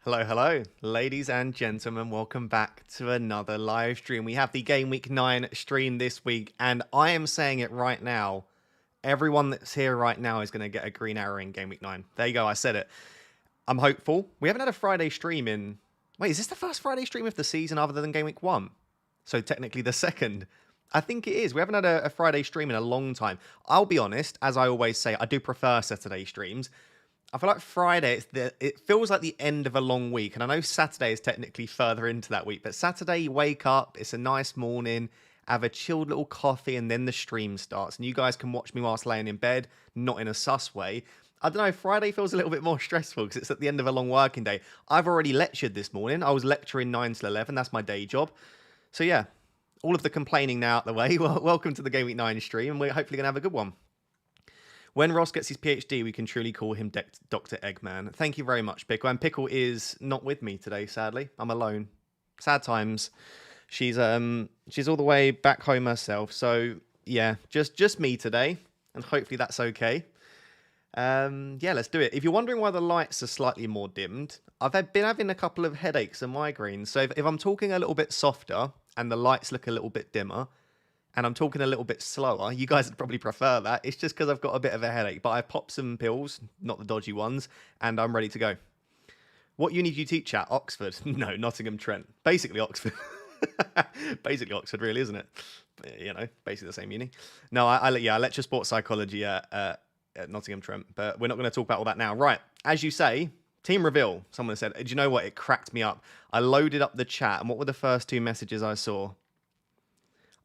Hello, hello, ladies and gentlemen. Welcome back to another live stream. We have the Game Week 9 stream this week, and I am saying it right now. Everyone that's here right now is going to get a green arrow in Game Week 9. There you go, I said it. I'm hopeful. We haven't had a Friday stream in... Wait, is this the first Friday stream of the season other than Game Week 1? So technically the second. I think it is. We haven't had a Friday stream in a long time. I'll be honest, as I always say, I do prefer Saturday streams. I feel like Friday, it feels like the end of a long week. And I know Saturday is technically further into that week. But Saturday, you wake up, it's a nice morning, have a chilled little coffee, and then the stream starts. And you guys can watch me whilst laying in bed, not in a sus way. I don't know, Friday feels a little bit more stressful because it's at the end of a long working day. I've already lectured this morning. I was lecturing 9 till 11. That's my day job. So yeah, all of the complaining now out the way. Well, welcome to the Game Week 9 stream, and we're hopefully going to have a good one. When Ross gets his PhD, we can truly call him Dr. Eggman. Thank you very much, Pickle. And Pickle is not with me today, sadly. I'm alone. Sad times. She's all the way back home herself. So yeah, just me today, and hopefully that's okay. Yeah, let's do it. If you're wondering why the lights are slightly more dimmed, I've been having a couple of headaches and migraines. So if I'm talking a little bit softer and the lights look a little bit dimmer, and I'm talking a little bit slower, you guys would probably prefer that. It's just because I've got a bit of a headache. But I popped some pills, not the dodgy ones, and I'm ready to go. What uni do you teach at? Oxford? No, Nottingham Trent. Basically Oxford. Basically Oxford, really, isn't it? You know, basically the same uni. No, I lecture sports psychology at Nottingham Trent. But we're not going to talk about all that now. Right, as you say, team reveal. Someone said, do you know what? It cracked me up. I loaded up the chat, and what were the first two messages I saw?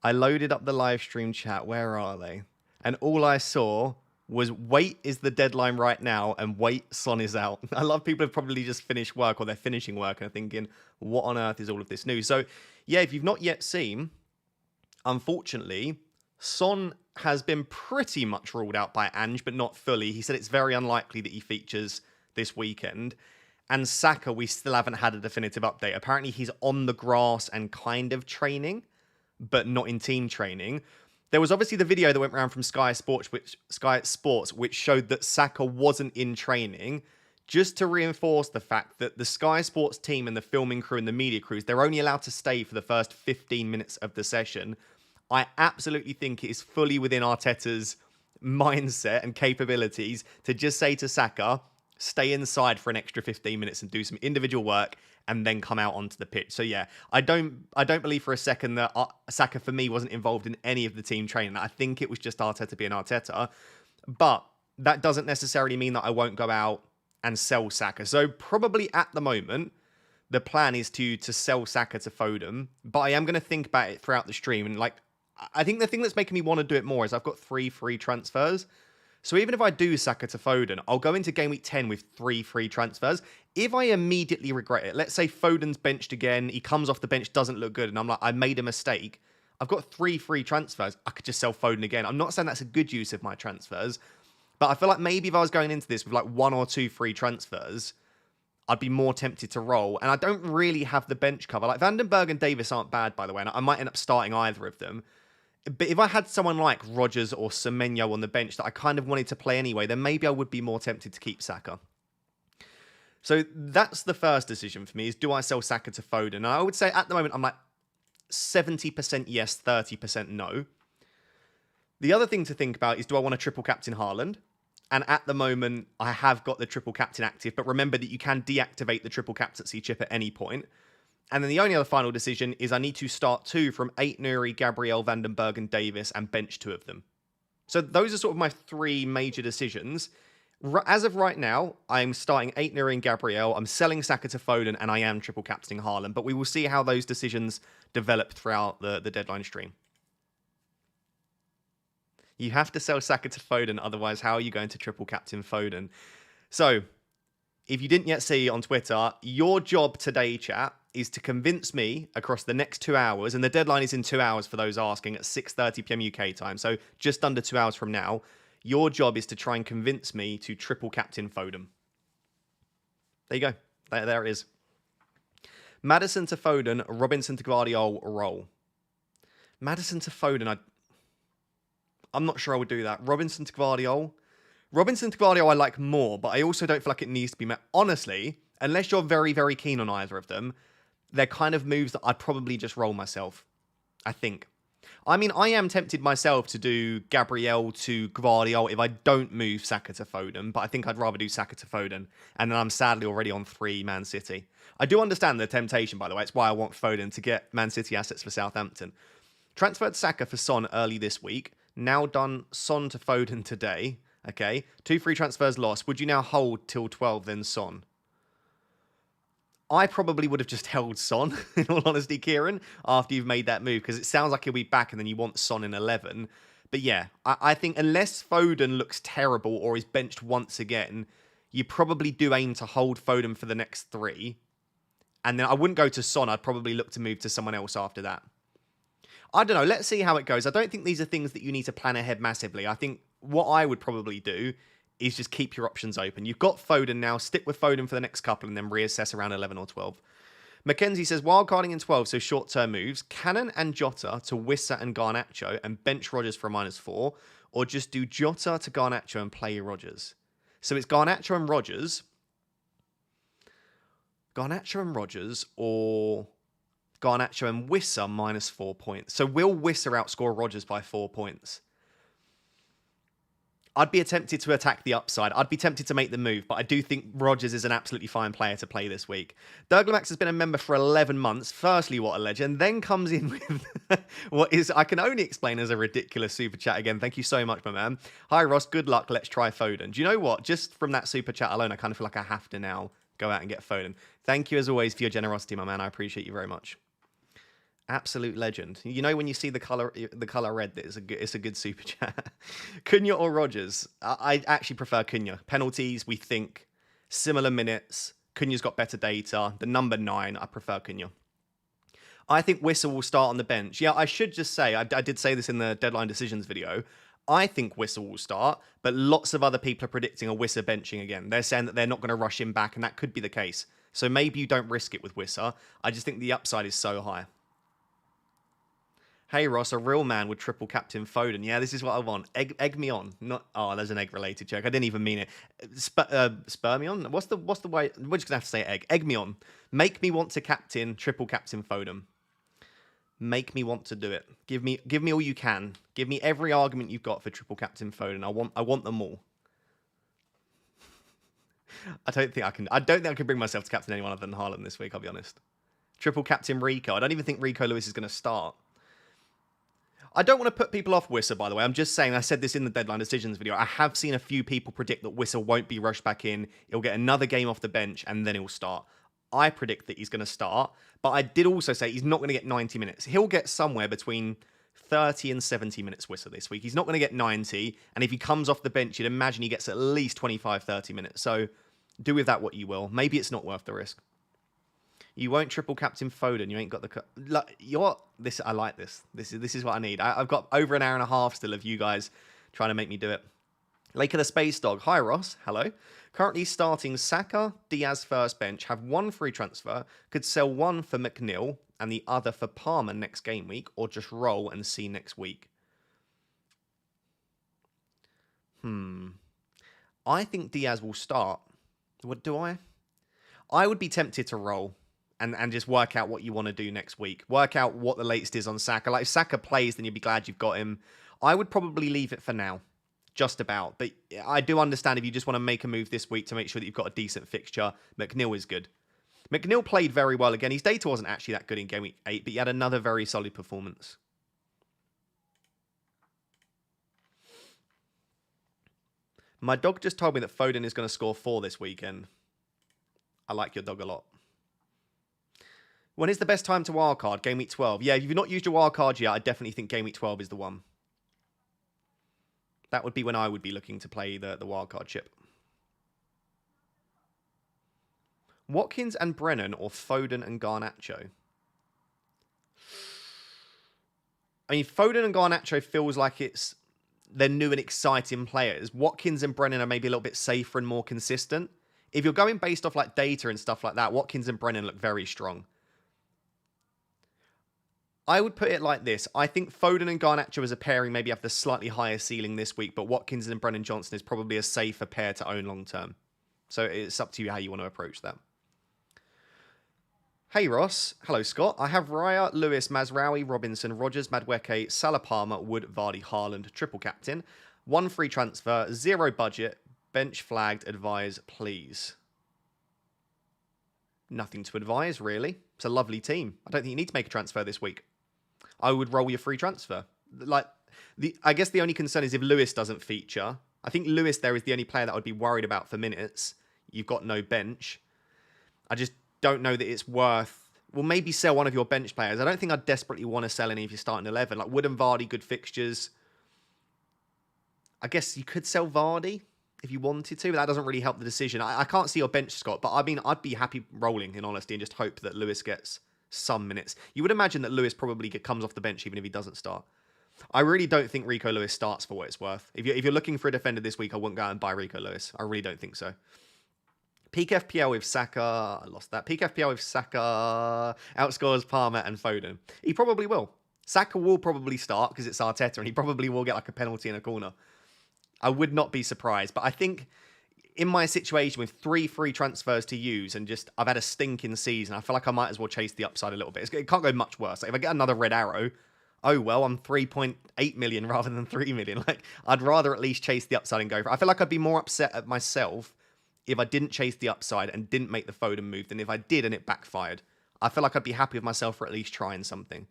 I loaded up the live stream chat. Where are they? And all I saw was wait is the deadline right now and wait, Son is out. I love people who've probably just finished work or they're finishing work and are thinking, what on earth is all of this news? So yeah, if you've not yet seen, unfortunately, Son has been pretty much ruled out by Ange, but not fully. He said it's very unlikely that he features this weekend. And SAKA, we still haven't had a definitive update. Apparently he's on the grass and kind of training, but not in team training. There was obviously the video that went around from Sky Sports, which showed that SAKA wasn't in training, just to reinforce the fact that the Sky Sports team and the filming crew and the media crews, they're only allowed to stay for the first 15 minutes of the session. I absolutely think it is fully within Arteta's mindset and capabilities to just say to SAKA, stay inside for an extra 15 minutes and do some individual work and then come out onto the pitch. So yeah, I don't believe for a second that SAKA for me wasn't involved in any of the team training. I think it was just Arteta being Arteta. But that doesn't necessarily mean that I won't go out and sell SAKA. So probably at the moment, the plan is to sell SAKA to Foden. But I am going to think about it throughout the stream. And like, I think the thing that's making me want to do it more is I've got 3 free transfers. So even if I do SAKA to Foden, I'll go into Game Week 10 with 3 free transfers. If I immediately regret it, let's say Foden's benched again, he comes off the bench, doesn't look good, and I'm like, I made a mistake. I've got 3 free transfers. I could just sell Foden again. I'm not saying that's a good use of my transfers, but I feel like maybe if I was going into this with like 1 or 2 free transfers, I'd be more tempted to roll. And I don't really have the bench cover. Like Vandenberg and Davis aren't bad, by the way, and I might end up starting either of them. But if I had someone like Rodgers or Semenyo on the bench that I kind of wanted to play anyway, then maybe I would be more tempted to keep SAKA. So that's the first decision for me, is do I sell SAKA to Foden? And I would say at the moment, I'm like 70% yes, 30% no. The other thing to think about is, do I want to triple captain Haaland? And at the moment, I have got the triple captain active. But remember that you can deactivate the triple captaincy chip at any point. And then the only other final decision is I need to start 2 from Aït-Nouri, Gabriel, Vandenberg, and Davis and bench 2 of them. So those are sort of my 3 major decisions. As of right now, I'm starting Aït-Nouri and Gabriel. I'm selling SAKA to Foden, and I am triple captaining Haaland. But we will see how those decisions develop throughout the deadline stream. You have to sell SAKA to Foden, otherwise how are you going to triple captain Foden? So, if you didn't yet see on Twitter, your job today, chat, is to convince me across the next 2 hours, and the deadline is in 2 hours for those asking at 6:30 PM UK time, so just under 2 hours from now, your job is to try and convince me to triple captain Foden. There you go. There it is. Maddison to Foden, Robinson to Guardiola, roll. Maddison to Foden, I'm not sure I would do that. Robinson to Guardiola. Robinson to Guardiola I like more, but I also don't feel like it needs to be met. Honestly, unless you're very, very keen on either of them, they're kind of moves that I'd probably just roll myself, I think. I mean, I am tempted myself to do Gabriel to Gvardiol if I don't move Saka to Foden, but I think I'd rather do Saka to Foden, and then I'm sadly already on 3 Man City. I do understand the temptation, by the way. It's why I want Foden to get Man City assets for Southampton. Transferred Saka for Son early this week. Now done Son to Foden today. Okay, 2 free transfers lost. Would you now hold till 12 then Son? I probably would have just held Son, in all honesty, Kieran, after you've made that move, because it sounds like he'll be back and then you want Son in 11. But yeah, I think unless Foden looks terrible or is benched once again, you probably do aim to hold Foden for the next 3. And then I wouldn't go to Son. I'd probably look to move to someone else after that. I don't know. Let's see how it goes. I don't think these are things that you need to plan ahead massively. I think what I would probably do is just keep your options open. You've got Foden now. Stick with Foden for the next couple and then reassess around 11 or 12. Mackenzie says, wildcarding in 12, so short-term moves. Cannon and Jota to Wissa and Garnacho and bench Rodgers for a -4, or just do Jota to Garnacho and play Rodgers. So it's Garnacho and Rodgers. Garnacho and Rodgers, or Garnacho and Wissa -4 points. So will Wissa outscore Rodgers by 4 points? I'd be tempted to attack the upside. I'd be tempted to make the move, but I do think Rodgers is an absolutely fine player to play this week. Durglamax has been a member for 11 months. Firstly, what a legend. Then comes in with what is, I can only explain as a ridiculous super chat again. Thank you so much, my man. Hi, Ross. Good luck. Let's try Foden. Do you know what? Just from that super chat alone, I kind of feel like I have to now go out and get Foden. Thank you, as always, for your generosity, my man. I appreciate you very much. Absolute legend. You know when you see the color red, that it's a good super chat. Cunha or Rodgers? I actually prefer Cunha. Penalties, we think. Similar minutes. Cunha's got better data. The number 9, I prefer Cunha. I think Wissa will start on the bench. Yeah, I should just say, I did say this in the deadline decisions video. I think Wissa will start, but lots of other people are predicting a Wissa benching again. They're saying that they're not going to rush him back, and that could be the case. So maybe you don't risk it with Wissa. I just think the upside is so high. Hey Ross, a real man would triple captain Foden. Yeah, this is what I want. Egg me on. Not. Oh, there's an egg related joke. I didn't even mean it. Spur me on. What's the way? We're just gonna have to say egg. Egg me on. Make me want to triple captain Foden. Make me want to do it. Give me all you can. Give me every argument you've got for triple captain Foden. I want them all. I don't think I can bring myself to captain anyone other than Haaland this week. I'll be honest. Triple captain Rico. I don't even think Rico Lewis is going to start. I don't want to put people off Wissa, by the way. I'm just saying, I said this in the deadline decisions video. I have seen a few people predict that Wissa won't be rushed back in. He'll get another game off the bench and then he'll start. I predict that he's going to start, but I did also say he's not going to get 90 minutes. He'll get somewhere between 30 and 70 minutes Wissa this week. He's not going to get 90, and if he comes off the bench, you'd imagine he gets at least 25, 30 minutes. So do with that what you will. Maybe it's not worth the risk. You won't triple captain Foden. You ain't got the... I like this. This is what I need. I've got over an hour and a half still of you guys trying to make me do it. Lake of the Space Dog. Hi, Ross. Hello. Currently starting Saka, Diaz first bench. Have 1 free transfer. Could sell 1 for McNeil and the other for Palmer next game week, or just roll and see next week. I think Diaz will start. What do I? I would be tempted to roll. And just work out what you want to do next week. Work out what the latest is on Saka. Like, if Saka plays, then you'd be glad you've got him. I would probably leave it for now. Just about. But I do understand if you just want to make a move this week to make sure that you've got a decent fixture. McNeil is good. McNeil played very well again. His data wasn't actually that good in Game Week 8, but he had another very solid performance. My dog just told me that Foden is going to score 4 this weekend. I like your dog a lot. When is the best time to wildcard? Game Week 12. Yeah, if you've not used your wildcard yet, I definitely think Game Week 12 is the one. That would be when I would be looking to play the wildcard chip. Watkins and Brennan, or Foden and Garnacho? I mean, Foden and Garnacho feels like they're new and exciting players. Watkins and Brennan are maybe a little bit safer and more consistent. If you're going based off like data and stuff like that, Watkins and Brennan look very strong. I would put it like this. I think Foden and Garnacho as a pairing maybe have the slightly higher ceiling this week, but Watkins and Brennan Johnson is probably a safer pair to own long term. So it's up to you how you want to approach that. Hey Ross. Hello Scott. I have Raya, Lewis, Mazraoui, Robinson, Rogers, Madueke, Salah Palmer, Wood, Vardy, Haaland, triple captain. 1 free transfer, 0 budget, bench flagged, advise please. Nothing to advise, really. It's a lovely team. I don't think you need to make a transfer this week. I would roll your free transfer. I guess the only concern is if Lewis doesn't feature. I think Lewis there is the only player that I would be worried about for minutes. You've got no bench. I just don't know that it's worth... Well, maybe sell one of your bench players. I don't think I desperately want to sell any if you're starting 11. Like Wood and Vardy, good fixtures. I guess you could sell Vardy if you wanted to, but that doesn't really help the decision. I can't see your bench, Scott, but I mean, I'd be happy rolling, in honesty, and just hope that Lewis gets some minutes. You would imagine that Lewis probably comes off the bench even if he doesn't start. I really don't think Rico Lewis starts for what it's worth. If you're looking for a defender this week, I wouldn't go out and buy Rico Lewis. I really don't think so. Peak FPL with SAKA. I lost that. Peak FPL with SAKA outscores Palmer and Foden. He probably will. SAKA will probably start because it's Arteta and he probably will get like a penalty in a corner. I would not be surprised. But I think in my situation with 3 free transfers to use and just I've had a stinking season, I feel like I might as well chase the upside a little bit. It can't go much worse. Like if I get another red arrow, oh well, I'm 3.8 million rather than 3 million. Like I'd rather at least chase the upside and go for it. I feel like I'd be more upset at myself if I didn't chase the upside and didn't make the Foden move than if I did and it backfired. I feel like I'd be happy with myself for at least trying something.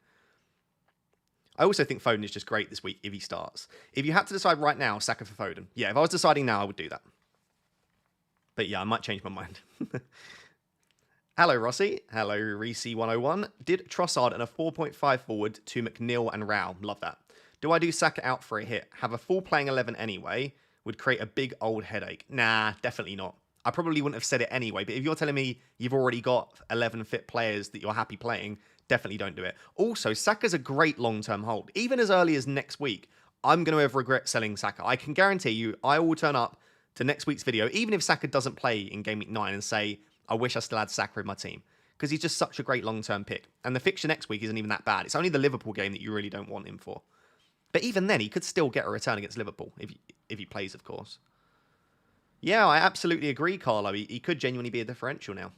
I also think Foden is just great this week if he starts. If you had to decide right now, SAKA for Foden. Yeah, if I was deciding now, I would do that. But yeah, I might change my mind. Hello, Rossi. Hello, Reese101. Did Trossard and a 4.5 forward to McNeil and Rao. Love that. Do I do SAKA out for a hit? Have a full playing 11 anyway. Would create a big old headache. Nah, definitely not. I probably wouldn't have said it anyway, but if you're telling me you've already got 11 fit players that you're happy playing, definitely don't do it. Also, Saka's a great long-term hold. Even as early as next week, I'm going to have regret selling Saka. I can guarantee you I will turn up to next week's video, even if Saka doesn't play in Game Week 9 and say, I wish I still had Saka in my team. Because he's just such a great long-term pick. And the fixture next week isn't even that bad. It's only the Liverpool game that you really don't want him for. But even then, he could still get a return against Liverpool, if he plays, of course. Yeah, I absolutely agree, Carlo. He could genuinely be a differential now.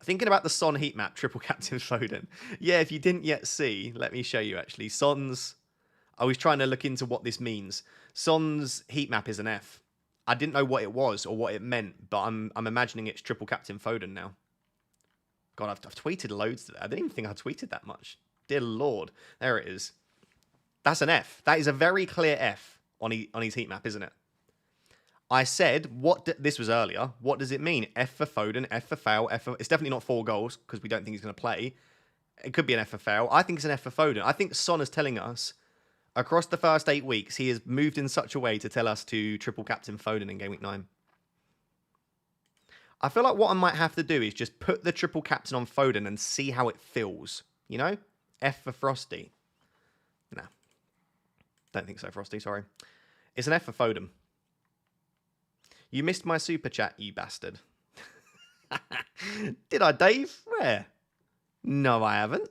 Thinking about the Son heat map, triple captain Foden. Yeah, if you didn't yet see, let me show you actually. Son's... I was trying to look into what this means. Son's heat map is an F. I didn't know what it was or what it meant, but I'm imagining it's triple captain Foden now. God, I've tweeted loads today. I didn't even think I tweeted that much. Dear Lord. There it is. That's an F. That is a very clear F on his heat map, isn't it? I said, this was earlier, what does it mean? F for Foden, F for fail, F for... It's definitely not 4 goals, because we don't think he's going to play. It could be an F for fail. I think it's an F for Foden. I think Son is telling us, across the first 8 weeks, he has moved in such a way to tell us to triple captain Foden in Game Week 9. I feel like what I might have to do is just put the triple captain on Foden and see how it feels. You know? F for Frosty. Nah. Don't think so, Frosty, sorry. It's an F for Foden. You missed my super chat, you bastard. Did I, Dave? Where? No, I haven't.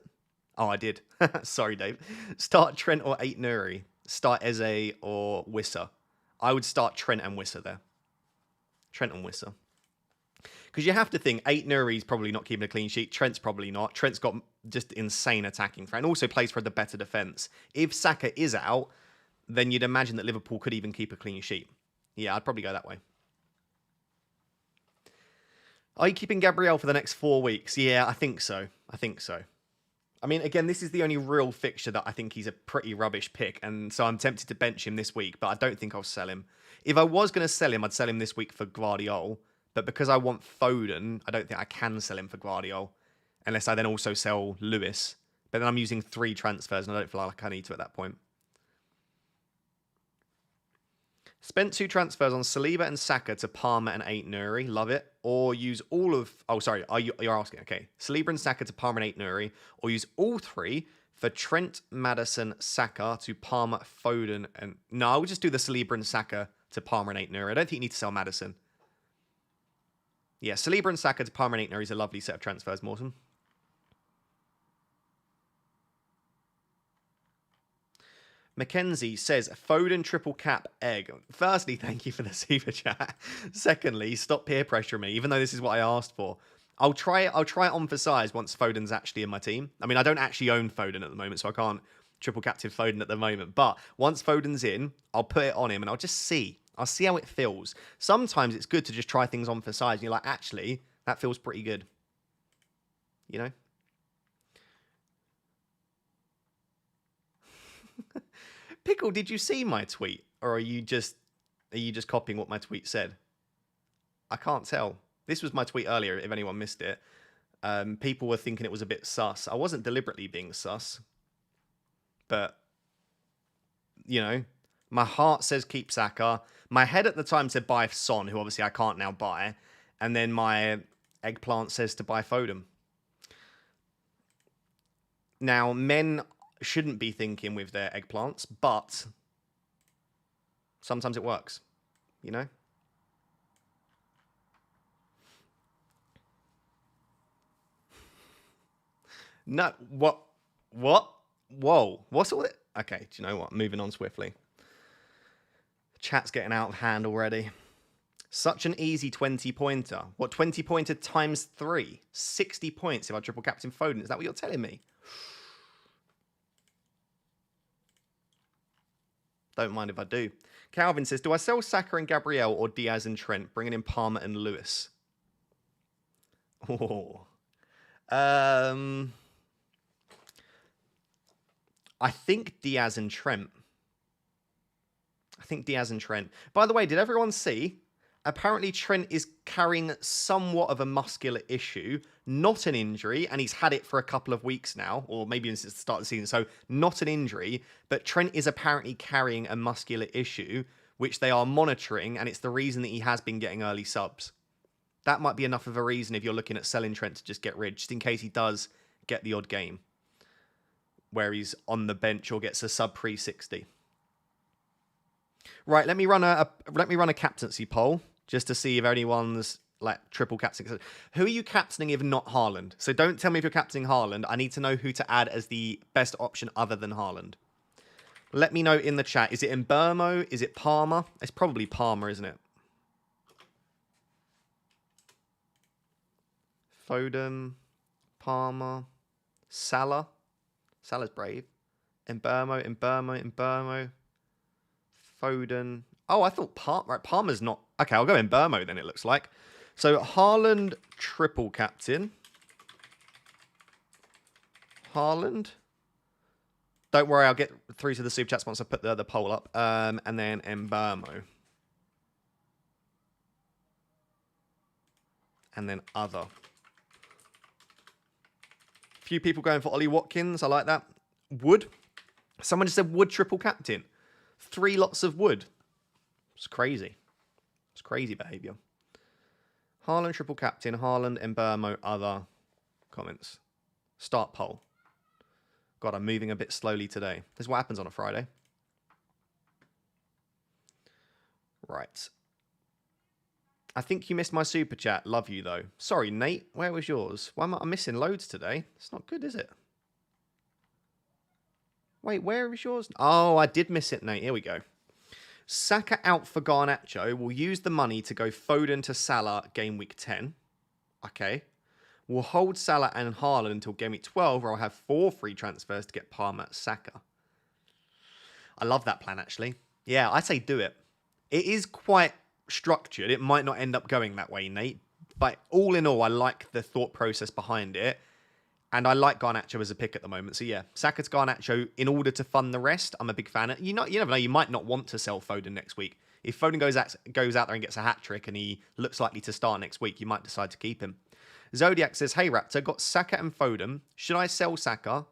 Oh, I did. Sorry, Dave. Start Trent or 8 Nuri. Start Eze or Wissa. I would start Trent and Wissa there. Trent and Wissa. Because you have to think, 8 Nuri's probably not keeping a clean sheet. Trent's probably not. Trent's got just insane attacking threat and also plays for the better defence. If Saka is out, then you'd imagine that Liverpool could even keep a clean sheet. Yeah, I'd probably go that way. Are you keeping Gabriel for the next 4 weeks? Yeah, I think so. I think so. I mean, again, this is the only real fixture that I think he's a pretty rubbish pick, and so I'm tempted to bench him this week, but I don't think I'll sell him. If I was going to sell him, I'd sell him this week for Guardiola, but because I want Foden, I don't think I can sell him for Guardiola, unless I then also sell Lewis. But then I'm using 3 transfers, and I don't feel like I need to at that point. Spent 2 transfers on Saliba and Saka to Palmer and 8 Nuri. Love it. Or use all of... Oh, sorry. You're asking. Okay. Saliba and Saka to Palmer and 8 Nuri. Or use all 3 for Trent, Maddison, Saka to Palmer, Foden. And no, I would just do the Saliba and Saka to Palmer and 8 Nuri. I don't think you need to sell Maddison. Yeah, Saliba and Saka to Palmer and 8 Nuri is a lovely set of transfers, Morton. Mackenzie says, Foden triple cap egg. Firstly, thank you for the super chat. Secondly, stop peer pressuring me, even though this is what I asked for. I'll try it on for size once Foden's actually in my team. I mean, I don't actually own Foden at the moment, so I can't triple captain Foden at the moment. But once Foden's in, I'll put it on him and I'll just see. I'll see how it feels. Sometimes it's good to just try things on for size. And you're like, actually, that feels pretty good. You know? Pickle, did you see my tweet? Or are you just copying what my tweet said? I can't tell. This was my tweet earlier, if anyone missed it. People were thinking it was a bit sus. I wasn't deliberately being sus. But, you know, my heart says keep Saka. My head at the time said buy Son, who obviously I can't now buy. And then my eggplant says to buy Foden. Now, men shouldn't be thinking with their eggplants, but sometimes it works, you know? No, what? Whoa, what's all that? Okay, do you know what? Moving on swiftly. Chat's getting out of hand already. Such an easy 20-pointer. What, 20-pointer times 3? 60 points if I triple captain Foden. Is that what you're telling me? Don't mind if I do. Calvin says, do I sell Saka and Gabriel or Diaz and Trent, bringing in Palmer and Lewis? Oh. I think Diaz and Trent. By the way, did everyone see? Apparently Trent is carrying somewhat of a muscular issue, not an injury, and he's had it for a couple of weeks now, or maybe since the start of the season, so not an injury, but Trent is apparently carrying a muscular issue, which they are monitoring, and it's the reason that he has been getting early subs. That might be enough of a reason if you're looking at selling Trent to just get rid, just in case he does get the odd game where he's on the bench or gets a sub pre-60. Right, let me run a captaincy poll just to see if anyone's like triple captain. Who are you captaining if not Haaland? So don't tell me if you're captaining Haaland. I need to know who to add as the best option other than Haaland. Let me know in the chat. Is it Mbermo? Is it Palmer? It's probably Palmer, isn't it? Foden, Palmer, Salah. Salah's brave. Mbermo. Foden. Oh, I thought Palmer's not. Okay, I'll go Mbermo then, it looks like. So Haaland, triple captain. Haaland. Don't worry, I'll get through to the super chats once I put the poll up. And then Mbermo. And then other. Few people going for Ollie Watkins. I like that. Wood. Someone just said Wood triple captain. 3 lots of Wood. It's crazy. It's crazy behaviour. Haaland triple captain. Haaland, Mbermo, other. Comments. Start poll. God, I'm moving a bit slowly today. This is what happens on a Friday. Right. I think you missed my super chat. Love you, though. Sorry, Nate. Where was yours? Why am I missing loads today? It's not good, is it? Wait, where is yours? Oh, I did miss it, Nate. Here we go. Saka out for Garnacho. We'll use the money to go Foden to Salah game week 10. Okay. We'll hold Salah and Haaland until game week 12, where I'll have 4 free transfers to get Palmer Saka. I love that plan, actually. Yeah, I say do it. It is quite structured. It might not end up going that way, Nate. But all in all, I like the thought process behind it. And I like Garnacho as a pick at the moment. So yeah, Saka to Garnacho in order to fund the rest. I'm a big fan of. You never know. You might not want to sell Foden next week. If Foden goes out there and gets a hat-trick and he looks likely to start next week, you might decide to keep him. Zodiac says, hey Raptor, got Saka and Foden. Should I sell Saka?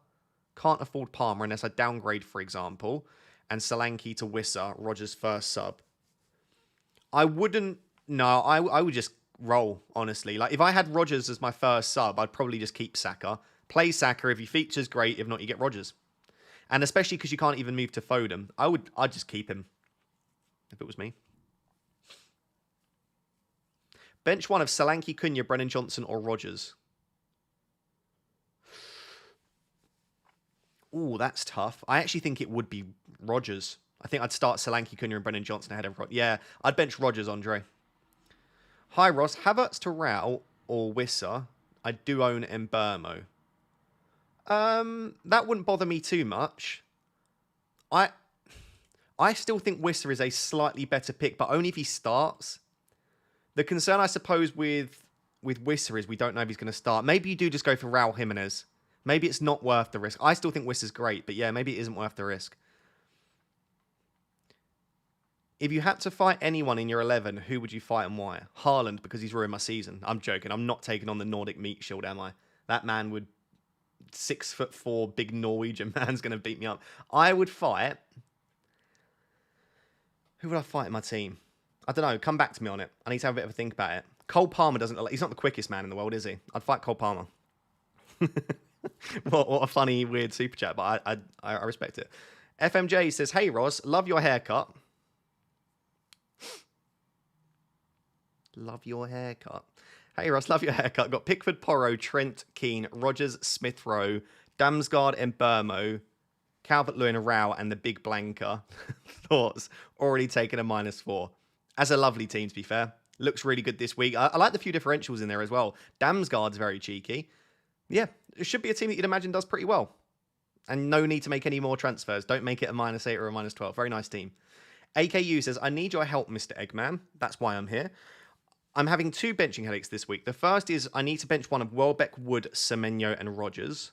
Can't afford Palmer unless I downgrade, for example. And Solanke to Wissa, Rodgers' first sub. I wouldn't. No, I would just roll, honestly. Like, if I had Rodgers as my first sub, I'd probably just keep Saka. Play Saka. If he features, great. If not, you get Rodgers. And especially because you can't even move to Foden. I'd just keep him. If it was me. Bench one of Solanke, Cunha, Brennan Johnson, or Rodgers. Ooh, that's tough. I actually think it would be Rodgers. I think I'd start Solanke, Cunha, and Brennan Johnson ahead of Rodgers. Yeah, I'd bench Rodgers, Andre. Hi, Ross. Havertz to Rao or Wissa I do own Mbermo. That wouldn't bother me too much. I still think Wissa is a slightly better pick, but only if he starts. The concern, I suppose, with Wissa is we don't know if he's going to start. Maybe you do just go for Raul Jimenez. Maybe it's not worth the risk. I still think Wissa's great, but yeah, maybe it isn't worth the risk. If you had to fight anyone in your 11, who would you fight and why? Haaland, because he's ruined my season. I'm joking. I'm not taking on the Nordic meat shield, am I? That man would... 6'4" big Norwegian man's going to beat me up. I would fight... Who would I fight in my team? I don't know. Come back to me on it. I need to have a bit of a think about it. Cole Palmer doesn't look like... He's not the quickest man in the world, is he? I'd fight Cole Palmer. what a funny, weird super chat, but I respect it. FMJ says, hey, Ross, love your haircut. Love your haircut. Hey, Ross, love your haircut. Got Pickford, Porro, Trent, Keane, Rogers, Smith Rowe, Damsgaard, Mbermo, Calvert-Lewin, Rao, and the big blanker. Thoughts? Already taken a -4. That's a lovely team, to be fair. Looks really good this week. I like the few differentials in there as well. Damsgaard's very cheeky. Yeah, it should be a team that you'd imagine does pretty well. And no need to make any more transfers. Don't make it a -8 or a -12. Very nice team. AKU says, I need your help, Mr. Eggman. That's why I'm here. I'm having 2 benching headaches this week. The first is I need to bench one of Welbeck, Wood, Semenyo, and Rogers.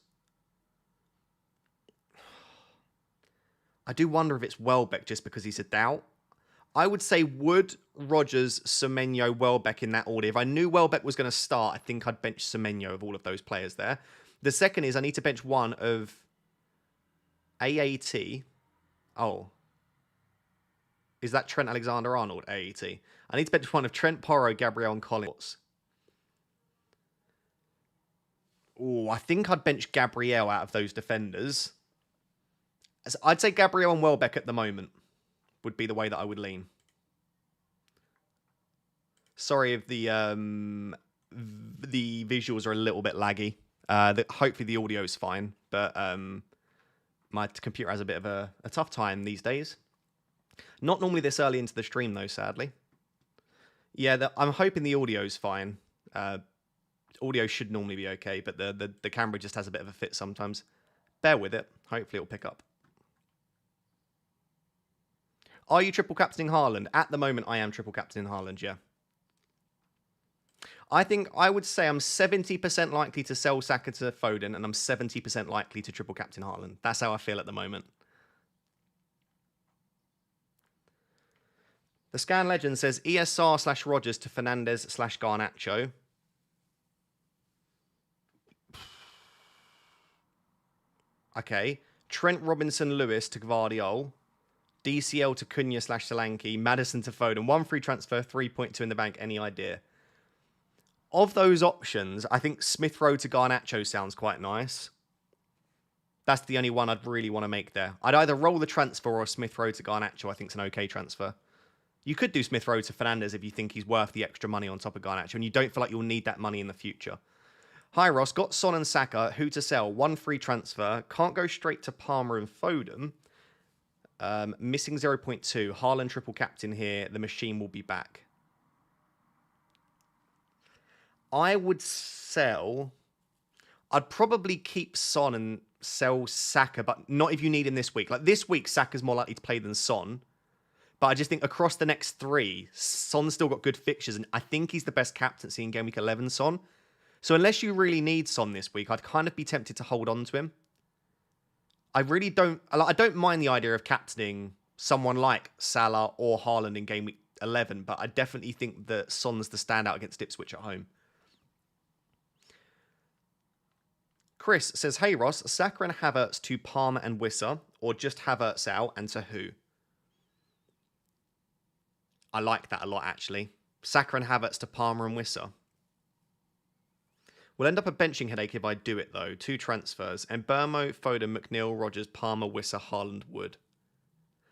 I do wonder if it's Welbeck just because he's a doubt. I would say Wood, Rogers, Semenyo, Welbeck in that order. If I knew Welbeck was going to start, I think I'd bench Semenyo of all of those players there. The second is I need to bench one of AAT. Oh. Is that Trent Alexander-Arnold, AAT? I need to bench one of Trent, Porro, Gabriel, and Collins. Oh, I think I'd bench Gabriel out of those defenders. I'd say Gabriel and Welbeck at the moment would be the way that I would lean. Sorry if the visuals are a little bit laggy. Hopefully the audio is fine, but my computer has a bit of a tough time these days. Not normally this early into the stream, though, sadly. Yeah, I'm hoping the audio's fine. Audio should normally be okay, but the camera just has a bit of a fit sometimes. Bear with it. Hopefully it'll pick up. Are you triple captaining Haaland? At the moment, I am triple captaining Haaland, yeah. I would say I'm 70% likely to sell Saka to Foden, and I'm 70% likely to triple captain Haaland. That's how I feel at the moment. The Scan Legend says ESR/Rogers to Fernandes/Garnacho. Okay. Trent Robinson-Lewis to Gvardiol. DCL to Cunha/Solanke. Maddison to Foden. 1 free transfer, 3.2 in the bank. Any idea? Of those options, I think Smith Rowe to Garnacho sounds quite nice. That's the only one I'd really want to make there. I'd either roll the transfer or Smith Rowe to Garnacho. I think it's an okay transfer. You could do Smith Rowe to Fernandes if you think he's worth the extra money on top of Garnacho and you don't feel like you'll need that money in the future. Hi, Ross. Got Son and Saka. Who to sell? 1 free transfer. Can't go straight to Palmer and Foden. Missing 0.2. Haaland triple captain here. The machine will be back. I would sell... I'd probably keep Son and sell Saka, but not if you need him this week. Like this week, Saka's more likely to play than Son. But I just think across the next 3, Son's still got good fixtures, and I think he's the best captaincy in Game Week 11, Son. So unless you really need Son this week, I'd kind of be tempted to hold on to him. I don't mind the idea of captaining someone like Salah or Haaland in Game Week 11, but I definitely think that Son's the standout against Ipswich at home. Chris says, hey Ross, Saka and Havertz to Palmer and Wissa, or just Havertz out, and to who? I like that a lot, actually. Saka and Havertz to Palmer and Wissa. We'll end up a benching headache if I do it, though. 2 transfers. Mbermo, Foden, McNeil, Rogers, Palmer, Wissa, Haaland, Wood.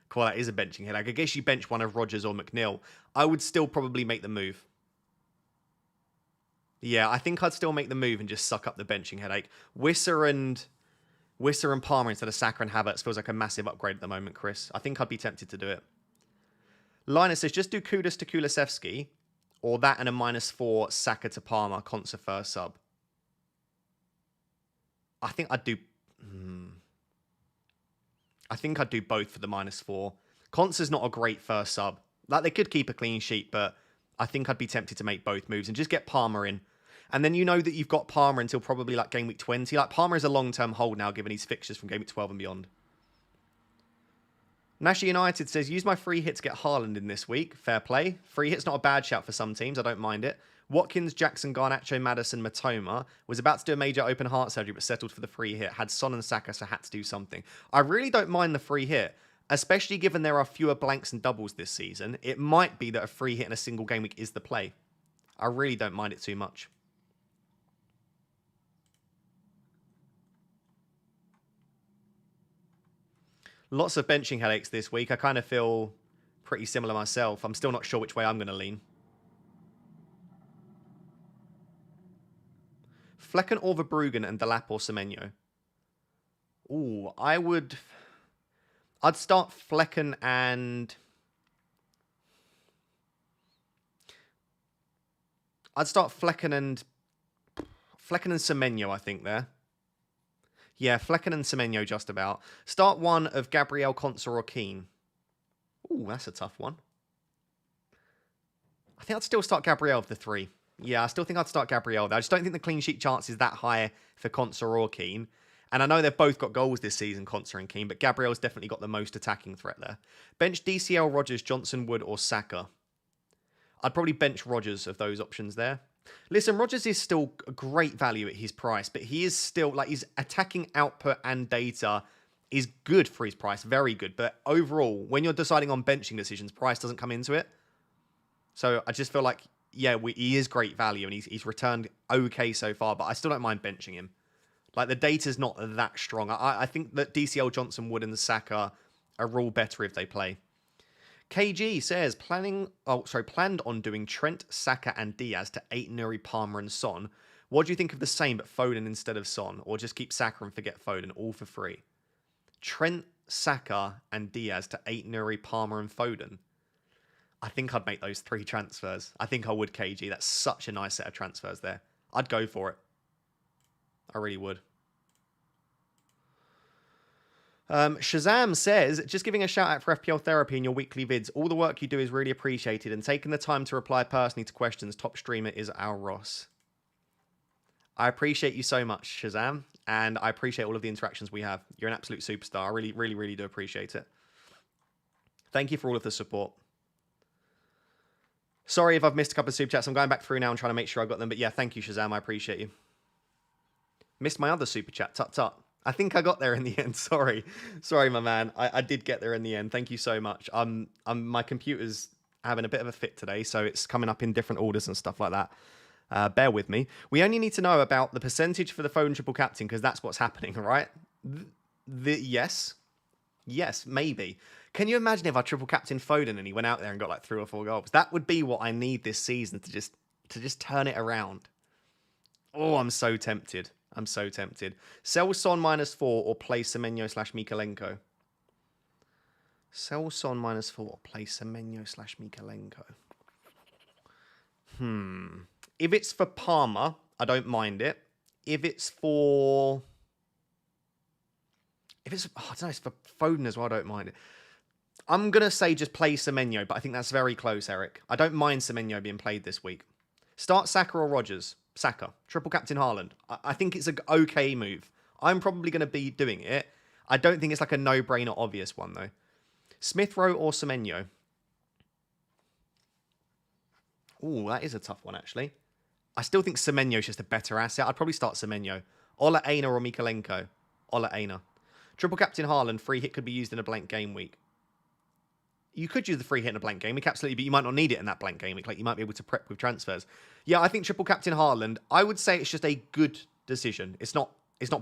Cool, that is a benching headache. I guess you bench one of Rogers or McNeil. I would still probably make the move. Yeah, I think I'd still make the move and just suck up the benching headache. Wissa and Palmer instead of Saka and Havertz feels like a massive upgrade at the moment, Chris. I think I'd be tempted to do it. Linus says, just do Kudus to Kulusevski, or that and a -4 Saka to Palmer, Konsa first sub. I think I'd do... I think I'd do both for the -4. Concer's not a great first sub. Like, they could keep a clean sheet, but I think I'd be tempted to make both moves and just get Palmer in. And then you know that you've got Palmer until probably like game week 20. Like, Palmer is a long-term hold now, given his fixtures from game week 12 and beyond. Nash United says, use my free hit to get Haaland in this week. Fair play. Free hit's not a bad shout for some teams. I don't mind it. Watkins, Jackson, Garnacho, Maddison, Matoma was about to do a major open heart surgery, but settled for the free hit. Had Son and Saka, so had to do something. I really don't mind the free hit, especially given there are fewer blanks and doubles this season. It might be that a free hit in a single game week is the play. I really don't mind it too much. Lots of benching headaches this week. I kind of feel pretty similar myself. I'm still not sure which way I'm going to lean. Flecken or Verbruggen and Delap or Semenyo? Ooh, I'd start Flecken and... I'd start Flecken and Semenyo, I think, there. Yeah, Flecken and Semenyo just about. Start one of Gabriel, Konsa or Keane. Ooh, that's a tough one. I think I'd still start Gabriel of the three. Yeah, I still think I'd start Gabriel there. I just don't think the clean sheet chance is that high for Konsa or Keane. And I know they've both got goals this season, Konsa and Keane, but Gabriel's definitely got the most attacking threat there. Bench DCL, Rodgers, Johnson, Wood or Saka. I'd probably bench Rodgers of those options there. Listen, Rodgers is still a great value at his price, but he is still, like, his attacking output and data is good for his price, very good. But overall, when you're deciding on benching decisions, price doesn't come into it. So I just feel like, yeah, he is great value and he's returned okay so far, but I still don't mind benching him. Like, the data's not that strong. I think that DCL, Johnson, Wood and the Saka are all better if they play. KG says, planned on doing Trent, Saka and Diaz to 8 Nuri, Palmer and Son. What do you think of the same but Foden instead of Son? Or just keep Saka and forget Foden, all for free? Trent, Saka and Diaz to 8 Nuri, Palmer and Foden. I think I'd make those 3 transfers. I think I would, KG. That's such a nice set of transfers there. I'd go for it. I really would. Shazam says, just giving a shout out for FPL Therapy in your weekly vids. All the work you do is really appreciated, and taking the time to reply personally to questions, top streamer is our Ross. I appreciate you so much, Shazam, and I appreciate all of the interactions we have. You're an absolute superstar. I really, really, really do appreciate it. Thank you for all of the support. Sorry if I've missed a couple of super chats. I'm going back through now and trying to make sure I got them, but yeah, thank you, Shazam. I appreciate you. Missed my other super chat. Tut tut. I think I got there in the end. Sorry, my man. I did get there in the end. Thank you so much. My computer's having a bit of a fit today, so it's coming up in different orders and stuff like that. Bear with me. We only need to know about the percentage for the Foden triple captain because that's what's happening, right? Yes, maybe. Can you imagine if I triple captain Foden and he went out there and got like 3 or 4 goals? That would be what I need this season to just turn it around. Oh, I'm so tempted. I'm so tempted. Sell Son -4 or play Semenyo/Mikalenko. Sell Son -4 or play Semenyo/Mikalenko. If it's for Palmer, I don't mind it. If it's for... I don't know, it's for Foden as well, I don't mind it. I'm going to say just play Semenyo, but I think that's very close, Eric. I don't mind Semenyo being played this week. Start Saka or Rodgers. Saka. Triple captain Haaland. I think it's an okay move. I'm probably going to be doing it. I don't think it's like a no-brainer obvious one, though. Smith Rowe or Semenyo? Ooh, that is a tough one, actually. I still think Semenyo's just a better asset. I'd probably start Semenyo. Ola Aina or Mikalenko? Ola Aina. Triple captain Haaland. Free hit could be used in a blank game week. You could use the free hit in a blank game week, absolutely, but you might not need it in that blank game week. Like, you might be able to prep with transfers. Yeah, I think triple captain Haaland, I would say it's just a good decision. It's not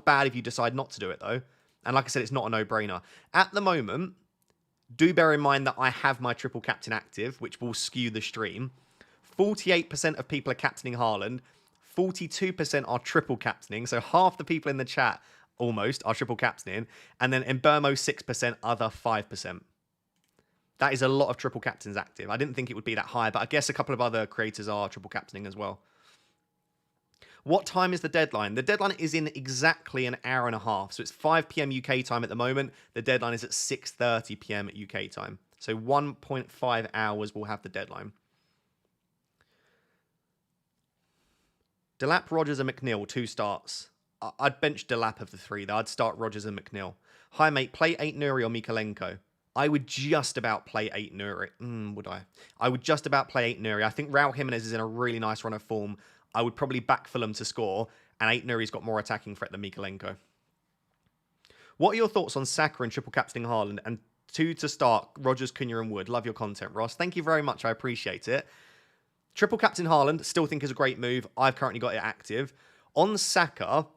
bad if you decide not to do it, though. And like I said, it's not a no-brainer. At the moment, do bear in mind that I have my triple captain active, which will skew the stream. 48% of people are captaining Haaland. 42% are triple captaining. So half the people in the chat, almost, are triple captaining. And then in Burmo, 6%, other 5%. That is a lot of triple captains active. I didn't think it would be that high, but I guess a couple of other creators are triple captaining as well. What time is the deadline? The deadline is in exactly an hour and a half. So it's 5 p.m. UK time at the moment. The deadline is at 6:30 p.m. UK time. So 1.5 hours will have the deadline. Delap, Rogers and McNeil, 2 starts. I'd bench Delap of the 3, though. I'd start Rogers and McNeil. Hi, mate. Play 8 Nuri or Mikalenko. I would just about play 8 Nuri. Would I? I would just about play 8 Nuri. I think Raul Jimenez is in a really nice run of form. I would probably back Fulham to score, and 8 Nuri's got more attacking threat than Mikalenko. What are your thoughts on Saka and triple captaining Haaland? And 2 to start, Rogers, Cunha and Wood. Love your content, Ross. Thank you very much. I appreciate it. Triple captain Haaland, still think is a great move. I've currently got it active. On Saka,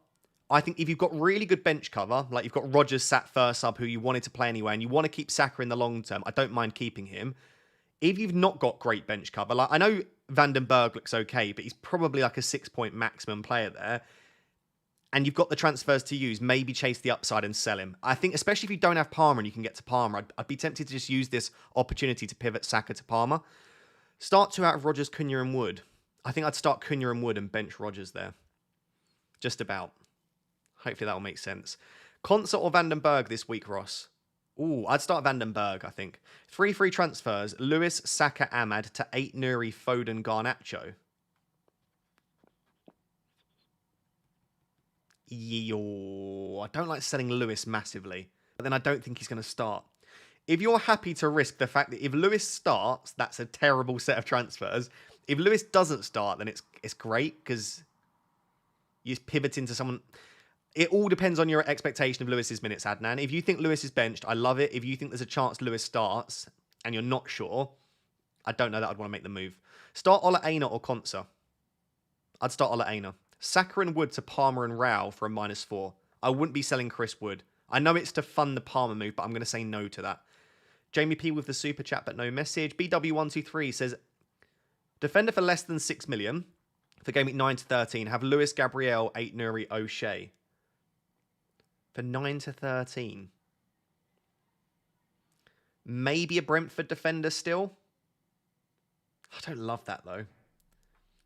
I think if you've got really good bench cover, like you've got Rogers sat first sub who you wanted to play anyway, and you want to keep Saka in the long term, I don't mind keeping him. If you've not got great bench cover, like I know Van den Berg looks okay, but he's probably like a 6-point maximum player there. And you've got the transfers to use, maybe chase the upside and sell him. I think, especially if you don't have Palmer and you can get to Palmer, I'd be tempted to just use this opportunity to pivot Saka to Palmer. Start 2 out of Rogers, Cunha and Wood. I think I'd start Cunha and Wood and bench Rogers there. Just about. Hopefully that will make sense. Concert or Van den Berg this week, Ross? Ooh, I'd start Van den Berg, I think. 3 free transfers. Lewis, Saka, Ahmad to 8 Nuri, Foden, Garnacho. Yo, I don't like selling Lewis massively, but then I don't think he's going to start. If you're happy to risk the fact that if Lewis starts, that's a terrible set of transfers. If Lewis doesn't start, then it's great because you just pivot into someone. It all depends on your expectation of Lewis's minutes, Adnan. If you think Lewis is benched, I love it. If you think there's a chance Lewis starts and you're not sure, I don't know that I'd want to make the move. Start Ola Aina or Konsa. I'd start Ola Aina. Saka and Wood to Palmer and Rao for a -4. I wouldn't be selling Chris Wood. I know it's to fund the Palmer move, but I'm going to say no to that. Jamie P with the super chat, but no message. BW123 says, defender for less than 6 million for game week 9 to 13. Have Lewis, Gabriel, 8 Nuri, O'Shea. For 9 to 13. Maybe a Brentford defender still. I don't love that, though.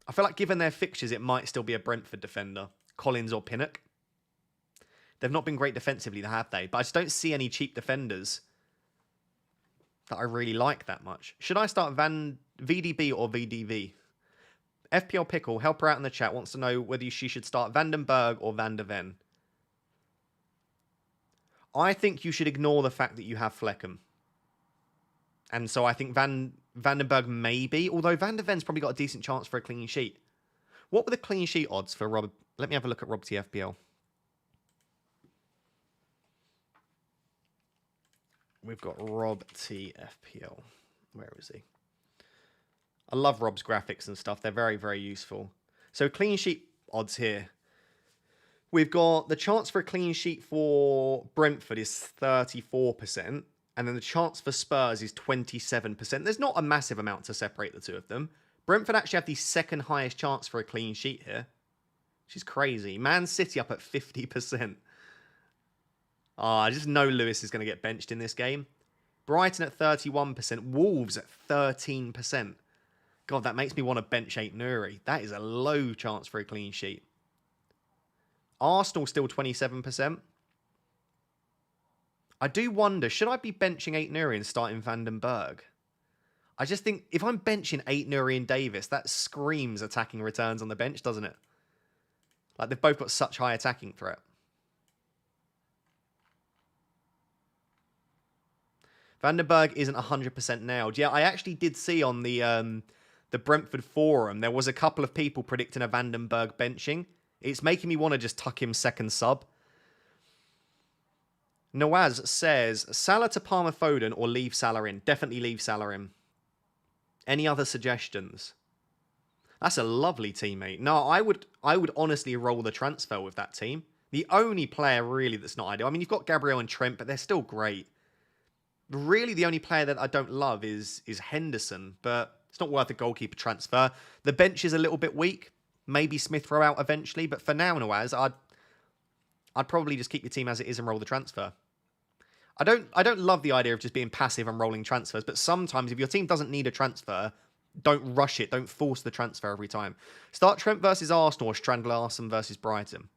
I feel like given their fixtures, it might still be a Brentford defender. Collins or Pinnock. They've not been great defensively, have they? But I just don't see any cheap defenders that I really like that much. Should I start VDB or VDV? FPL Pickle, help her out in the chat, wants to know whether she should start Van den Berg or Van der Ven. I think you should ignore the fact that you have Fleckham. And so I think Van den Berg maybe, although Van der Ven's probably got a decent chance for a clean sheet. What were the clean sheet odds for Rob? Let me have a look at Rob TFPL. We've got Rob TFPL. Where is he? I love Rob's graphics and stuff. They're very, very useful. So clean sheet odds here. We've got the chance for a clean sheet for Brentford is 34%. And then the chance for Spurs is 27%. There's not a massive amount to separate the two of them. Brentford actually have the second highest chance for a clean sheet here. Which is crazy. Man City up at 50%. I just know Lewis is going to get benched in this game. Brighton at 31%. Wolves at 13%. God, that makes me want to bench 8 Nuri. That is a low chance for a clean sheet. Arsenal still 27%. I do wonder, should I be benching 8 Nuri and starting Van den Berg? I just think if I'm benching 8 Nuri and Davis, that screams attacking returns on the bench, doesn't it? Like, they've both got such high attacking threat. Van den Berg isn't 100% nailed. Yeah, I actually did see on the Brentford forum, there was a couple of people predicting a Van den Berg benching. It's making me want to just tuck him second sub. Nawaz says, Salah to Palmer Foden or leave Salah in? Definitely leave Salah in. Any other suggestions? That's a lovely teammate. No, I would honestly roll the transfer with that team. The only player really that's not ideal. I mean, you've got Gabriel and Trent, but they're still great. Really, the only player that I don't love is Henderson, but it's not worth a goalkeeper transfer. The bench is a little bit weak. Maybe Smith Rowe out eventually, but for now, Nawaz, I'd probably just keep your team as it is and roll the transfer. I don't love the idea of just being passive and rolling transfers, but sometimes if your team doesn't need a transfer, Don't rush it. Don't force the transfer every time. Start Trent versus Arsenal or Strand Larsen versus Brighton.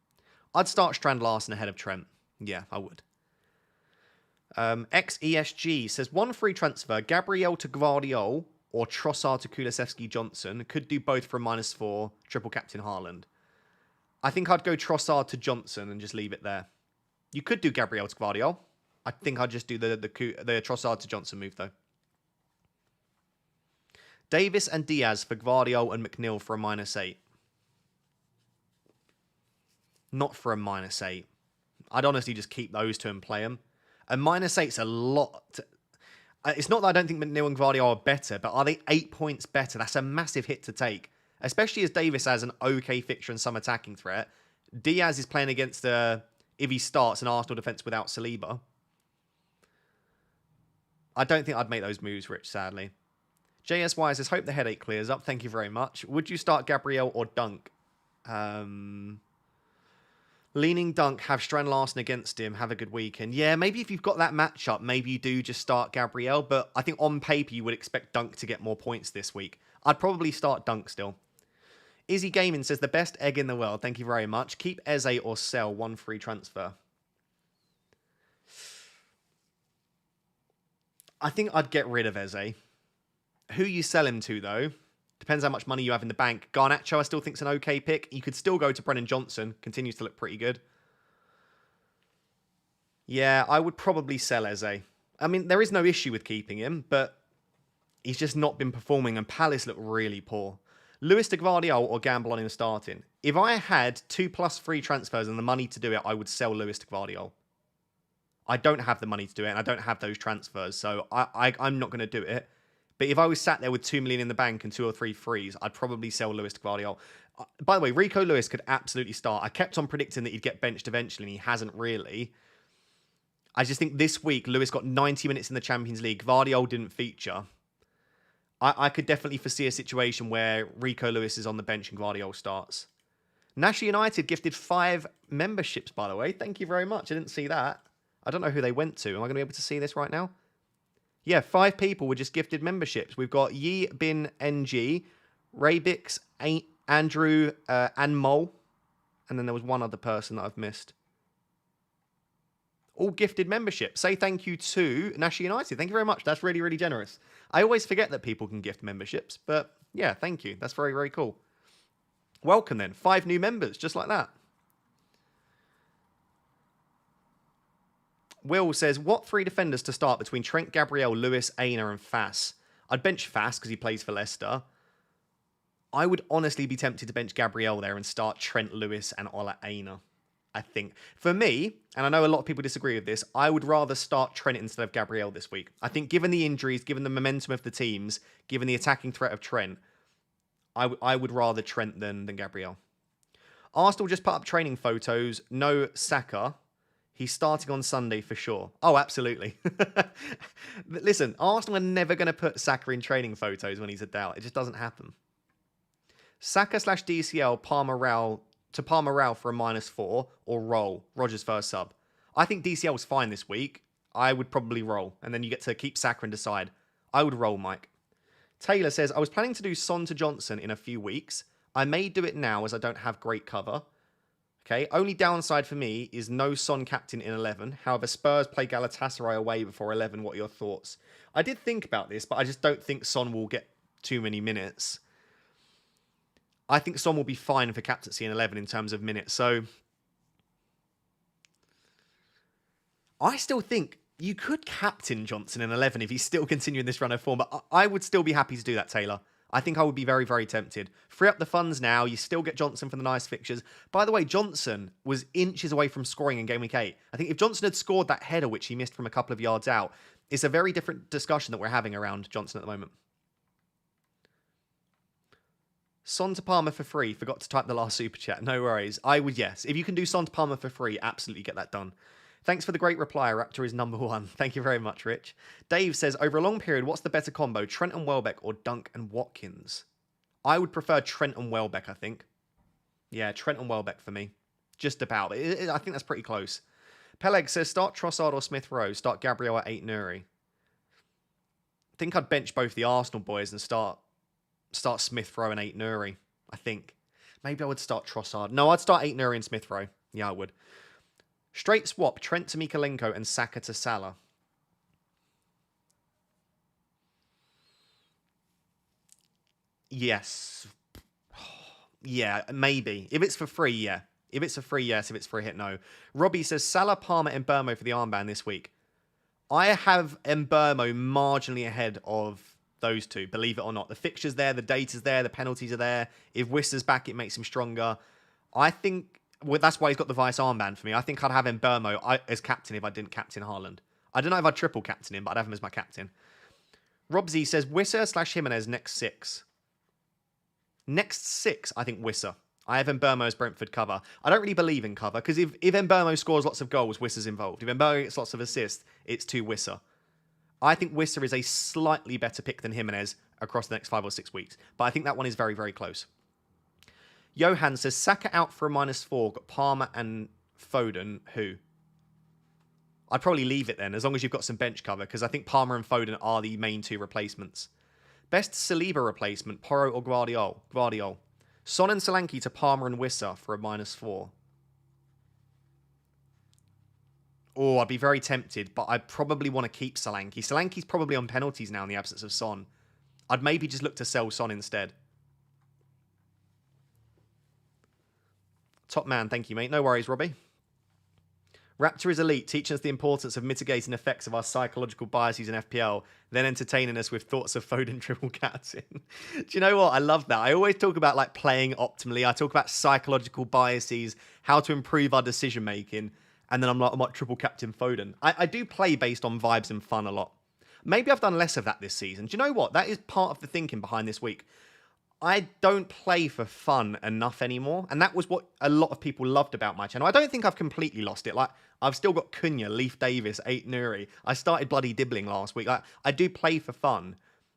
I'd start Strand Larsen ahead of Trent. Yeah, I would. XESG says, one free transfer, Gabriel to Gvardiol or Trossard to Kulusevski Johnson. Could do both for a -4, triple captain Haaland. I think I'd go Trossard to Johnson and just leave it there. You could do Gabriel to Gvardiol. I think I'd just do the Trossard to Johnson move, though. Davis and Diaz for Gvardiol and McNeil for a -8. Not for a -8. I'd honestly just keep those two and play them. A -8's a lot. It's not that I don't think McNeil and Gvardiol are better, but are they 8 points better? That's a massive hit to take, especially as Davis has an okay fixture and some attacking threat. Diaz is playing against, if he starts, an Arsenal defence without Saliba. I don't think I'd make those moves, Rich, sadly. JSY says, hope the headache clears up. Thank you very much. Would you start Gabriel or Dunk? Leaning Dunk, have Strand Larsen against him, have a good weekend. Yeah, maybe if you've got that matchup, maybe you do just start Gabriel, but I think on paper you would expect Dunk to get more points this week. I'd probably start Dunk still. Izzy Gaming says, the best egg in the world. Thank you very much. Keep Eze or sell, one free transfer. I think I'd get rid of Eze. Who you sell him to, though, depends how much money you have in the bank. Garnacho, I still think, is an okay pick. You could still go to Brennan Johnson. Continues to look pretty good. Yeah, I would probably sell Eze. I mean, there is no issue with keeping him, but he's just not been performing, and Palace look really poor. Lewis to Gvardiol or gamble on him starting? If I had 2+ free transfers and the money to do it, I would sell Lewis to Gvardiol. I don't have the money to do it, and I don't have those transfers, so I'm not going to do it. But if I was sat there with 2 million in the bank and 2 or 3 frees, I'd probably sell Lewis to Gvardiol. By the way, Rico Lewis could absolutely start. I kept on predicting that he'd get benched eventually, and he hasn't really. I just think this week, Lewis got 90 minutes in the Champions League. Gvardiol didn't feature. I could definitely foresee a situation where Rico Lewis is on the bench and Gvardiol starts. National United gifted 5 memberships, by the way. Thank you very much. I didn't see that. I don't know who they went to. Am I going to be able to see this right now? Yeah, 5 people were just gifted memberships. We've got Yi Bin NG, Raybix, Andrew, and Mole. And then there was one other person that I've missed. All gifted memberships. Say thank you to National United. Thank you very much. That's really, really generous. I always forget that people can gift memberships. But yeah, thank you. That's very, very cool. Welcome then. 5 new members, just like that. Will says, what 3 defenders to start between Trent, Gabriel, Lewis, Aina, and Fass? I'd bench Fass because he plays for Leicester. I would honestly be tempted to bench Gabriel there and start Trent, Lewis, and Ola Aina, I think. For me, and I know a lot of people disagree with this, I would rather start Trent instead of Gabriel this week. I think given the injuries, given the momentum of the teams, given the attacking threat of Trent, I would rather Trent than Gabriel. Arsenal just put up training photos. No SAKA. He's starting on Sunday for sure. Oh, absolutely. Listen, Arsenal are never going to put Saka in training photos when he's a doubt. It just doesn't happen. Saka/DCL, Palmer Rao to Palmer Rao for a -4 or roll. Rogers first sub. I think DCL's fine this week. I would probably roll. And then you get to keep Saka and decide. I would roll, Mike. Taylor says, I was planning to do Son to Johnson in a few weeks. I may do it now as I don't have great cover. Okay, only downside for me is no Son captain in 11. However, Spurs play Galatasaray away before 11. What are your thoughts? I did think about this, but I just don't think Son will get too many minutes. I think Son will be fine for captaincy in 11 in terms of minutes. So I still think you could captain Johnson in 11 if he's still continuing this run of form, but I would still be happy to do that, Taylor. I think I would be very, very tempted. Free up the funds now. You still get Johnson for the nice fixtures. By the way, Johnson was inches away from scoring in Game Week 8. I think if Johnson had scored that header, which he missed from a couple of yards out, it's a very different discussion that we're having around Johnson at the moment. Son to Palmer for free. Forgot to type the last super chat. No worries. I would, yes. If you can do Son to Palmer for free, absolutely get that done. Thanks for the great reply. Raptor is number 1. Thank you very much, Rich. Dave says, over a long period, what's the better combo? Trent and Welbeck or Dunk and Watkins? I would prefer Trent and Welbeck, I think. Yeah, Trent and Welbeck for me. Just about. I think that's pretty close. Peleg says, start Trossard or Smith Rowe. Start Gabriel at 8 Nuri. I think I'd bench both the Arsenal boys and start Start Smith Rowe and 8 Nuri, I think. Maybe I would start Trossard. No, I'd start 8 Nuri and Smith Rowe. Yeah, I would. Straight swap, Trent to Mikalenko and Saka to Salah. Yes. Yeah, maybe. If it's for free, yeah. If it's for free, yes. If it's for a hit, no. Robbie says, Salah, Palmer, and Burmo for the armband this week. I have Mbermo marginally ahead of those two, believe it or not. The fixture's there, the data's there, the penalties are there. If Wissa's back, it makes him stronger. I think that's why he's got the Vice armband for me. I think I'd have Mbermo as captain if I didn't captain Haaland. I don't know if I'd triple captain him, but I'd have him as my captain. Robsy says, Wissa/Jimenez next 6. Next 6, I think Wissa. I have Mbermo as Brentford cover. I don't really believe in cover, because if Mbermo scores lots of goals, Wissa's involved. If Mbermo gets lots of assists, it's to Wissa. I think Wissa is a slightly better pick than Jimenez across the next 5 or 6 weeks. But I think that one is very, very close. Johan says, Saka out for a -4. Got Palmer and Foden. Who? I'd probably leave it then, as long as you've got some bench cover, because I think Palmer and Foden are the main 2 replacements. Best Saliba replacement, Porro or Guardiol? Son and Solanke to Palmer and Wissa for a -4. Oh, I'd be very tempted, but I'd probably want to keep Solanke. Solanke's probably on penalties now in the absence of Son. I'd maybe just look to sell Son instead. Top man, thank you, mate. No worries, Robbie. Raptor is elite, teaching us the importance of mitigating effects of our psychological biases in FPL, then entertaining us with thoughts of Foden triple captain. Do you know what? I love that. I always talk about like playing optimally. I talk about psychological biases, how to improve our decision making, and then I'm like triple captain Foden. I do play based on vibes and fun a lot. Maybe I've done less of that this season. Do you know what? That is part of the thinking behind this week. I don't play for fun enough anymore. And that was what a lot of people loved about my channel. I don't think I've completely lost it. Like, I've still got Cunha, Leif Davis, 8 Nuri. I started bloody dibbling last week. I do play for fun,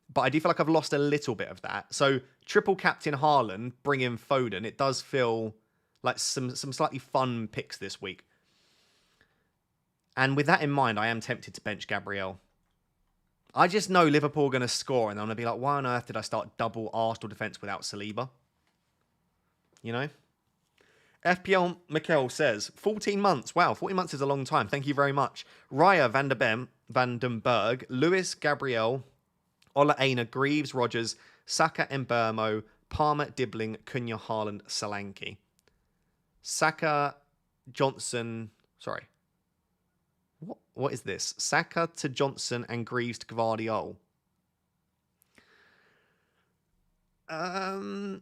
but I do feel like I've lost a little bit of that. So, triple captain Haaland, bring in Foden. It does feel like some slightly fun picks this week. And with that in mind, I am tempted to bench Gabriel. I just know Liverpool are going to score, and I'm going to be like, why on earth did I start double Arsenal defence without Saliba? You know? FPL Mikel says, 14 months. Wow, 14 months is a long time. Thank you very much. Raya, Van den Berg, Lewis, Gabriel, Ola Aina, Greaves, Rogers, Saka, Mbermo, Palmer, Dibbling, Cunha, Haaland, Solanke. Saka, Johnson, sorry. What is this? Saka to Johnson and Greaves to Gvardiol. Oh,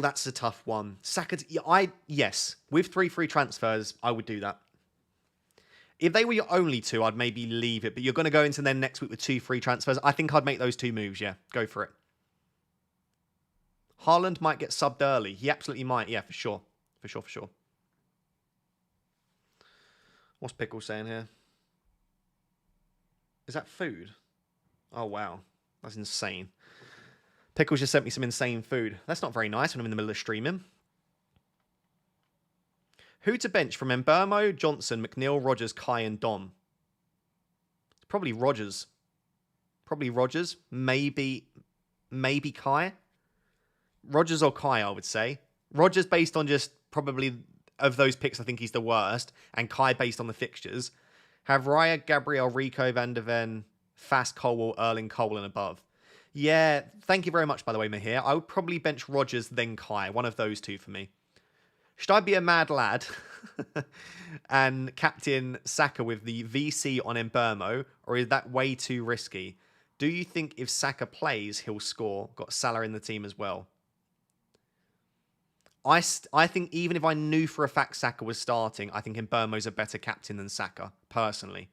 that's a tough one. Saka to, yes. With 3 free transfers, I would do that. If they were your only 2, I'd maybe leave it. But you're going to go into then next week with 2 free transfers. I think I'd make those 2 moves, yeah. Go for it. Haaland might get subbed early. He absolutely might, yeah, for sure. For sure. What's Pickle saying here? Is that food? Oh, wow. That's insane. Pickles just sent me some insane food. That's not very nice when I'm in the middle of streaming. Who to bench from Mbermo, Johnson, McNeil, Rogers, Kai, and Dom? Probably Rogers. Maybe Kai. Rogers or Kai, I would say. Rogers based on just probably... Of those picks, I think he's the worst. And Kai, based on the fixtures, have Raya, Gabriel, Rico, Van der Ven, Fast, Colwell, Erling, Cole, and above. Yeah, thank you very much, by the way, Mahir. I would probably bench Rogers, then Kai. One of those 2 for me. Should I be a mad lad and captain Saka with the VC on Mbermo, or is that way too risky? Do you think if Saka plays, he'll score? Got Salah in the team as well. I think even if I knew for a fact Saka was starting, I think Mbermo's a better captain than Saka, personally.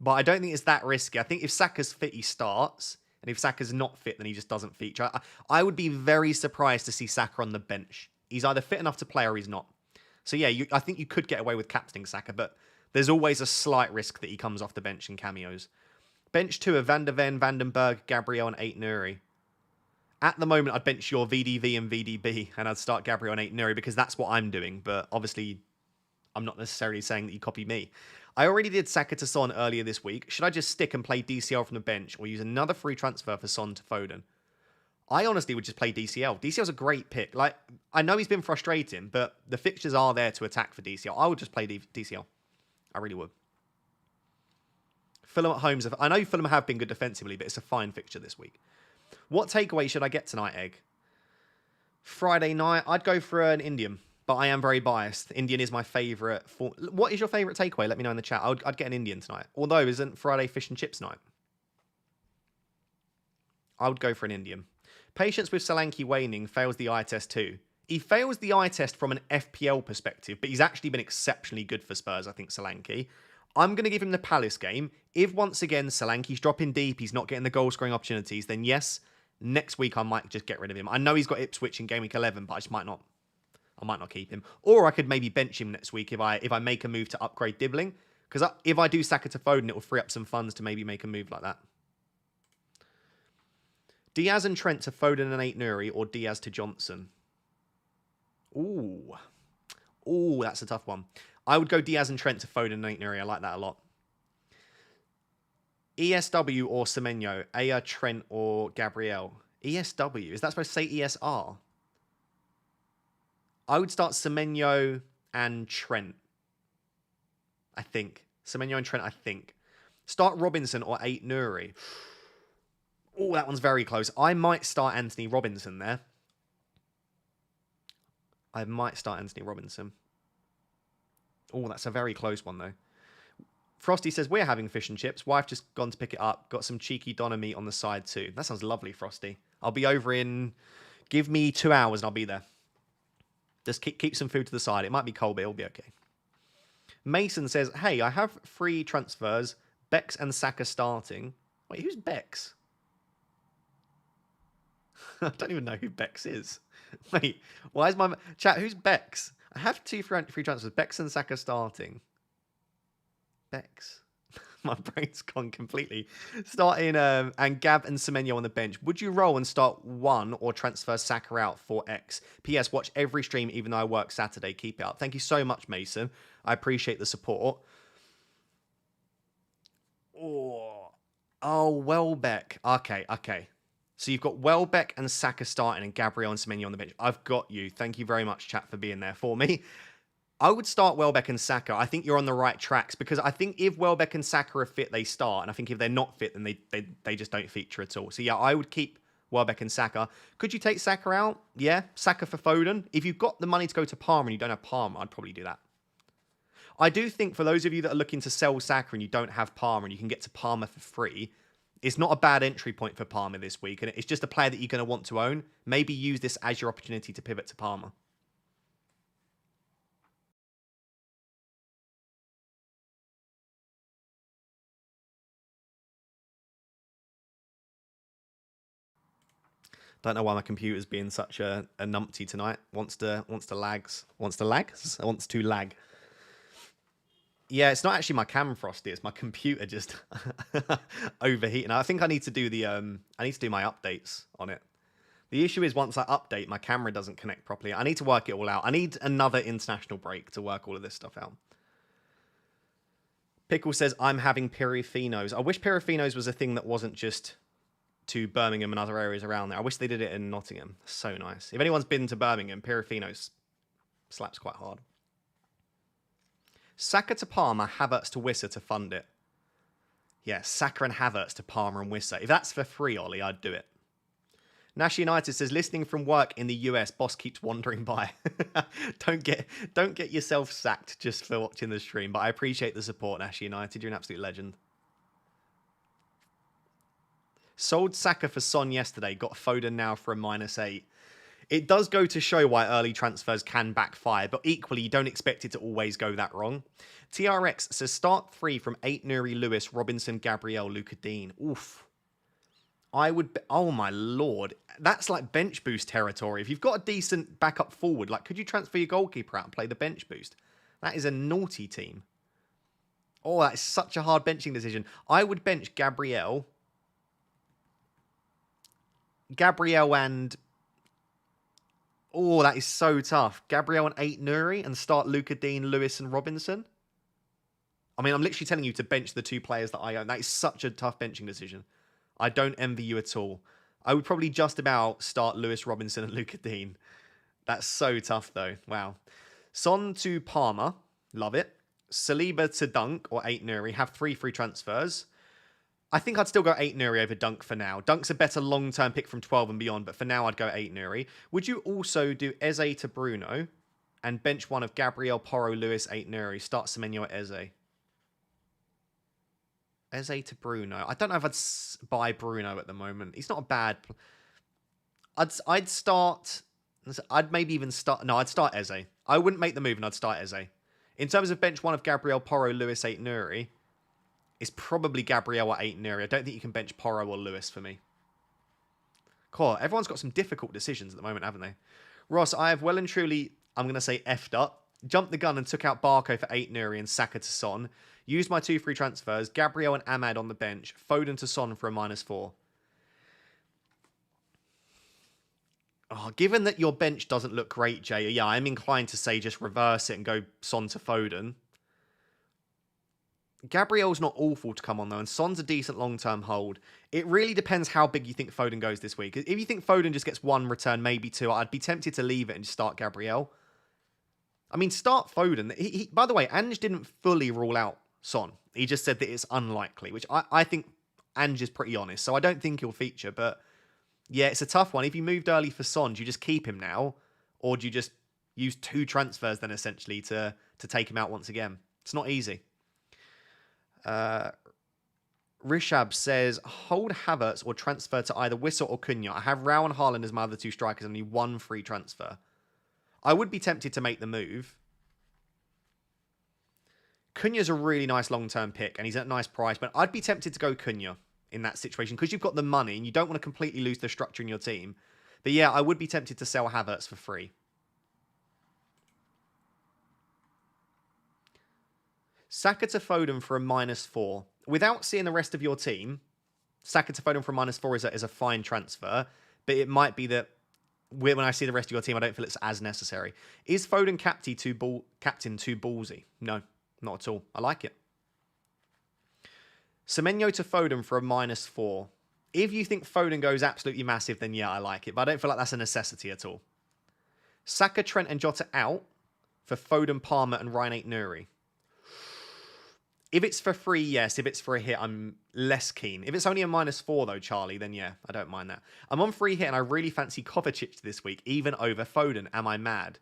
But I don't think it's that risky. I think if Saka's fit, he starts. And if Saka's not fit, then he just doesn't feature. I would be very surprised to see Saka on the bench. He's either fit enough to play or he's not. So yeah, I think you could get away with captaining Saka, but there's always a slight risk that he comes off the bench in cameos. Bench 2 of Van der Ven, Vandenberg, Gabriel, and 8 Nuri. At the moment, I'd bench your VDV and VDB, and I'd start Gabriel and 8 Nuri because that's what I'm doing. But obviously, I'm not necessarily saying that you copy me. I already did Saka to Son earlier this week. Should I just stick and play DCL from the bench or use another free transfer for Son to Foden? I honestly would just play DCL. DCL's a great pick. Like, I know he's been frustrating, but the fixtures are there to attack for DCL. I would just play DCL. I really would. Fulham at home. I know Fulham have been good defensively, but it's a fine fixture this week. What takeaway should I get tonight, Egg? Friday night, I'd go for an Indian, but I am very biased. Indian is my favourite. What is your favourite takeaway? Let me know in the chat. I'd get an Indian tonight. Although, isn't Friday fish and chips night? I would go for an Indian. Patience with Solanke waning fails the eye test too. He fails the eye test from an FPL perspective, but he's actually been exceptionally good for Spurs, I think, Solanke. I'm going to give him the Palace game. If once again Solanke's dropping deep, he's not getting the goal-scoring opportunities, then yes, next week I might just get rid of him. I know he's got Ipswich in game week 11, but I might not keep him. Or I could maybe bench him next week if I make a move to upgrade Dibbling. Because if I do Saka to Foden, it will free up some funds to maybe make a move like that. Diaz and Trent to Foden and Ait-Nouri, or Diaz to Johnson? Ooh, that's a tough one. I would go Diaz and Trent to Foden and Ait-Nouri. I like that a lot. ESW or Semenyo? Aya, Trent, or Gabriel? ESW. Is that supposed to say ESR? I would start Semenyo and Trent. I think. Semenyo and Trent, I think. Start Robinson or Ait-Nouri. Oh, that one's very close. I might start Anthony Robinson there. I might start Anthony Robinson. Oh, that's a very close one, though. Frosty says, we're having fish and chips. Wife just gone to pick it up. Got some cheeky doner meat on the side, too. That sounds lovely, Frosty. I'll be over in... Give me 2 hours and I'll be there. Just keep some food to the side. It might be cold, but it'll be okay. Mason says, hey, I have 3 transfers. Bex and Saka starting. Wait, who's Bex? I don't even know who Bex is. Wait, why is my... Chat, who's Bex? I have 2 free transfers. Bex and Saka starting. Bex. My brain's gone completely. Starting and Gab and Semenyo on the bench. Would you roll and start 1 or transfer Saka out for X? PS, watch every stream even though I work Saturday. Keep it up. Thank you so much, Mason. I appreciate the support. Oh, Welbeck. Okay. So you've got Welbeck and Saka starting and Gabriel and Semenyo on the bench. I've got you. Thank you very much, chat, for being there for me. I would start Welbeck and Saka. I think you're on the right tracks because I think if Welbeck and Saka are fit, they start. And I think if they're not fit, then they just don't feature at all. So yeah, I would keep Welbeck and Saka. Could you take Saka out? Yeah. Saka for Foden. If you've got the money to go to Palmer and you don't have Palmer, I'd probably do that. I do think for those of you that are looking to sell Saka and you don't have Palmer and you can get to Palmer for free, it's not a bad entry point for Palmer this week. And it's just a player that you're going to want to own. Maybe use this as your opportunity to pivot to Palmer. Don't know why my computer's being such a numpty tonight. Wants to lag. Yeah, it's not actually my cam, Frosty. It's my computer just overheating. I think I need to do my updates on it. The issue is once I update, my camera doesn't connect properly. I need to work it all out. I need another international break to work all of this stuff out. Pickle says, I'm having Pirifinos. I wish Pirifinos was a thing that wasn't just to Birmingham and other areas around there. I wish they did it in Nottingham. So nice. If anyone's been to Birmingham, Pirifinos slaps quite hard. Saka to Palmer, Havertz to Wissa to fund it. Yeah, Saka and Havertz to Palmer and Wissa. If that's for free, Ollie, I'd do it. Nash United says, listening from work in the US, boss keeps wandering by. Don't get yourself sacked just for watching the stream, but I appreciate the support, Nash United. You're an absolute legend. Sold Saka for Son yesterday, got Foden now for a -8. It does go to show why early transfers can backfire, but equally, you don't expect it to always go that wrong. TRX says, start 3 from Ait-Nouri, Lewis, Robinson, Gabriel, Luca Dean. Oof. I would... Oh, my lord. That's like bench boost territory. If you've got a decent backup forward, like, could you transfer your goalkeeper out and play the bench boost? That is a naughty team. Oh, that is such a hard benching decision. I would bench Gabriel and... Oh, that is so tough. Gabriel and Ait-Nouri and start Luca Dean, Lewis and Robinson. I mean, I'm literally telling you to bench the 2 players that I own. That is such a tough benching decision. I don't envy you at all. I would probably just about start Lewis Robinson and Luca Dean. That's so tough, though. Wow. Son to Palmer. Love it. Saliba to Dunk or 8 Nuri. Have 3 free transfers. I think I'd still go 8 Nuri over Dunk for now. Dunk's a better long-term pick from 12 and beyond, but for now I'd go 8 Nuri. Would you also do Eze to Bruno and bench one of Gabriel, Porro, Lewis, 8 Nuri? Start Semenyo at Eze. Eze to Bruno. I don't know if I'd buy Bruno at the moment. He's not a bad... I'd start... I'd maybe even start... No, I'd start Eze. I wouldn't make the move and I'd start Eze. In terms of bench one of Gabriel, Porro, Lewis, 8 Nuri, it's probably Gabriel at 8 Nuri. I don't think you can bench Porro or Lewis for me. Cool. Everyone's got some difficult decisions at the moment, haven't they? Ross, I have well and truly, I'm going to say effed up. Jumped the gun and took out Barco for 8 Nuri and Saka to Son. Used my 2 free transfers. Gabriel and Ahmad on the bench. Foden to Son for a -4. Oh, given that your bench doesn't look great, Jay, yeah, I'm inclined to say just reverse it and go Son to Foden. Gabriel's not awful to come on, though, and Son's a decent long-term hold. It really depends how big you think Foden goes this week. If you think Foden just gets 1 return, maybe 2, I'd be tempted to leave it and just start Gabriel. I mean, start Foden. By the way, Ange didn't fully rule out Son. He just said that it's unlikely, which I think Ange is pretty honest, so I don't think he'll feature, but yeah, it's a tough one. If you moved early for Son, do you just keep him now, or do you just use 2 transfers then, essentially, to take him out once again? It's not easy. Rishab says, hold Havertz or transfer to either Whistle or Cunha. I have Rao and Haaland as my other 2 strikers, only 1 free transfer. I would be tempted to make the move. Cunha's a really nice long-term pick, and he's at a nice price, but I'd be tempted to go Cunha in that situation, because you've got the money, and you don't want to completely lose the structure in your team. But yeah, I would be tempted to sell Havertz for free. Saka to Foden for a -4. Without seeing the rest of your team, Saka to Foden for a -4 is a fine transfer, but it might be that when I see the rest of your team, I don't feel it's as necessary. Is Foden captain too ballsy? No, not at all. I like it. Semenyo to Foden for a -4. If you think Foden goes absolutely massive, then yeah, I like it, but I don't feel like that's a necessity at all. Saka, Trent and Jota out for Foden, Palmer and Ryan 8 Nuri. If it's for free, yes. If it's for a hit, I'm less keen. If it's only a -4 though, Charlie, then yeah, I don't mind that. I'm on free hit and I really fancy Kovacic this week, even over Foden. Am I mad?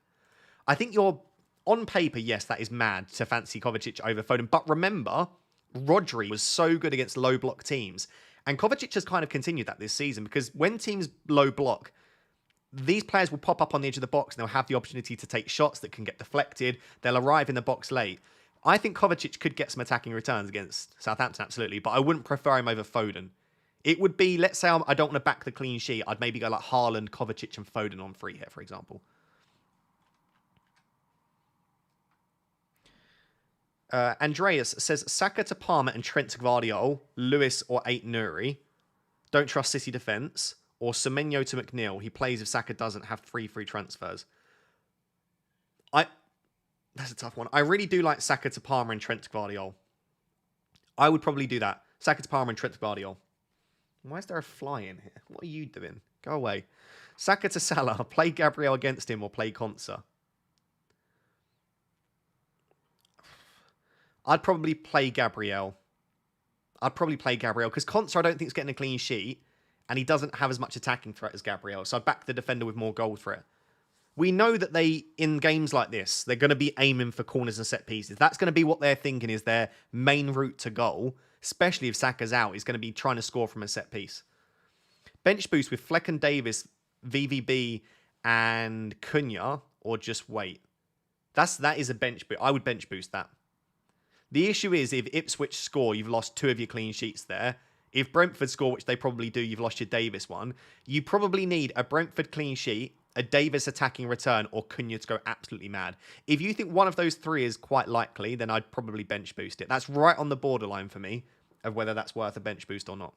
I think you're, on paper, yes, that is mad to fancy Kovacic over Foden. But remember, Rodri was so good against low block teams. And Kovacic has kind of continued that this season, because when teams low block, these players will pop up on the edge of the box and they'll have the opportunity to take shots that can get deflected. They'll arrive in the box late. I think Kovacic could get some attacking returns against Southampton, absolutely, but I wouldn't prefer him over Foden. It would be, let's say I don't want to back the clean sheet, I'd maybe go like Haaland, Kovacic and Foden on free hit, for example. Andreas says, Saka to Palmer and Trent to Gvardiol, Lewis or 8 Nuri. Don't trust City defence. Or Semenyo to McNeil. He plays if Saka doesn't have 3 free transfers. That's a tough one. I really do like Saka to Palmer and Trent to Gvardiol. I would probably do that. Saka to Palmer and Trent to Gvardiol. Why is there a fly in here? What are you doing? Go away. Saka to Salah. Play Gabriel against him or play Konsa. I'd probably play Gabriel. Because Konsa I don't think is getting a clean sheet. And he doesn't have as much attacking threat as Gabriel. So I'd back the defender with more goal threat. We know that in games like this, they're going to be aiming for corners and set pieces. That's going to be what they're thinking is their main route to goal, especially if Saka's out. He's going to be trying to score from a set piece. Bench boost with Fleck and Davis, VVB and Cunha, or just wait. That is a bench boost. I would bench boost that. The issue is if Ipswich score, you've lost 2 of your clean sheets there. If Brentford score, which they probably do, you've lost your Davis one. You probably need a Brentford clean sheet, a Davis attacking return, or Cunha to go absolutely mad. If you think one of those 3 is quite likely, then I'd probably bench boost it. That's right on the borderline for me of whether that's worth a bench boost or not.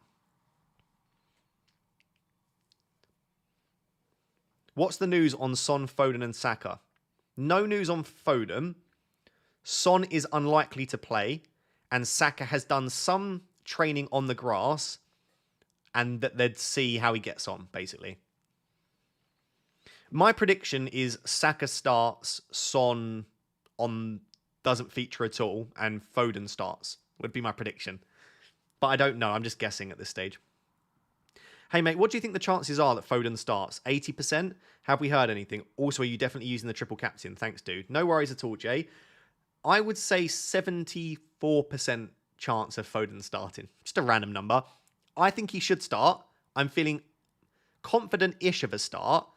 What's the news on Son, Foden and Saka? No news on Foden. Son is unlikely to play, and Saka has done some training on the grass and that they'd see how he gets on, basically. My prediction is Saka starts, Son on doesn't feature at all, and Foden starts, would be my prediction. But I don't know. I'm just guessing at this stage. Hey, mate, what do you think the chances are that Foden starts? 80%? Have we heard anything? Also, are you definitely using the triple captain? Thanks, dude. No worries at all, Jay. I would say 74% chance of Foden starting. Just a random number. I think he should start. I'm feeling confident-ish of a start.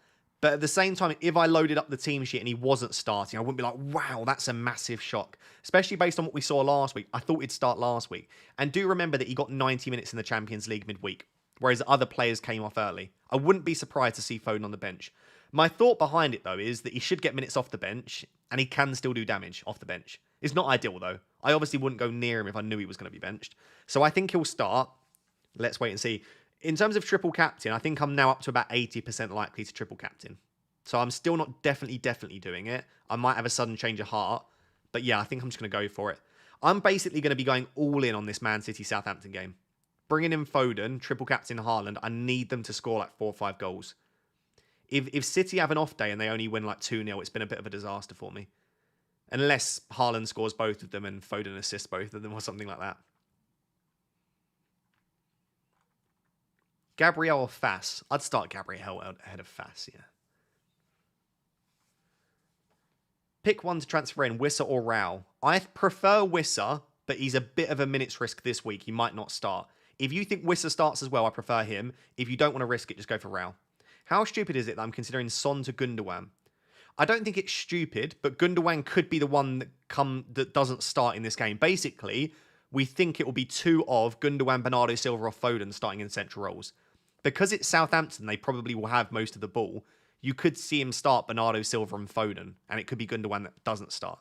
But at the same time, if I loaded up the team sheet and he wasn't starting, I wouldn't be like, wow, that's a massive shock. Especially based on what we saw last week. I thought he'd start last week. And do remember that he got 90 minutes in the Champions League midweek, whereas other players came off early. I wouldn't be surprised to see Foden on the bench. My thought behind it, though, is that he should get minutes off the bench, and he can still do damage off the bench. It's not ideal, though. I obviously wouldn't go near him if I knew he was going to be benched. So I think he'll start. Let's wait and see. In terms of triple captain, I think I'm now up to about 80% likely to triple captain. So I'm still not definitely doing it. I might have a sudden change of heart. But yeah, I think I'm just going to go for it. I'm basically going to be going all in on this Man City-Southampton game. Bringing in Foden, triple captain Haaland, I need them to score like 4 or 5 goals. If City have an off day and they only win like 2-0, it's been a bit of a disaster for me. Unless Haaland scores both of them and Foden assists both of them or something like that. Gabriel or Fass? I'd start Gabriel ahead of Fass, yeah. Pick one to transfer in, Wissa or Rao. I prefer Wissa, but he's a bit of a minutes risk this week. He might not start. If you think Wissa starts as well, I prefer him. If you don't want to risk it, just go for Rao. How stupid is it that I'm considering Son to Gundogan? I don't think it's stupid, but Gundogan could be the one that doesn't start in this game. Basically, we think it will be 2 of Gundogan, Bernardo Silva, or Foden starting in central roles. Because it's Southampton, they probably will have most of the ball. You could see him start Bernardo Silva and Foden, and it could be Gundogan that doesn't start.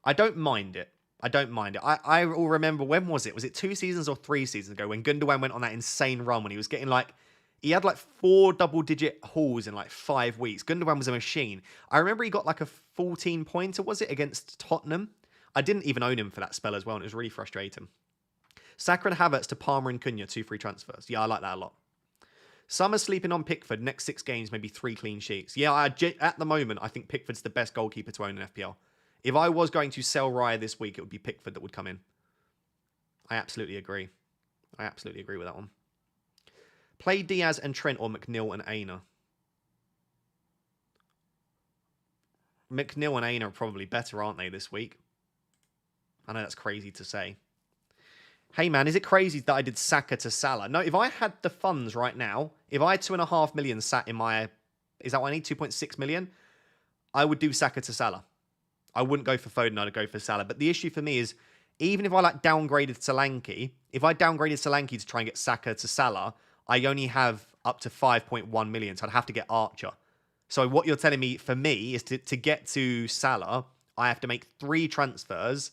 I don't mind it. I will remember, when was it? Was it 2 seasons or 3 seasons ago when Gundogan went on that insane run when he was getting like, he had like 4 double-digit hauls in like 5 weeks. Gundogan was a machine. I remember he got like a 14-pointer, was it, against Tottenham? I didn't even own him for that spell as well, and it was really frustrating. Saka and Havertz to Palmer and Cunha, 2 free transfers. Yeah, I like that a lot. Summer sleeping on Pickford. Next 6 games, maybe 3 clean sheets. Yeah, at the moment, I think Pickford's the best goalkeeper to own in FPL. If I was going to sell Raya this week, it would be Pickford that would come in. I absolutely agree. I absolutely agree with that one. Play Diaz and Trent or McNeil and Aina. McNeil and Aina are probably better, aren't they, this week? I know that's crazy to say. Hey, man, is it crazy that I did Saka to Salah? No, if I had the funds right now, if I had 2.5 million sat in my... Is that what I need? 2.6 million? I would do Saka to Salah. I wouldn't go for Foden, I'd go for Salah. But the issue for me is, even if I like downgraded Solanke, if I downgraded Solanke to try and get Saka to Salah, I only have up to 5.1 million, so I'd have to get Archer. So what you're telling me, for me, is to get to Salah, I have to make 3 transfers.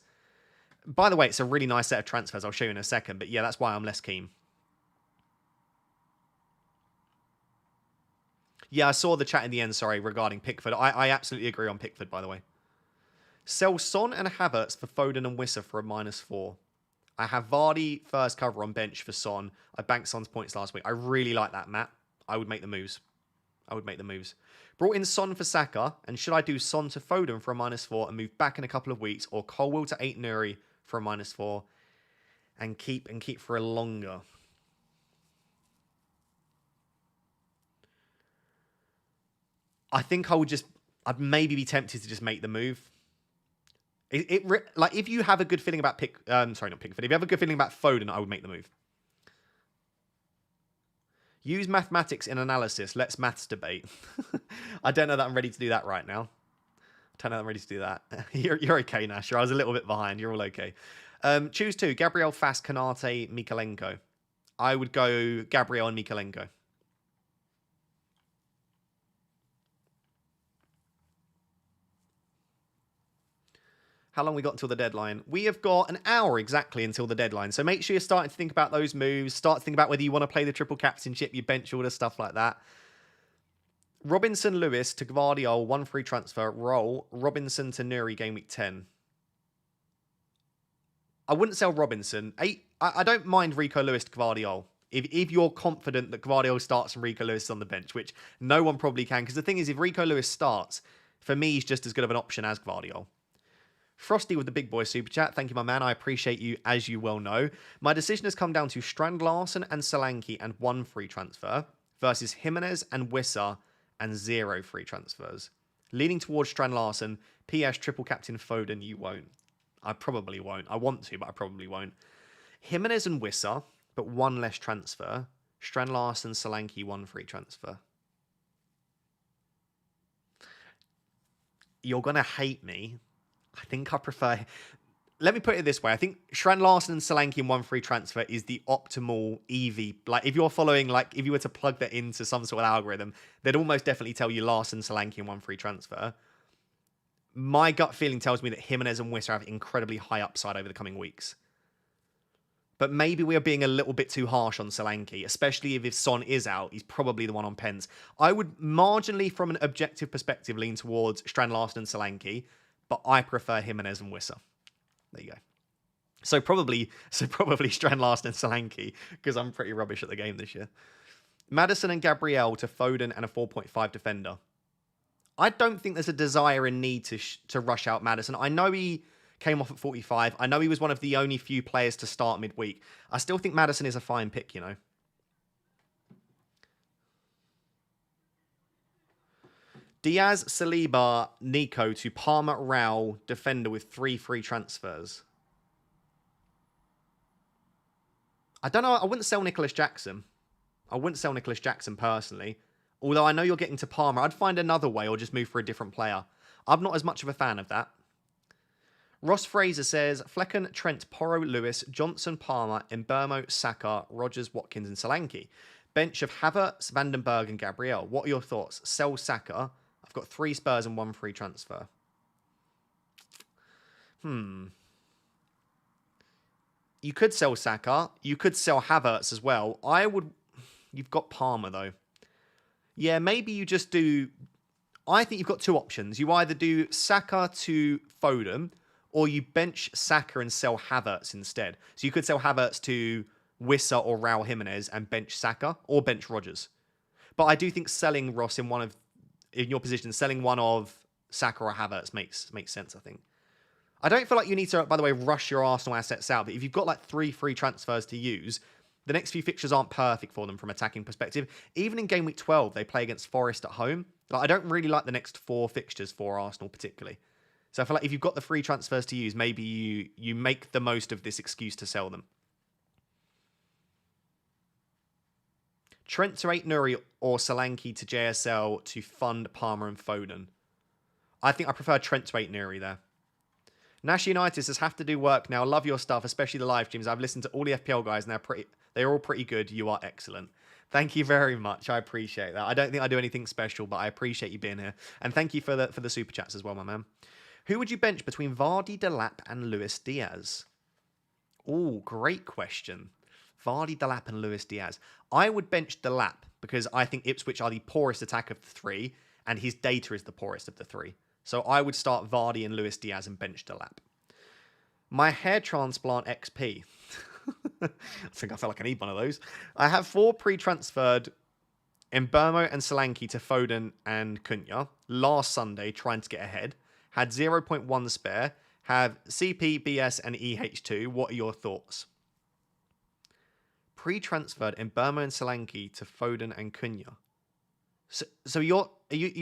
By the way, it's a really nice set of transfers. I'll show you in a second. But yeah, that's why I'm less keen. Yeah, I saw the chat in the end, sorry, regarding Pickford. I absolutely agree on Pickford, by the way. Sell Son and Havertz for Foden and Wissa for a -4. I have Vardy first cover on bench for Son. I banked Son's points last week. I really like that, Matt. I would make the moves. Brought in Son for Saka. And should I do Son to Foden for a -4 and move back in a couple of weeks? Or Colwell to 8 Nuri for a -4 and keep for a longer? I think I'd maybe be tempted to just make the move. Like, if you have a good feeling about sorry, not Pickford. If you have a good feeling about Foden, I would make the move. Use mathematics in analysis. Let's maths debate. I don't know that I'm ready to do that right now. You're okay, Nasher. I was a little bit behind. You're all okay. Choose 2. Gabriel, Fass, Kanate, Mikalenko. I would go Gabriel and Mikalenko. How long we got until the deadline? We have got an hour exactly until the deadline. So make sure you're starting to think about those moves. Start to think about whether you want to play the triple captainship, your bench order, stuff like that. Robinson Lewis to Gvardiol, 1 free transfer. Roll. Robinson to Nuri, game week 10. I wouldn't sell Robinson. I don't mind Rico Lewis to Gvardiol. If you're confident that Gvardiol starts and Rico Lewis is on the bench, which no one probably can, because the thing is, if Rico Lewis starts, for me, he's just as good of an option as Gvardiol. Frosty with the big boy super chat. Thank you, my man. I appreciate you, as you well know. My decision has come down to Strand Larsen and Solanke and 1 free transfer versus Jimenez and Wissa and 0 free transfers. Leaning towards Strand Larsen. PS triple captain Foden. You won't. I probably won't. I want to, but I probably won't. Jimenez and Wissa, but 1 less transfer. Strand Larsen, Solanke, 1 free transfer. You're going to hate me. I think I prefer... Let me put it this way. I think Strand Larsen and Solanke in 1 free transfer is the optimal EV. Like, if you're following, like, if you were to plug that into some sort of algorithm, they'd almost definitely tell you Larsen, Solanke in 1 free transfer. My gut feeling tells me that Jimenez and Wissa have incredibly high upside over the coming weeks. But maybe we are being a little bit too harsh on Solanke, especially if Son is out. He's probably the one on pens. I would marginally, from an objective perspective, lean towards Strand Larsen and Solanke, but I prefer Jimenez and Wissa. There you go. So probably Strand Larsen and Solanke, because I'm pretty rubbish at the game this year. Maddison and Gabriel to Foden and a 4.5 defender. I don't think there's a desire and need to rush out Maddison. I know he came off at 45. I know he was one of the only few players to start midweek. I still think Maddison is a fine pick, you know. Diaz, Saliba, Nico to Palmer, Rao, defender with 3 free transfers. I don't know. I wouldn't sell Nicholas Jackson. I wouldn't sell Nicholas Jackson personally. Although I know you're getting to Palmer. I'd find another way or just move for a different player. I'm not as much of a fan of that. Ross Fraser says, Flecken, Trent, Porro, Lewis, Johnson, Palmer, Mbeumo, Saka, Rogers, Watkins and Solanke. Bench of Havertz, Vandenberg and Gabriel. What are your thoughts? Sell Saka. I've got 3 Spurs and 1 free transfer. You could sell Saka. You could sell Havertz as well. You've got Palmer though. Yeah, maybe you just do... I think you've got 2 options. You either do Saka to Foden, or you bench Saka and sell Havertz instead. So you could sell Havertz to Wissa or Raul Jimenez and bench Saka, or bench Rogers. But I do think selling Ross in your position, selling one of Saka or Havertz makes sense, I think. I don't feel like you need to, by the way, rush your Arsenal assets out, but if you've got like 3 free transfers to use, the next few fixtures aren't perfect for them from attacking perspective. Even in game week 12, they play against Forest at home. Like, I don't really like the next 4 fixtures for Arsenal particularly. So I feel like if you've got the free transfers to use, maybe you make the most of this excuse to sell them. Trent to 8 Nuri or Solanke to JSL to fund Palmer and Foden. I think I prefer Trent to 8 Nuri there. Nash United says, have to do work now. Love your stuff, especially the live streams. I've listened to all the FPL guys and they're all pretty good. You are excellent. Thank you very much. I appreciate that. I don't think I do anything special, but I appreciate you being here. And thank you for the super chats as well, my man. Who would you bench between Vardy, Delap and Luis Diaz? Oh, great question. Vardy, Delap and Luis Diaz. I would bench Delap because I think Ipswich are the poorest attack of the 3 and his data is the poorest of the 3. So I would start Vardy and Luis Diaz and bench Delap. My hair transplant XP. I think I felt like I need one of those. I have 4 pre-transferred Mbeumo and Solanke to Foden and Cunha last Sunday trying to get ahead. Had 0.1 spare. Have CP, BS and EH2. What are your thoughts? Pre-transferred Mbeumo and Solanke to Foden and Cunha. So you're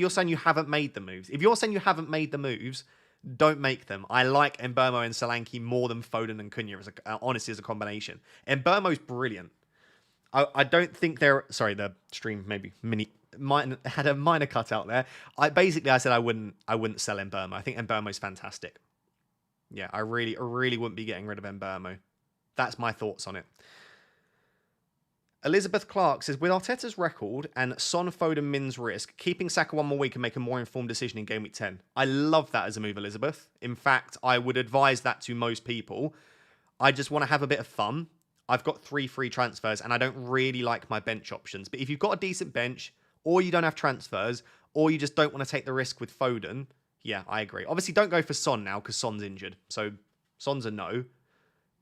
saying you haven't made the moves? If you're saying you haven't made the moves, don't make them. I like Mbeumo and Solanke more than Foden and Cunha, honestly, as a combination. Mbeumo's brilliant. I don't think they're... Sorry, the stream maybe had a minor cut out there. I said I wouldn't sell Mbeumo. I think Mbeumo's fantastic. Yeah, I really wouldn't be getting rid of Mbeumo. That's my thoughts on it. Elizabeth Clark says, with Arteta's record and Son, Foden, Mins risk, keeping Saka 1 more week and make a more informed decision in game week 10. I love that as a move, Elizabeth. In fact, I would advise that to most people. I just want to have a bit of fun. I've got 3 free transfers and I don't really like my bench options. But if you've got a decent bench or you don't have transfers or you just don't want to take the risk with Foden, yeah, I agree. Obviously, don't go for Son now because Son's injured. So Son's a no.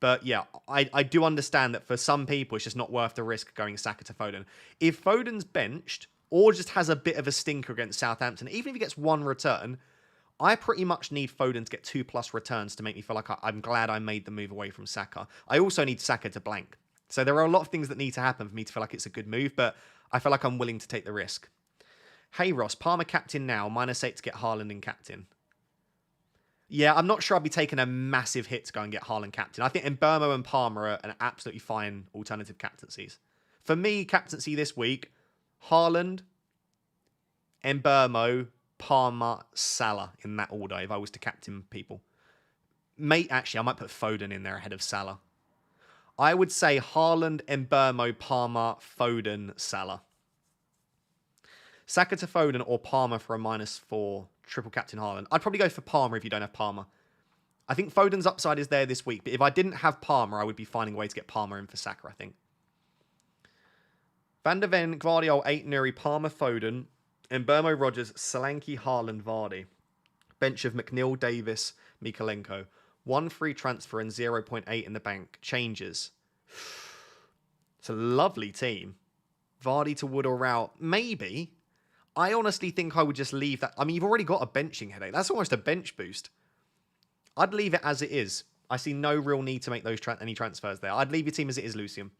But yeah, I do understand that for some people, it's just not worth the risk going Saka to Foden. If Foden's benched or just has a bit of a stinker against Southampton, even if he gets one return, I pretty much need Foden to get 2+ returns to make me feel like I'm glad I made the move away from Saka. I also need Saka to blank. So there are a lot of things that need to happen for me to feel like it's a good move, but I feel like I'm willing to take the risk. Hey Ross, Palmer captain now, -8 to get Haaland in captain. Yeah, I'm not sure I'd be taking a massive hit to go and get Haaland captain. I think Mbeumo and Palmer are an absolutely fine alternative captaincies. For me, captaincy this week, Haaland, Mbeumo, Palmer, Salah in that order if I was to captain people. Actually, I might put Foden in there ahead of Salah. I would say Haaland, Mbeumo, Palmer, Foden, Salah. Saka to Foden or Palmer for a -4. Triple captain Haaland. I'd probably go for Palmer if you don't have Palmer. I think Foden's upside is there this week, but if I didn't have Palmer, I would be finding a way to get Palmer in for Saka, I think. Van der Ven, Gvardiol, 8 Nuri, Palmer, Foden, Mbeumo, Rodgers, Solanke, Haaland, Vardy. Bench of McNeil, Davis, Mikalenko. 1 free transfer and 0.8 in the bank. Changes. It's a lovely team. Vardy to Wood or Rao. Maybe. I honestly think I would just leave that. I mean, you've already got a benching headache. That's almost a bench boost. I'd leave it as it is. I see no real need to make those any transfers there. I'd leave your team as it is, Lucian.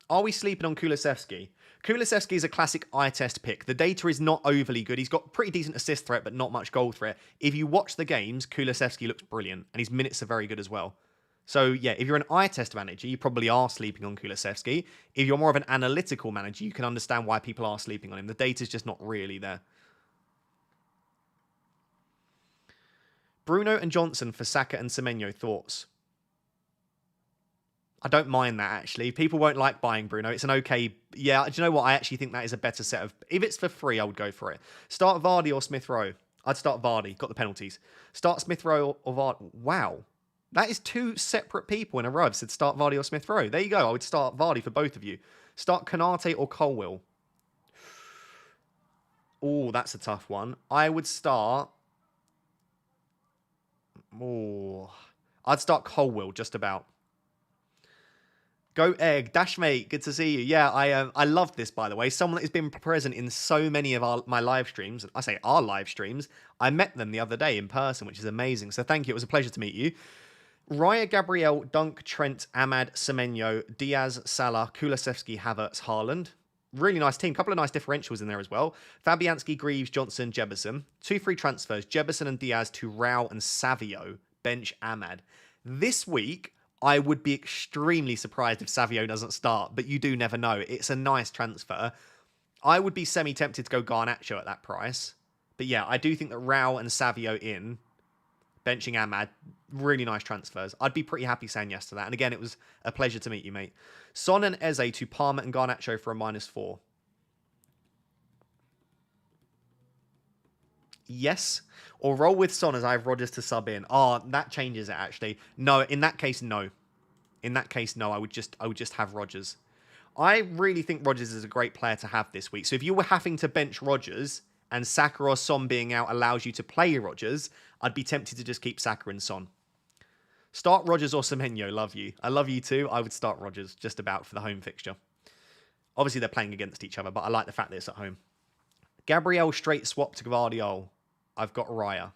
Are we sleeping on Kulusevski? Kulusevski is a classic eye test pick. The data is not overly good. He's got pretty decent assist threat, but not much goal threat. If you watch the games, Kulusevski looks brilliant, and his minutes are very good as well. So, yeah, if you're an eye test manager, you probably are sleeping on Kulusevski. If you're more of an analytical manager, you can understand why people are sleeping on him. The data's just not really there. Bruno and Johnson for Saka and Semenyo, thoughts? I don't mind that, actually. People won't like buying Bruno. It's an okay... Yeah, do you know what? I actually think that is a better set of... If it's for free, I would go for it. Start Vardy or Smith Rowe. I'd start Vardy. Got the penalties. Start Smith Rowe or Vardy. Wow. That is 2 separate people in a row. I've said start Vardy or Smith Rowe. There you go. I would start Vardy for both of you. Start Konate or Colwill. Oh, that's a tough one. I would start... Oh, I'd start Colwill, just about. Go Egg, Dashmate, good to see you. Yeah, I love this, by the way. Someone that has been present in so many of my live streams. I say our live streams. I met them the other day in person, which is amazing. So thank you. It was a pleasure to meet you. Raya, Gabriel, Dunk, Trent, Ahmad, Semenyo, Diaz, Salah, Kulusevski, Havertz, Haaland. Really nice team. Couple of nice differentials in there as well. Fabianski, Greaves, Johnson, Jebison. 2 free transfers. Jebison and Diaz to Rao and Savio. Bench Ahmad. This week, I would be extremely surprised if Savio doesn't start, but you do never know. It's a nice transfer. I would be semi-tempted to go Garnacho at that price. But yeah, I do think that Rao and Savio in, benching Ahmad, really nice transfers. I'd be pretty happy saying yes to that. And again, it was a pleasure to meet you, mate. Son and Eze to Palmer and Garnacho for a -4. Yes. Or roll with Son as I have Rodgers to sub in. Oh, that changes it, actually. No, in that case, no. In that case, no. I would just have Rodgers. I really think Rodgers is a great player to have this week. So if you were having to bench Rodgers and Saka or Son being out allows you to play Rodgers, I'd be tempted to just keep Saka and Son. Start Rodgers or Semenyo, love you. I love you too. I would start Rodgers just about for the home fixture. Obviously, they're playing against each other, but I like the fact that it's at home. Gabriel straight swap to Gvardiol. I've got Raya.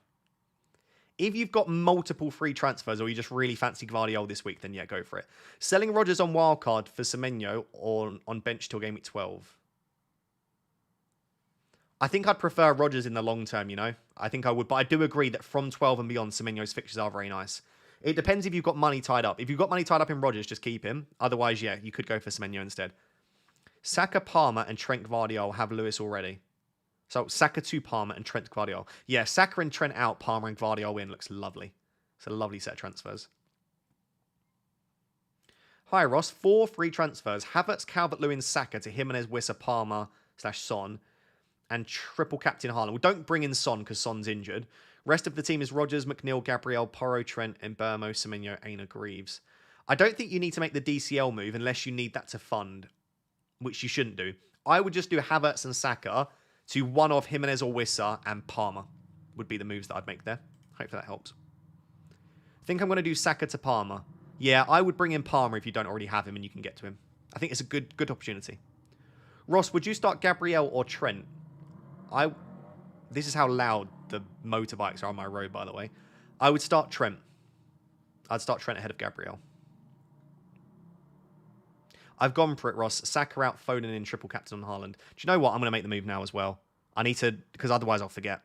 If you've got multiple free transfers or you just really fancy Gvardiol this week, then yeah, go for it. Selling Rodgers on wildcard for Semenyo or on bench till game week 12. I think I'd prefer Rodgers in the long term, you know. I think I would, but I do agree that from 12 and beyond, Semenyo's fixtures are very nice. It depends if you've got money tied up. If you've got money tied up in Rodgers, just keep him. Otherwise, yeah, you could go for Semenyo instead. Saka, Palmer, and Trent Gvardiol have Lewis already. So Saka to Palmer and Trent Gvardiol. Yeah, Saka and Trent out, Palmer and Gvardiol in. Looks lovely. It's a lovely set of transfers. Hi, Ross. 4 free transfers. Havertz, Calvert-Lewin, Saka to Jimenez, Wissa, Palmer / Son. And triple captain Haaland. Well, don't bring in Son because Son's injured. Rest of the team is Rodgers, McNeil, Gabriel, Porro, Trent, Mbeumo, Semenyo, Aina, Greaves. I don't think you need to make the DCL move unless you need that to fund, which you shouldn't do. I would just do Havertz and Saka to one of Jimenez or Wissa and Palmer would be the moves that I'd make there. Hopefully that helps. I think I'm going to do Saka to Palmer. Yeah, I would bring in Palmer if you don't already have him and you can get to him. I think it's a good opportunity. Ross, would you start Gabriel or Trent? This is how loud the motorbikes are on my road, by the way. I would start Trent. I'd start Trent ahead of Gabriel. I've gone for it, Ross. Saka out, Foden in, triple captain on Haaland. Do you know what? I'm going to make the move now as well. I need to, because otherwise I'll forget.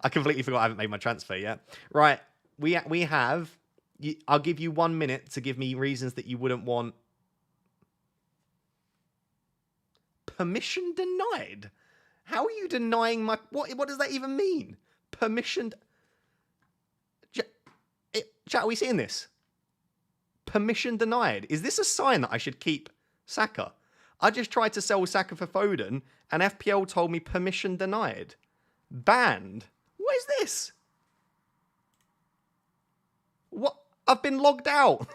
I completely forgot I haven't made my transfer yet. Right, we have... I'll give you 1 minute to give me reasons that you wouldn't want. Permission denied? How are you denying my... What does that even mean? Permission... Chat, are we seeing this? Permission denied. Is this a sign that I should keep Saka? I just tried to sell Saka for Foden, and FPL told me permission denied. Banned. What is this? What? I've been logged out.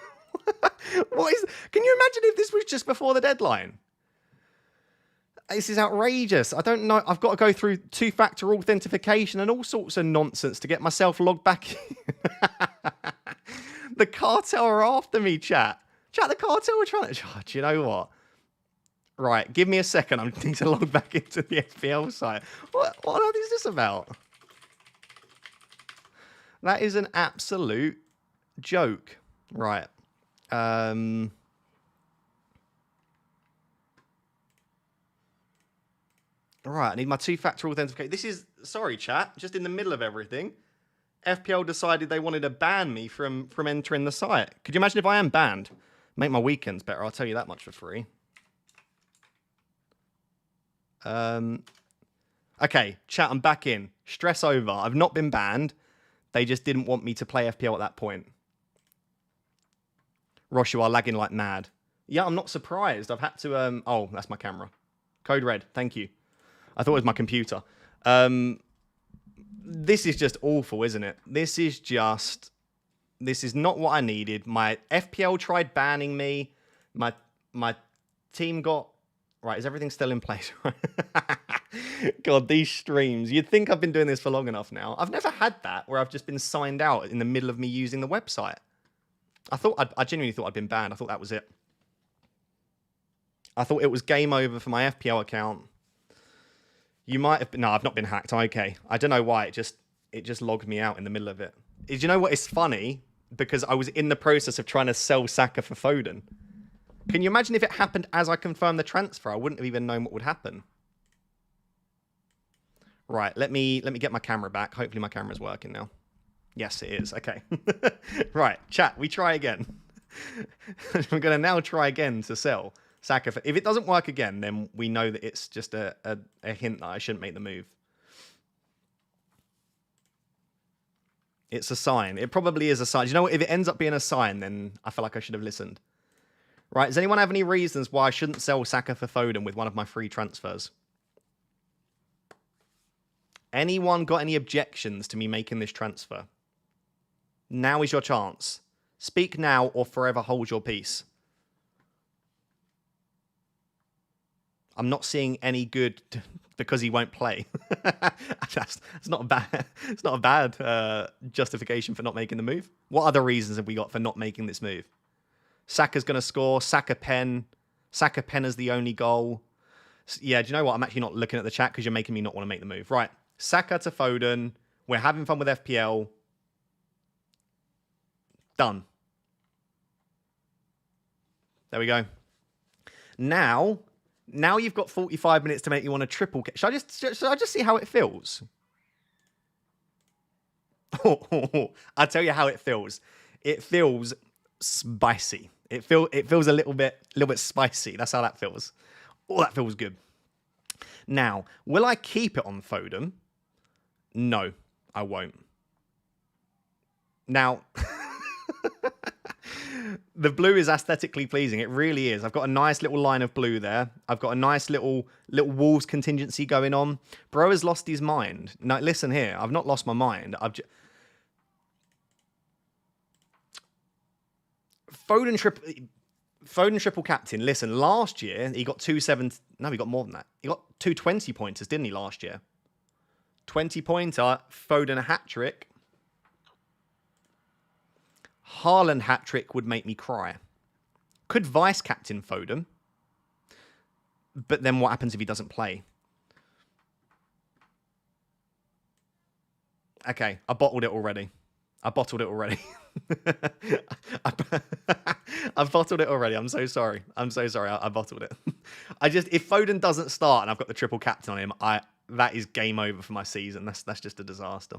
What is... Can you imagine if this was just before the deadline? This is outrageous. I don't know. I've got to go through two-factor authentication and all sorts of nonsense to get myself logged back in. The cartel are after me, chat. Chat, the cartel are trying to... Oh, do you know what? Right, give me a second. I need to log back into the FPL site. What on earth is this about? That is an absolute joke. Right. Right, I need my two-factor authentication. This is... Sorry, chat. Just in the middle of everything. FPL decided they wanted to ban me from entering the site. Could you imagine if I am banned? Make my weekends better. I'll tell you that much for free. Okay, chat, I'm back in. Stress over. I've not been banned. They just didn't want me to play FPL at that point. Ross, you are lagging like mad. Yeah, I'm not surprised. I've had to... Oh, that's my camera. Code red. Thank you. I thought it was my computer. This is just awful, isn't it? This is not what I needed. My FPL tried banning me. My team got... Right, is everything still in place? God, these streams. You'd think I've been doing this for long enough now. I've never had that where I've just been signed out in the middle of me using the website. I genuinely thought I'd been banned. I thought that was it. I thought it was game over for my FPL account. You might have been... No, I've not been hacked. Okay. I don't know why. It just logged me out in the middle of it. Do you know what is funny? Because I was in the process of trying to sell Saka for Foden. Can you imagine if it happened as I confirmed the transfer? I wouldn't have even known what would happen. Right, let me get my camera back. Hopefully my camera's working now. Yes, it is. Okay. Right, chat, we try again. We're going to now try again to sell Saka. If it doesn't work again, then we know that it's just a hint that I shouldn't make the move. It's a sign. It probably is a sign. You know what? If it ends up being a sign, then I feel like I should have listened. Right, does anyone have any reasons why I shouldn't sell Saka for Foden with one of my free transfers? Anyone got any objections to me making this transfer? Now is your chance. Speak now or forever hold your peace. I'm not seeing any good because he won't play. That's not a bad justification for not making the move. What other reasons have we got for not making this move? Saka's going to score. Saka pen. Saka pen is the only goal. Yeah, do you know what? I'm actually not looking at the chat because you're making me not want to make the move. Right. Saka to Foden. We're having fun with FPL. Done. There we go. Now you've got 45 minutes to make you want a triple. Should I just see how it feels? I'll tell you how it feels. It feels spicy. It feels a little bit spicy. That's how that feels. Oh, that feels good. Now, will I keep it on Foden? No, I won't. Now, the blue is aesthetically pleasing. It really is. I've got a nice little line of blue there. I've got a nice little Wolves contingency going on. Bro has lost his mind. Now, listen here. I've not lost my mind. Foden triple captain. Listen, last year he got 270. No, he got more than that. He got 220 pointers, didn't he, last year? 20-pointer, Foden a hat-trick. Haaland hat-trick would make me cry. Could vice-captain Foden. But then what happens if he doesn't play? Okay, I bottled it already. I've bottled it already. I've bottled it already. I'm so sorry. I'm so sorry. I bottled it. If Foden doesn't start and I've got the triple captain on him, that is game over for my season. That's just a disaster.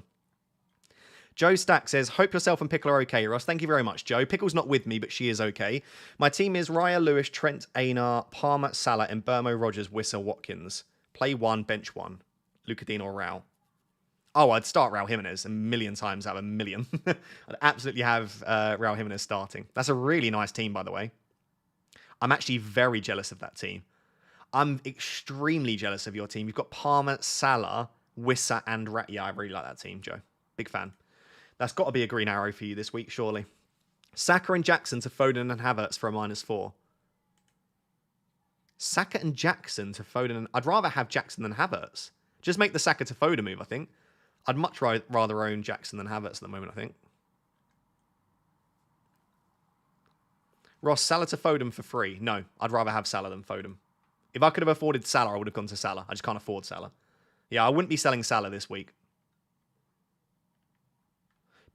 Joe Stack says, hope yourself and Pickle are okay, Ross. Thank you very much, Joe. Pickle's not with me, but she is okay. My team is Raya, Lewis, Trent, Einar, Palmer, Salah, and Burmo, Rogers, Wissa, Watkins. Play 1, bench 1. Luka Dean or Raul. Oh, I'd start Raul Jimenez a million times out of a million. I'd absolutely have Raul Jimenez starting. That's a really nice team, by the way. I'm actually very jealous of that team. I'm extremely jealous of your team. You've got Palmer, Salah, Wissa, and Yeah, I really like that team, Joe. Big fan. That's got to be a green arrow for you this week, surely. Saka and Jackson to Foden and Havertz for a -4. Saka and Jackson to Foden. I'd rather have Jackson than Havertz. Just make the Saka to Foden move, I think. I'd much rather own Jackson than Havertz at the moment, I think. Ross, Salah to Foden for free. No, I'd rather have Salah than Foden. If I could have afforded Salah, I would have gone to Salah. I just can't afford Salah. Yeah, I wouldn't be selling Salah this week.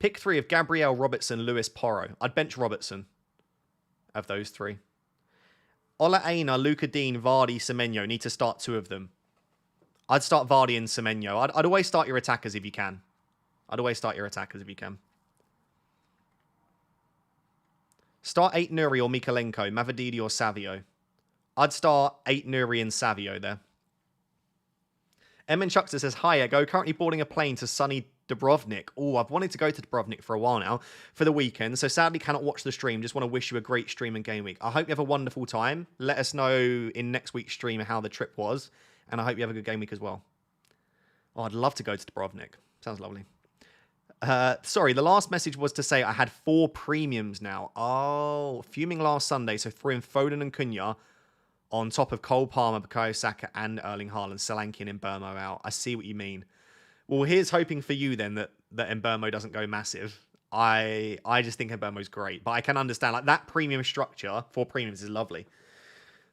Pick 3 of Gabriel, Robertson, Lewis, Porro. I'd bench Robertson of those 3. Ola Aina, Luka Dean, Vardy, Semenyo. Need to start 2 of them. I'd start Vardy and Semenyo. I'd always start your attackers if you can. Start 8 Nuri or Mikalenko, Mavadidi or Savio. I'd start 8 Nuri and Savio there. Emin Chuckster says, hi, Ego. Currently boarding a plane to sunny Dubrovnik. Oh, I've wanted to go to Dubrovnik for a while now for the weekend, so sadly cannot watch the stream. Just want to wish you a great stream and game week. I hope you have a wonderful time. Let us know in next week's stream how the trip was, and I hope you have a good game week as well. Oh, I'd love to go to Dubrovnik. Sounds lovely. Sorry, the last message was to say I had 4 premiums now. Oh, fuming last Sunday, so threw in Foden and Cunha on top of Cole Palmer, Bukayo Saka, and Erling Haaland, Solanke and Mbeumo out. I see what you mean. Well, here's hoping for you then that Mbeumo doesn't go massive. I just think Mbeumo's great, but I can understand like that premium structure, 4 premiums is lovely.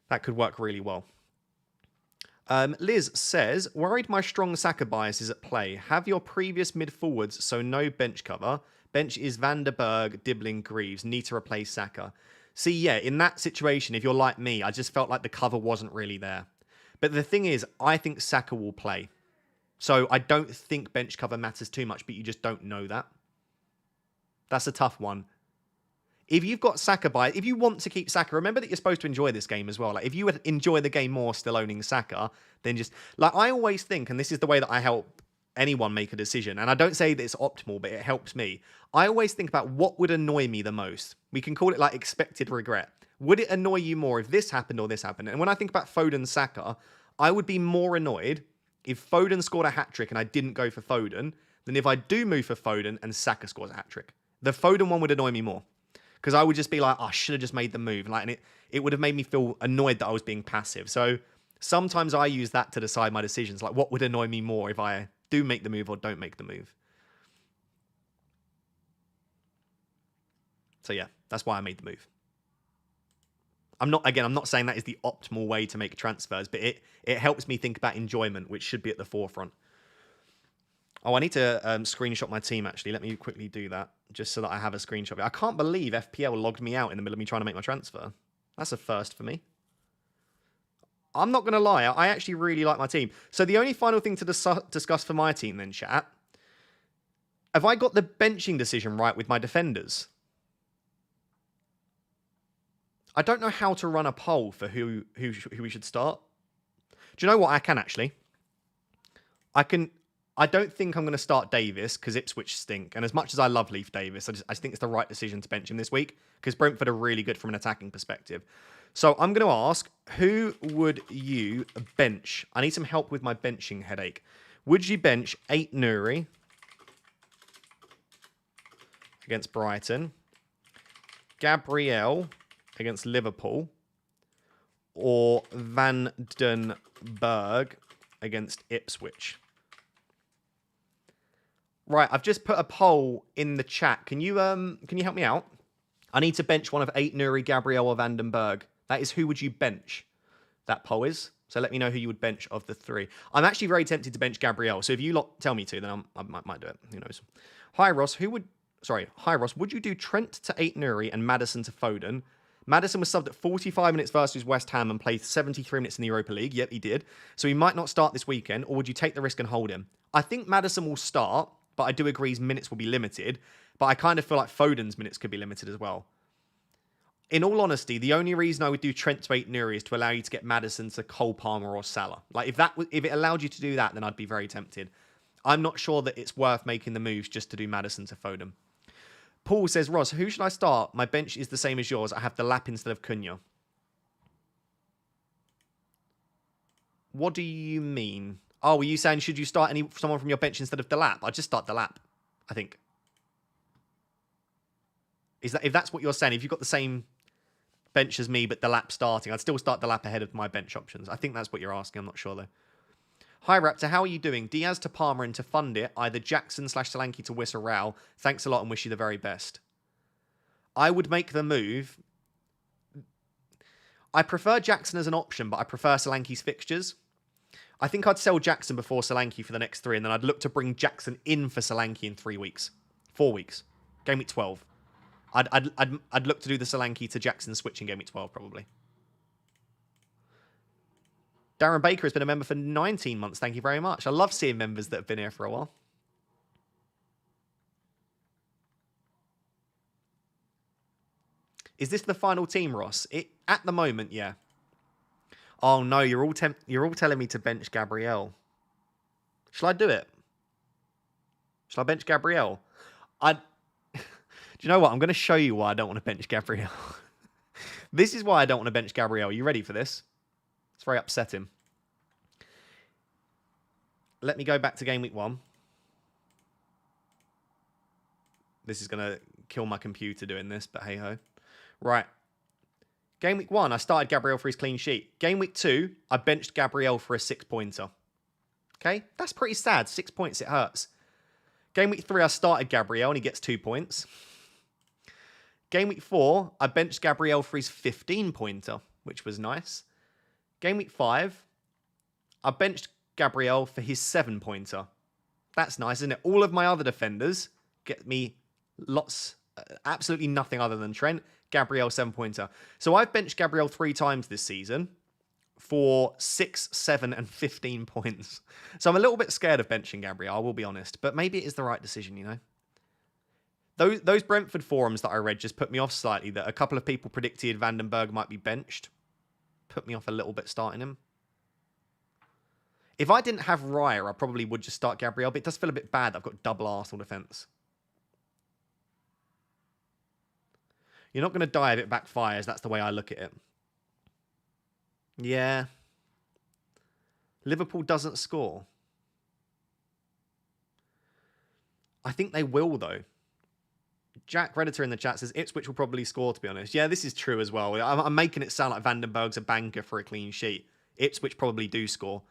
That could work really well. Liz says, worried my strong Saka bias is at play. Have your previous mid forwards, so no bench cover. Bench is Van der Berg, Dibbling, Greaves. Need to replace Saka. See, yeah, in that situation, if you're like me, I just felt like the cover wasn't really there. But the thing is, I think Saka will play. So I don't think bench cover matters too much, but you just don't know that. That's a tough one. If you've got Saka bias, if you want to keep Saka, remember that you're supposed to enjoy this game as well. Like if you would enjoy the game more still owning Saka, then just like I always think, and this is the way that I help anyone make a decision, and I don't say that it's optimal, but it helps me. I always think about what would annoy me the most. We can call it like expected regret. Would it annoy you more if this happened or this happened? And when I think about Foden Saka, I would be more annoyed if Foden scored a hat-trick and I didn't go for Foden than if I do move for Foden and Saka scores a hat-trick. The Foden one would annoy me more. Because I would just be like, oh, I should have just made the move. Like, and it would have made me feel annoyed that I was being passive. So sometimes I use that to decide my decisions. Like, what would annoy me more if I do make the move or don't make the move? So yeah, that's why I made the move. I'm not saying that is the optimal way to make transfers, but it helps me think about enjoyment, which should be at the forefront. Oh, I need to screenshot my team, actually. Let me quickly do that, just so that I have a screenshot of it. I can't believe FPL logged me out in the middle of me trying to make my transfer. That's a first for me. I'm not going to lie. I actually really like my team. So the only final thing to discuss for my team then, chat. Have I got the benching decision right with my defenders? I don't know how to run a poll for who we should start. Do you know what? I can, actually. I don't think I'm going to start Davis because Ipswich stink. And as much as I love Leif Davis, I just think it's the right decision to bench him this week because Brentford are really good from an attacking perspective. So I'm going to ask, who would you bench? I need some help with my benching headache. Would you bench 8 Nuri against Brighton, Gabriel against Liverpool, or Van den Berg against Ipswich? Right, I've just put a poll in the chat. Can you help me out? I need to bench one of 8 Nuri, Gabriel, or Vandenberg. That is who would you bench? That poll is. So let me know who you would bench of the 3. I'm actually very tempted to bench Gabriel. So if you lot tell me to, then I might do it. Who knows? Hi, Ross. Hi, Ross. Would you do Trent to 8 Nuri and Maddison to Foden? Maddison was subbed at 45 minutes versus West Ham and played 73 minutes in the Europa League. Yep, he did. So he might not start this weekend, or would you take the risk and hold him? I think Maddison will start, but I do agree his minutes will be limited. But I kind of feel like Foden's minutes could be limited as well. In all honesty, the only reason I would do Trent to 8 Nuri is to allow you to get Maddison to Cole Palmer or Salah. Like, if it allowed you to do that, then I'd be very tempted. I'm not sure that it's worth making the moves just to do Maddison to Foden. Paul says, Ross, who should I start? My bench is the same as yours. I have the Lap instead of Cunha. What do you mean? Oh, were you saying should you start someone from your bench instead of the Lap? I'd just start the Lap, I think. If that's what you're saying, if you've got the same bench as me, but the Lap starting, I'd still start the Lap ahead of my bench options. I think that's what you're asking. I'm not sure, though. Hi, Raptor. How are you doing? Diaz to Palmer and to fund it, either Jackson/Solanke to Wissa Rao. Thanks a lot and wish you the very best. I would make the move. I prefer Jackson as an option, but I prefer Solanke's fixtures. I think I'd sell Jackson before Solanke for the next 3, and then I'd look to bring Jackson in for Solanke in 3 weeks. 4 weeks. Game week 12. I'd look to do the Solanke to Jackson switch in game week 12, probably. Darren Baker has been a member for 19 months. Thank you very much. I love seeing members that have been here for a while. Is this the final team, Ross? At the moment, yeah. Oh no, you're all telling me to bench Gabriel. Shall I do it? Shall I bench Gabriel? Do you know what? I'm going to show you why I don't want to bench Gabriel. This is why I don't want to bench Gabriel. Are you ready for this? It's very upsetting. Let me go back to game week 1. This is going to kill my computer doing this, but hey ho. Right. Game week 1, I started Gabriel for his clean sheet. Game week 2, I benched Gabriel for a 6-pointer. Okay? That's pretty sad. 6 points, it hurts. Game week 3, I started Gabriel and he gets 2 points. Game week 4, I benched Gabriel for his 15-pointer, which was nice. Game week 5, I benched Gabriel for his 7-pointer. That's nice, isn't it? All of my other defenders get me absolutely nothing other than Trent. Gabriel 7-pointer. So I've benched Gabriel 3 times this season for 6, 7, and 15 points. So I'm a little bit scared of benching Gabriel, I will be honest. But maybe it is the right decision, you know? Those Brentford forums that I read just put me off slightly, that a couple of people predicted Vandenberg might be benched. Put me off a little bit starting him. If I didn't have Raya, I probably would just start Gabriel, but it does feel a bit bad that I've got double Arsenal defence. You're not going to die if it backfires. That's the way I look at it. Yeah. Liverpool doesn't score. I think they will, though. Jack Redditor in the chat says Ipswich will probably score, to be honest. Yeah, this is true as well. I'm making it sound like Vandenberg's a banker for a clean sheet. Ipswich probably do score.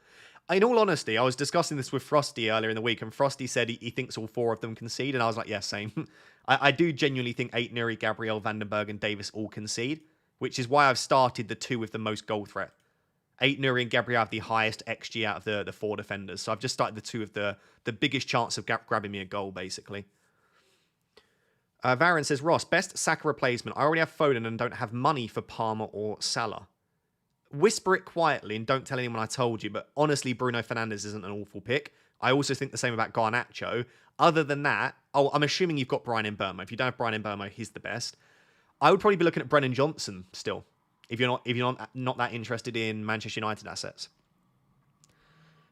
In all honesty, I was discussing this with Frosty earlier in the week, and Frosty said he thinks all 4 of them concede, and I was like, yeah, same. I do genuinely think 8 Nuri, Gabriel, Vandenberg, and Davis all concede, which is why I've started the 2 with the most goal threat. 8 Nuri and Gabriel have the highest XG out of the 4 defenders, so I've just started the 2 of the biggest chance of grabbing me a goal, basically. Varen says, Ross, best Saka replacement. I already have Foden and don't have money for Palmer or Salah. Whisper it quietly and don't tell anyone I told you, but honestly, Bruno Fernandes isn't an awful pick. I also think the same about Garnacho. Other than that, I'm assuming you've got Brian Mbeumo. If you don't have Brian Mbeumo, he's the best. I would probably be looking at Brennan Johnson still, if you're not that interested in Manchester United assets.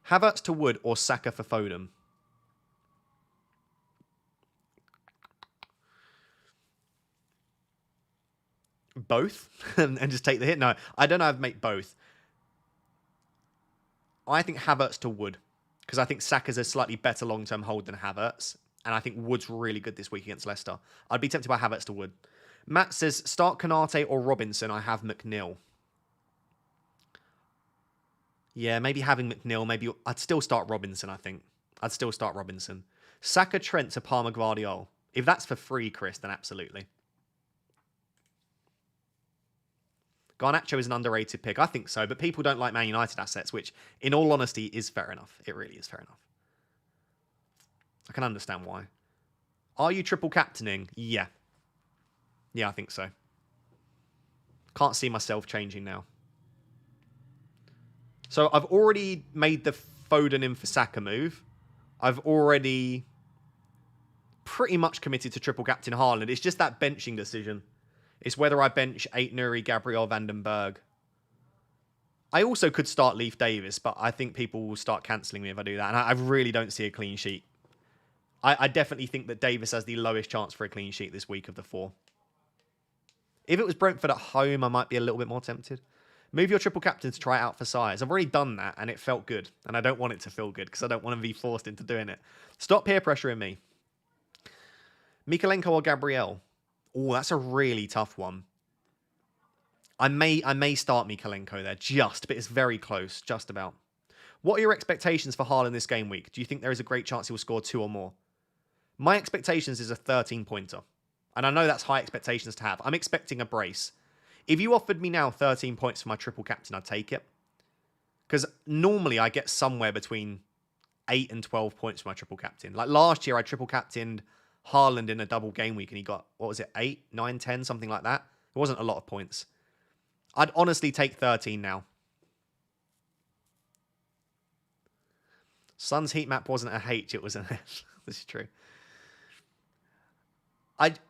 Havertz to Wood or Saka for Foden? Both and just take the hit. No, I don't know. I'd make both. I think Havertz to Wood because I think Saka's a slightly better long-term hold than Havertz, and I think Wood's really good this week against Leicester. I'd be tempted by Havertz to Wood. Matt says start Konate or Robinson. I have McNeil. Yeah, maybe having McNeil. Maybe I'd still start Robinson. I think I'd still start Robinson. Saka, Trent to Palmer, Guardiola. If that's for free, Chris, then absolutely. Garnacho is an underrated pick. I think so, but people don't like Man United assets, which, in all honesty, is fair enough. It really is fair enough. I can understand why. Are you triple captaining? Yeah. Yeah, I think so. Can't see myself changing now. So I've already made the Foden in for Saka move. I've already pretty much committed to triple captain Haaland. It's just that benching decision. It's whether I bench Ait-Nouri, Gabriel, Vandenberg. I also could start Leif Davis, but I think people will start cancelling me if I do that. And I really don't see a clean sheet. I definitely think that Davis has the lowest chance for a clean sheet this week of the 4. If it was Brentford at home, I might be a little bit more tempted. Move your triple captain to try it out for size. I've already done that, and it felt good. And I don't want it to feel good, because I don't want to be forced into doing it. Stop peer pressuring me. Mikalenko or Gabriel? Oh, that's a really tough one. I may start Mikalenko there, but it's very close, just about. What are your expectations for Haaland this game week? Do you think there is a great chance he will score 2 or more? My expectations is a 13-pointer. And I know that's high expectations to have. I'm expecting a brace. If you offered me now 13 points for my triple captain, I'd take it. Because normally I get somewhere between 8 and 12 points for my triple captain. Like last year, I triple captained Haaland in a double game week and he got, 8, 9, 10, something like that. It wasn't a lot of points. I'd honestly take 13 now. Sun's heat map wasn't a H, it was an F. This is true.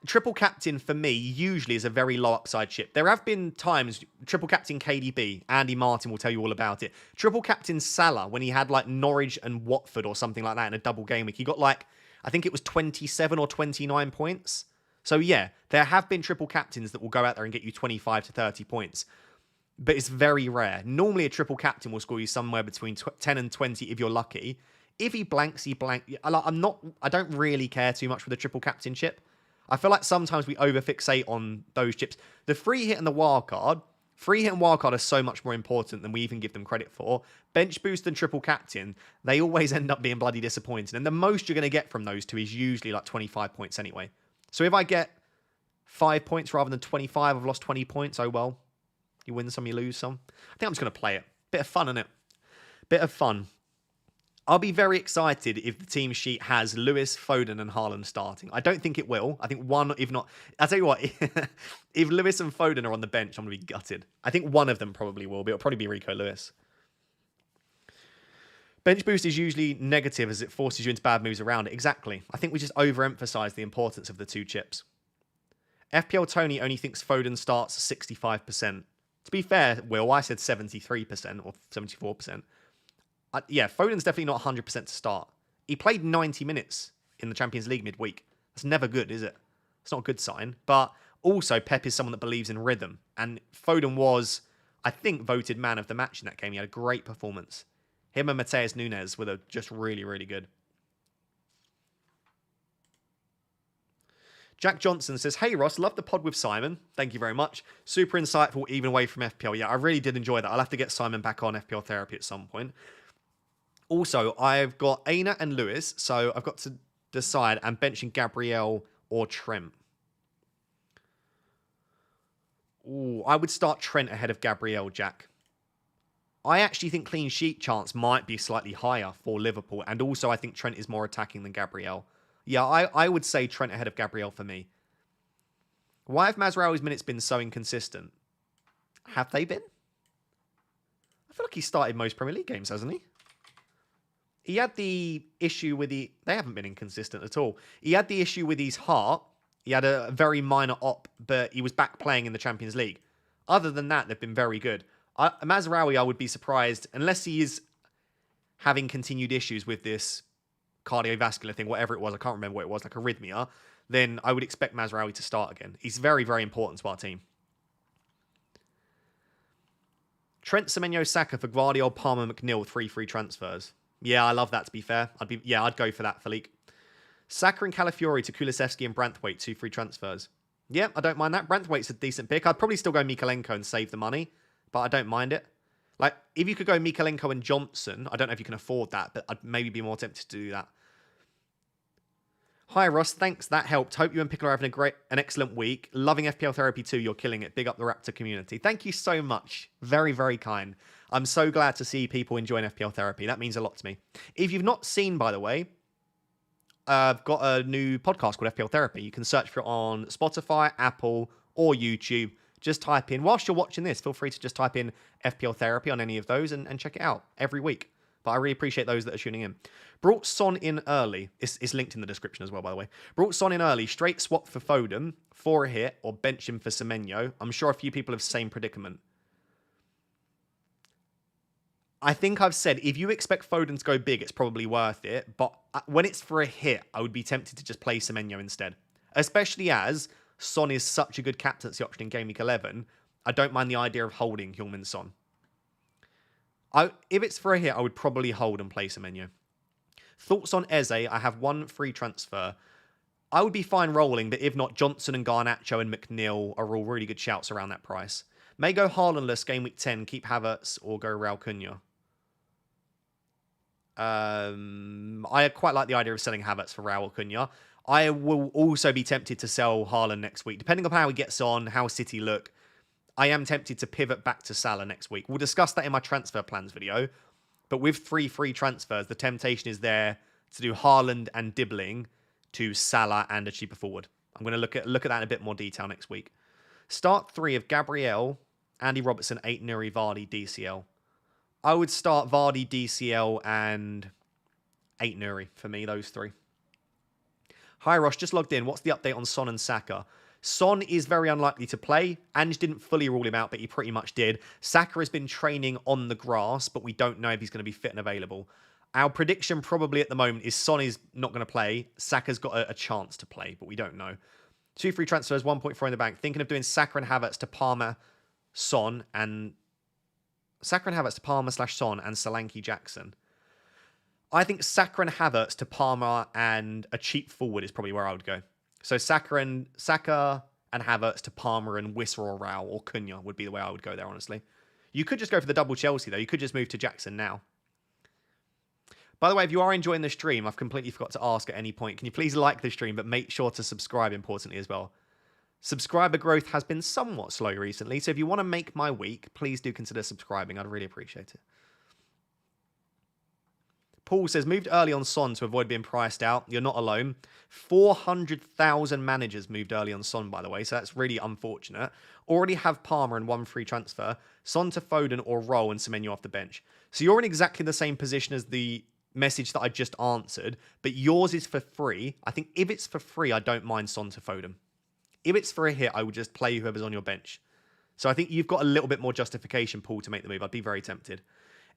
Triple captain for me usually is a very low upside chip. There have been times, triple captain KDB, Andy Martin will tell you all about it. Triple captain Salah, when he had like Norwich and Watford or something like that in a double game week, he got like, I think it was 27 or 29 points. So yeah, there have been triple captains that will go out there and get you 25 to 30 points. But it's very rare. Normally a triple captain will score you somewhere between 10 and 20 if you're lucky. If he blanks, he blanks. I don't really care too much for the triple captain chip. I feel like sometimes we overfixate on those chips. The free hit and the wild card, free hit and wild card are so much more important than we even give them credit for. Bench boost and triple captain, they always end up being bloody disappointing. And the most you're going to get from those two is usually like 25 points anyway. So if I get 5 points rather than 25, I've lost 20 points. Oh well. You win some, you lose some. I think I'm just going to play it. Bit of fun, innit? Bit of fun. I'll be very excited if the team sheet has Lewis, Foden and Haaland starting. I don't think it will. I think one, if not... I'll tell you what, if Lewis and Foden are on the bench, I'm going to be gutted. I think one of them probably will be. It'll probably be Rico Lewis. Bench boost is usually negative as it forces you into bad moves around it. Exactly. I think we just overemphasize the importance of the 2 chips. FPL Tony only thinks Foden starts 65%. To be fair, Will, I said 73% or 74%. Yeah, Foden's definitely not 100% to start. He played 90 minutes in the Champions League midweek. That's never good, is it? It's not a good sign. But also, Pep is someone that believes in rhythm. And Foden was, I think, voted man of the match in that game. He had a great performance. Him and Mateus Nunes were just really, really good. Jack Johnson says, hey Ross, love the pod with Simon. Thank you very much. Super insightful even away from FPL. Yeah, I really did enjoy that. I'll have to get Simon back on FPL therapy at some point. Also, I've got Aina and Lewis, so I've got to decide. I'm benching Gabriel or Trent. Ooh, I would start Trent ahead of Gabriel, Jack. I actually think clean sheet chance might be slightly higher for Liverpool, and also I think Trent is more attacking than Gabriel. Yeah, I would say Trent ahead of Gabriel for me. Why have Mazraoui's minutes been so inconsistent? Have they been? I feel like he started most Premier League games, hasn't he? He had the issue with the... They haven't been inconsistent at all. He had the issue with his heart. He had a very minor op, but he was back playing in the Champions League. Other than that, they've been very good. Mazraoui, I would be surprised, unless he is having continued issues with this cardiovascular thing, whatever it was, I can't remember what it was, like arrhythmia, then I would expect Mazraoui to start again. He's very, very important to our team. Trent, Semenyo, Saka for Guardiola, Palmer, McNeil, 3 free transfers. Yeah, I love that, to be fair. I'd go for that, Felique. Saka and Calafiori to Kulusevski and Branthwaite, 2 free transfers. Yeah, I don't mind that. Branthwaite's a decent pick. I'd probably still go Mikalenko and save the money, but I don't mind it. Like, if you could go Mikalenko and Johnson, I don't know if you can afford that, but I'd maybe be more tempted to do that. Hi, Ross. Thanks. That helped. Hope you and Pickle are having an excellent week. Loving FPL Therapy too. You're killing it. Big up the Raptor community. Thank you so much. Very, very kind. I'm so glad to see people enjoying FPL Therapy. That means a lot to me. If you've not seen, by the way, I've got a new podcast called FPL Therapy. You can search for it on Spotify, Apple, or YouTube. Just type in, whilst you're watching this, feel free to just type in FPL Therapy on any of those and check it out every week. But I really appreciate those that are tuning in. Brought Son in early. It's linked in the description as well, by the way. Brought Son in early. Straight swap for Foden for a hit or bench him for Semenyo. I'm sure a few people have the same predicament. I think I've said, if you expect Foden to go big, it's probably worth it. But when it's for a hit, I would be tempted to just play Semenyo instead. Especially as Son is such a good captaincy option in Game Week 11. I don't mind the idea of holding Heung-min Son. If it's for a hit, I would probably hold and play Semenyo. Thoughts on Eze? I have one free transfer. I would be fine rolling, but if not, Johnson and Garnacho and McNeil are all really good shouts around that price. May go Haalandless Game Week 10, keep Havertz, or go Raul Cunha. I quite like the idea of selling Havertz for Raul Cunha. I will also be tempted to sell Haaland next week, depending on how he gets on, how City look. I am tempted to pivot back to Salah next week. We'll discuss that in my transfer plans video. But with 3 free transfers, the temptation is there to do Haaland and Dibbling to Salah and a cheaper forward. I'm going to look at that in a bit more detail next week. Start 3 of Gabriel, Andy Robertson, 8 Nuri, Vardy, DCL. I would start Vardy, DCL, and 8 Nuri for me, those 3. Hi, Ross. Just logged in. What's the update on Son and Saka? Son is very unlikely to play. Ange didn't fully rule him out, but he pretty much did. Saka has been training on the grass, but we don't know if he's going to be fit and available. Our prediction probably at the moment is Son is not going to play. Saka's got a chance to play, but we don't know. 2 free transfers, 1.4 in the bank. Thinking of doing Saka and Havertz to Palmer, Son, and... Saka and Havertz to Palmer/Son and Solanke Jackson. I think Saka and Havertz to Palmer and a cheap forward is probably where I would go. So Saka and Havertz to Palmer and Wissa or Raul or Cunha would be the way I would go there, honestly. You could just go for the double Chelsea, though. You could just move to Jackson now. By the way, if you are enjoying the stream, I've completely forgot to ask at any point. Can you please like the stream, but make sure to subscribe, importantly, as well. Subscriber growth has been somewhat slow recently, so if you want to make my week, please do consider subscribing. I'd really appreciate it. Paul says, moved early on Son to avoid being priced out. You're not alone. 400,000 managers moved early on Son, by the way, so that's really unfortunate. Already have Palmer and 1 free transfer. Son to Foden or Roll and Semenyo off the bench. So you're in exactly the same position as the message that I just answered, but yours is for free. I think if it's for free, I don't mind Son to Foden. If it's for a hit, I would just play whoever's on your bench. So I think you've got a little bit more justification, Paul, to make the move. I'd be very tempted.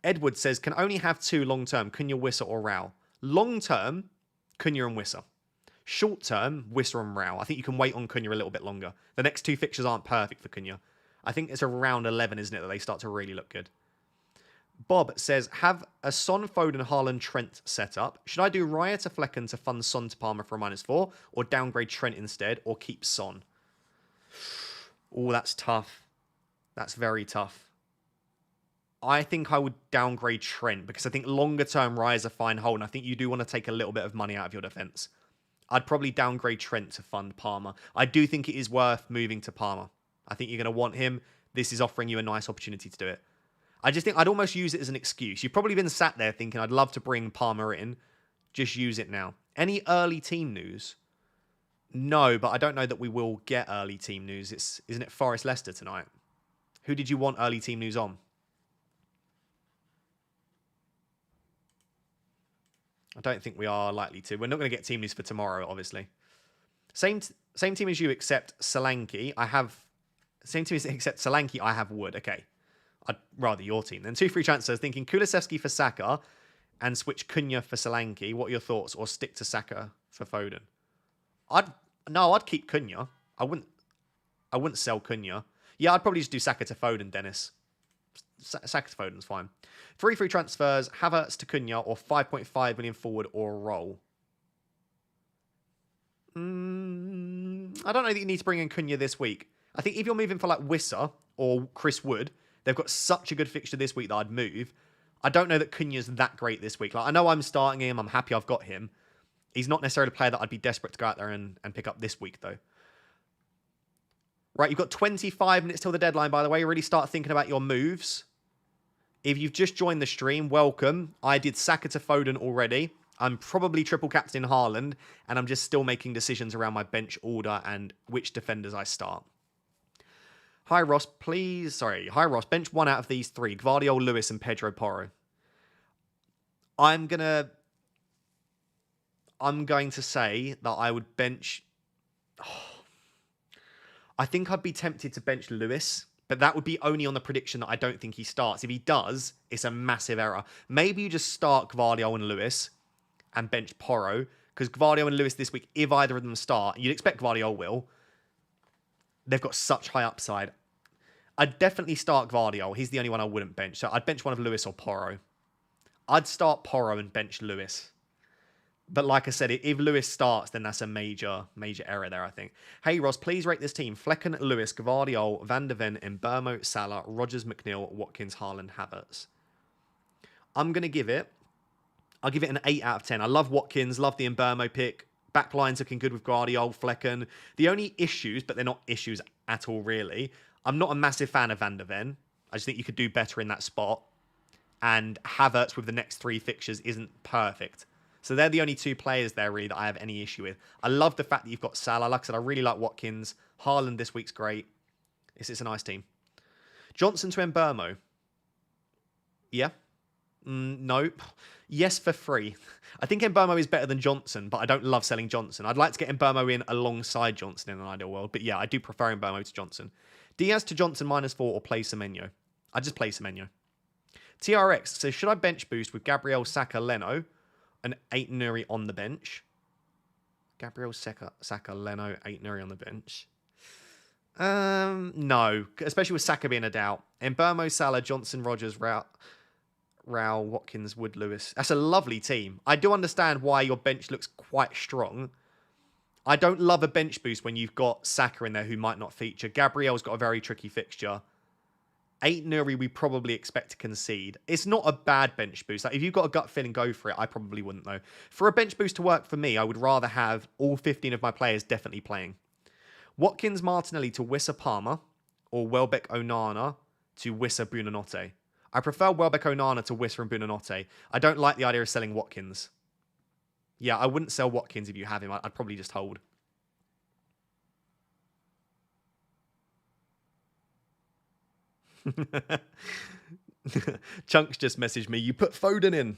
Edward says, can only have 2 long-term, Cunha, Wissa or Raul. Long-term, Cunha and Wissa. Short-term, Wissa and Raul. I think you can wait on Cunha a little bit longer. The next 2 fixtures aren't perfect for Cunha. I think it's around 11, isn't it, that they start to really look good. Bob says, have a Son, Foden, Haaland, Trent set up. Should I do Raya to Flecken to fund Son to Palmer for a -4? Or downgrade Trent instead? Or keep Son? Oh, that's tough. That's very tough. I think I would downgrade Trent because I think longer term Raya is a fine hold. And I think you do want to take a little bit of money out of your defence. I'd probably downgrade Trent to fund Palmer. I do think it is worth moving to Palmer. I think you're going to want him. This is offering you a nice opportunity to do it. I just think I'd almost use it as an excuse. You've probably been sat there thinking, I'd love to bring Palmer in. Just use it now. Any early team news? No, but I don't know that we will get early team news. Isn't it Forest Leicester tonight? Who did you want early team news on? I don't think we are likely to. We're not going to get team news for tomorrow, obviously. Same team as you, except Solanke. Same team except Solanke, I have Wood. Okay. I'd rather your team. Then 2 free transfers, thinking Kulusevski for Saka and switch Cunha for Solanke. What are your thoughts? Or stick to Saka for Foden? I'd keep Cunha. I wouldn't sell Cunha. Yeah, I'd probably just do Saka to Foden, Dennis. Saka to Foden's fine. 3 free transfers, Havertz to Cunha or 5.5 million forward or roll. I don't know that you need to bring in Cunha this week. I think if you're moving for like Wissa or Chris Wood, they've got such a good fixture this week that I'd move. I don't know that Cunha's that great this week. Like, I know I'm starting him. I'm happy I've got him. He's not necessarily a player that I'd be desperate to go out there and pick up this week, though. Right, you've got 25 minutes till the deadline, by the way. Really start thinking about your moves. If you've just joined the stream, welcome. I did Saka to Foden already. I'm probably triple captain Haaland, and I'm just still making decisions around my bench order and which defenders I start. Hi, Ross, please. Sorry. Hi, Ross. Bench one out of these three. Gvardiol, Lewis, and Pedro Porro. I'm going to say that I would bench... I think I'd be tempted to bench Lewis, but that would be only on the prediction that I don't think he starts. If he does, it's a massive error. Maybe you just start Gvardiol and Lewis and bench Porro, because Gvardiol and Lewis this week, if either of them start, you'd expect Gvardiol will. They've got such high upside. I'd definitely start Gvardiol. He's the only one I wouldn't bench. So I'd bench one of Lewis or Porro. I'd start Porro and bench Lewis. But like I said, if Lewis starts, then that's a major error there, I think. Hey, Ross, please rate this team. Flecken, Lewis, Gvardiol, Van de Ven, Mbeumo, Salah, Rodgers, McNeil, Watkins, Haaland, Havertz. I'll give it an 8 out of 10. I love Watkins, love the Mbeumo pick. Backline's looking good with Gvardiol, Flecken. The only issues, but they're not issues at all, really. I'm not a massive fan of Van de Ven. I just think you could do better in that spot. And Havertz with the next 3 fixtures isn't perfect. So they're the only 2 players there, really, that I have any issue with. I love the fact that you've got Salah. Like I said, I really like Watkins. Haaland this week's great. It's a nice team. Johnson to Mbeumo. Yeah. Nope. Yes, for free. I think Mbeumo is better than Johnson, but I don't love selling Johnson. I'd like to get Mbeumo in alongside Johnson in an ideal world. But yeah, I do prefer Mbeumo to Johnson. Diaz to Johnson -4 or play Semenyo. I just play Semenyo. TRX says, should I bench boost with Gabriel, Saka, Leno, and 8 Nuri on the bench? Gabriel, Saka, Leno, 8 Nuri on the bench. No, especially with Saka being a doubt. Mbeumo, Salah, Johnson, Rodgers, Rao, Watkins, Wood, Lewis. That's a lovely team. I do understand why your bench looks quite strong. I don't love a bench boost when you've got Saka in there who might not feature. Gabriel's got a very tricky fixture. 8 Nuri we probably expect to concede. It's not a bad bench boost. Like, if you've got a gut feeling, go for it. I probably wouldn't, though. For a bench boost to work for me, I would rather have all 15 of my players definitely playing. Watkins, Martinelli to Wissa Palmer, or Welbeck Onana to Wissa Buonanotte. I prefer Welbeck Onana to Wissa and Buonanotte. I don't like the idea of selling Watkins. Yeah, I wouldn't sell Watkins if you have him. I'd probably just hold. Chunks just messaged me. You put Foden in.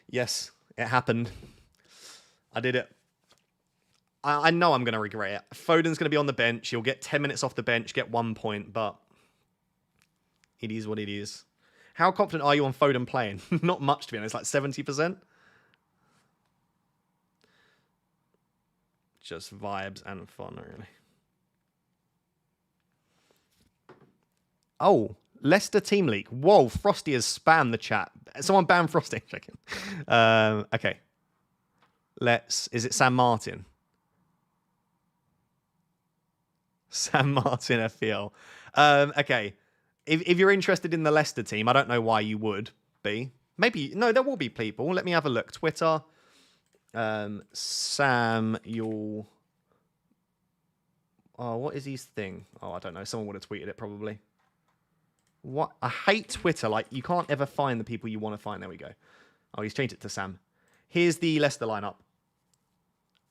Yes, it happened. I did it. I know I'm going to regret it. Foden's going to be on the bench. He'll get 10 minutes off the bench, get 1 point, but it is what it is. How confident are you on Foden playing? Not much, to be honest. Like 70%. Just vibes and fun, really. Oh, Leicester team leak. Whoa, Frosty has spammed the chat. Someone ban Frosty. Checking. Okay. Is it Sam Martin? Sam Martin FPL. Okay. If you're interested in the Leicester team, I don't know why you would be. Maybe, no, there will be people. Let me have a look. Twitter. Samuel. Oh, what is his thing? Oh, I don't know. Someone would have tweeted it probably. What? I hate Twitter. Like, you can't ever find the people you want to find. There we go. Oh, he's changed it to Sam. Here's the Leicester lineup.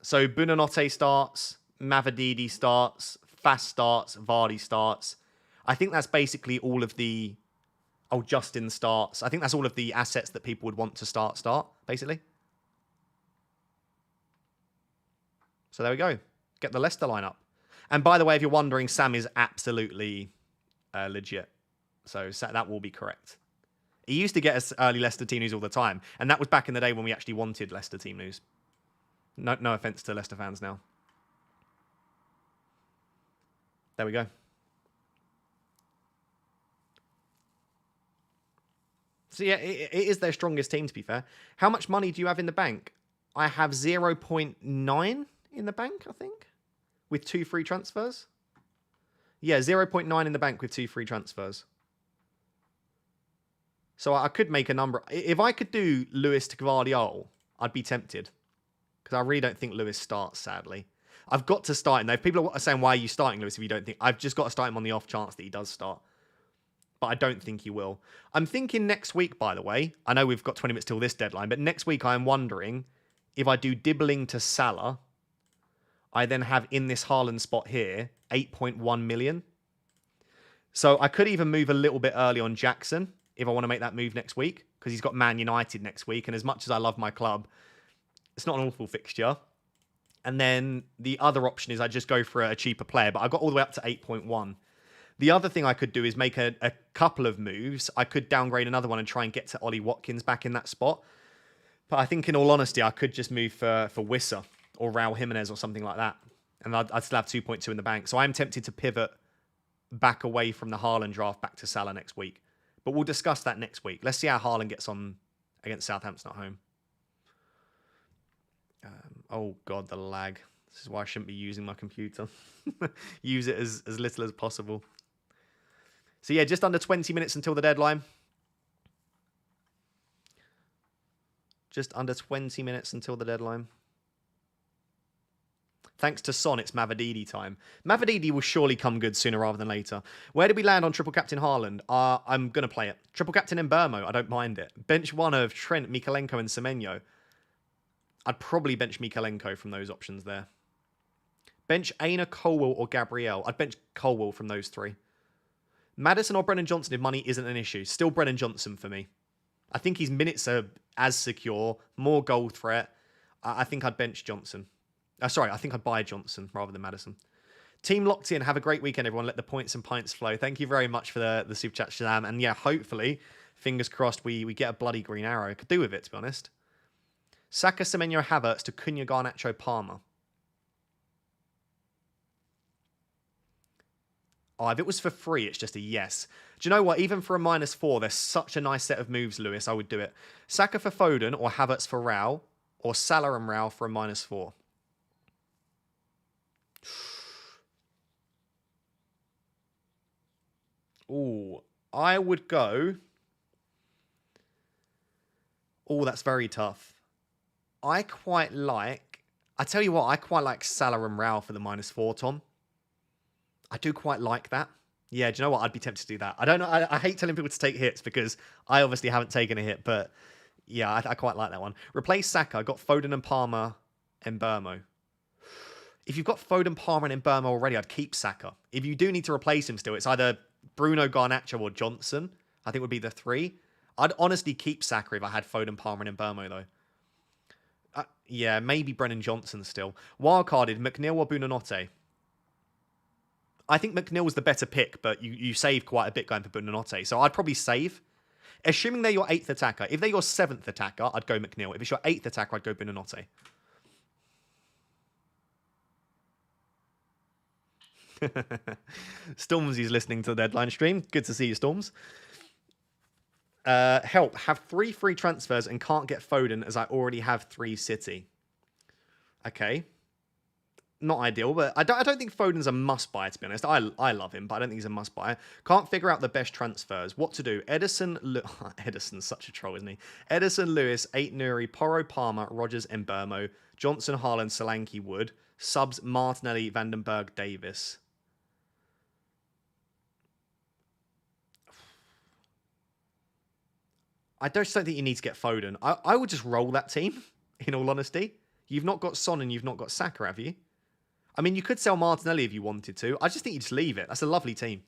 So, Buonanotte starts. Mavididi starts. Fast starts. Vardy starts. I think that's basically all of the... Oh, Justin starts. I think that's all of the assets that people would want to start, basically. So there we go. Get the Leicester lineup. And by the way, if you're wondering, Sam is absolutely legit. So that will be correct. He used to get us early Leicester team news all the time. And that was back in the day when we actually wanted Leicester team news. No offense to Leicester fans now. There we go. So yeah, it is their strongest team, to be fair. How much money do you have in the bank? I have 0.9 in the bank, I think, with 2 free transfers. Yeah, 0.9 in the bank with 2 free transfers. So I could make a number. If I could do Lewis to Gvardiol, I'd be tempted. Because I really don't think Lewis starts, sadly. I've got to start him. Though. If people are saying, why are you starting Lewis if you don't think... I've just got to start him on the off chance that he does start. But I don't think he will. I'm thinking next week, by the way. I know we've got 20 minutes till this deadline, but next week I'm wondering if I do Dibbling to Salah, I then have in this Haaland spot here 8.1 million. So I could even move a little bit early on Jackson if I want to make that move next week, because he's got Man United next week. And as much as I love my club, it's not an awful fixture. And then the other option is I just go for a cheaper player, but I got all the way up to 8.1. The other thing I could do is make a couple of moves. I could downgrade another one and try and get to Ollie Watkins back in that spot. But I think in all honesty, I could just move for Wissa or Raul Jimenez or something like that. And I'd still have 2.2 in the bank. So I'm tempted to pivot back away from the Haaland draft back to Salah next week. But we'll discuss that next week. Let's see how Haaland gets on against Southampton at home. Oh, God, the lag. This is why I shouldn't be using my computer. Use it as little as possible. So, yeah, just under 20 minutes until the deadline. Just under 20 minutes until the deadline. Thanks to Son, it's Mavadidi time. Mavadidi will surely come good sooner rather than later. Where did we land on Triple Captain Haaland? I'm going to play it. Triple Captain Mbermo, I don't mind it. Bench one of Trent, Mikalenko and Semenyo. I'd probably bench Mikalenko from those options there. Bench Aina, Colwell or Gabriel. I'd bench Colwell from those three. Maddison or Brennan Johnson if money isn't an issue. Still Brennan Johnson for me. I think his minutes are as secure, more goal threat. I think I'd bench Johnson. Sorry, I think I'd buy Johnson rather than Maddison. Team locked in. Have a great weekend, everyone. Let the points and pints flow. Thank you very much for the super chat, Shazam. And yeah, hopefully, fingers crossed, we get a bloody green arrow. Could do with it, to be honest. Saka, Semenyo, Havertz to Cunha, Garnacho, Palmer. Oh, if it was for free, it's just a yes. Do you know what? Even for a -4, there's such a nice set of moves, Lewis. I would do it. Saka for Foden or Havertz for Raul or Salah and Raul for a -4. Oh, I would go... Oh, that's very tough. I quite like... I tell you what, I quite like Salah and Raul for the -4, Tom. I do quite like that. Yeah, do you know what? I'd be tempted to do that. I don't know. I hate telling people to take hits because I obviously haven't taken a hit, but yeah, I quite like that one. Replace Saka. I got Foden and Palmer and Mbermo. If you've got Foden, Palmer and Mbermo already, I'd keep Saka. If you do need to replace him still, it's either Bruno, Garnacho or Johnson. I think would be the three. I'd honestly keep Saka if I had Foden, Palmer and Mbermo though. Yeah, maybe Brennan Johnson still. Wildcarded, McNeil or Buonanotte? I think McNeil's the better pick, but you save quite a bit going for Buonanotte. So I'd probably save. Assuming they're your 8th attacker. If they're your 7th attacker, I'd go McNeil. If it's your 8th attacker, I'd go Buonanotte. Stormsy's listening to the deadline stream. Good to see you, Storms. Help. Have 3 free transfers and can't get Foden as I already have 3 City. Okay. Not ideal, but I don't think Foden's a must-buy, to be honest. I love him, but I don't think he's a must-buy. Can't figure out the best transfers. What to do? Edison's such a troll, isn't he? Edison, Lewis, 8 Nuri, Porro, Palmer, Rogers, Mbermo, Johnson, Haaland, Solanke, Wood, subs, Martinelli, Vandenberg, Davis. I just don't think you need to get Foden. I would just roll that team, in all honesty. You've not got Son and you've not got Saka, have you? I mean, you could sell Martinelli if you wanted to. I just think you just leave it. That's a lovely team.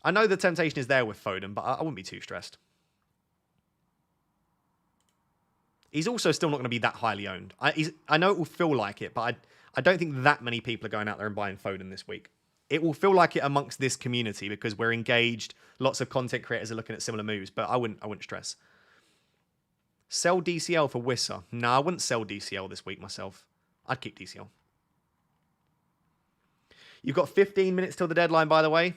I know the temptation is there with Foden, but I wouldn't be too stressed. He's also still not going to be that highly owned. I know it will feel like it, but I don't think that many people are going out there and buying Foden this week. It will feel like it amongst this community because we're engaged. Lots of content creators are looking at similar moves, but I wouldn't stress. Sell DCL for Wissa. No, I wouldn't sell DCL this week myself. I'd keep DCL. You've got 15 minutes till the deadline, by the way.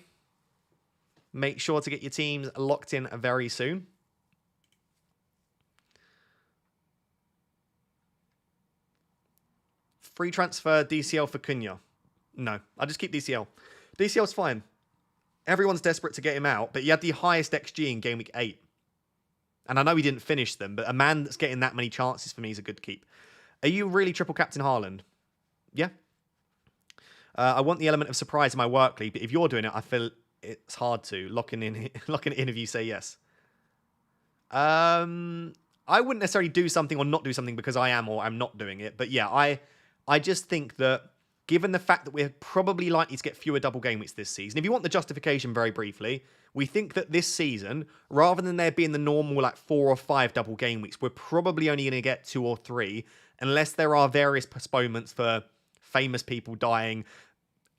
Make sure to get your teams locked in very soon. Free transfer DCL for Cunha. No, I just keep DCL. DCL's fine. Everyone's desperate to get him out, but he had the highest XG in Game Week 8. And I know he didn't finish them, but a man that's getting that many chances for me is a good keep. Are you really triple captain Haaland? Yeah. I want the element of surprise in my work league, but if you're doing it, I feel it's hard to locking it in if you say yes. I wouldn't necessarily do something or not do something because I am or I'm not doing it. But yeah, I just think that given the fact that we're probably likely to get fewer double game weeks this season, if you want the justification very briefly, we think that this season, rather than there being the normal like 4 or 5 double game weeks, we're probably only going to get 2 or 3, unless there are various postponements for famous people dying,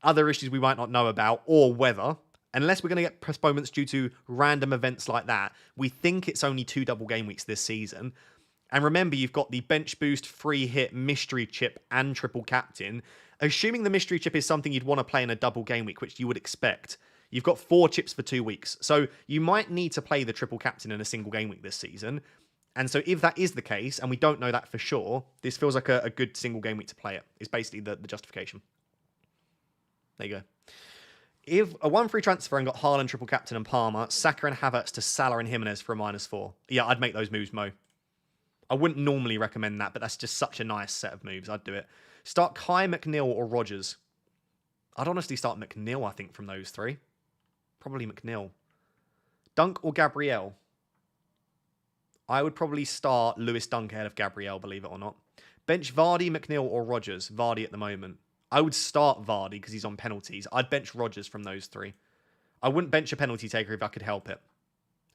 other issues we might not know about, or weather. Unless we're going to get postponements due to random events like that, we think it's only 2 double game weeks this season. And remember, you've got the bench boost, free hit, mystery chip, and triple captain. Assuming the mystery chip is something you'd want to play in a double game week, which you would expect, you've got 4 chips for 2 weeks. So you might need to play the triple captain in a single game week this season. And so if that is the case, and we don't know that for sure, this feels like a good single game week to play it. Is basically the justification. There you go. If a 1 free transfer and got Haaland, triple captain, and Palmer, Saka and Havertz to Salah and Jimenez for a -4. Yeah, I'd make those moves, Mo. I wouldn't normally recommend that, but that's just such a nice set of moves. I'd do it. Start Kai, McNeil, or Rodgers. I'd honestly start McNeil, I think, from those 3. Probably McNeil. Dunk or Gabriel? I would probably start Lewis Dunk ahead of Gabriel, believe it or not. Bench Vardy, McNeil, or Rodgers? Vardy at the moment. I would start Vardy because he's on penalties. I'd bench Rodgers from those 3. I wouldn't bench a penalty taker if I could help it.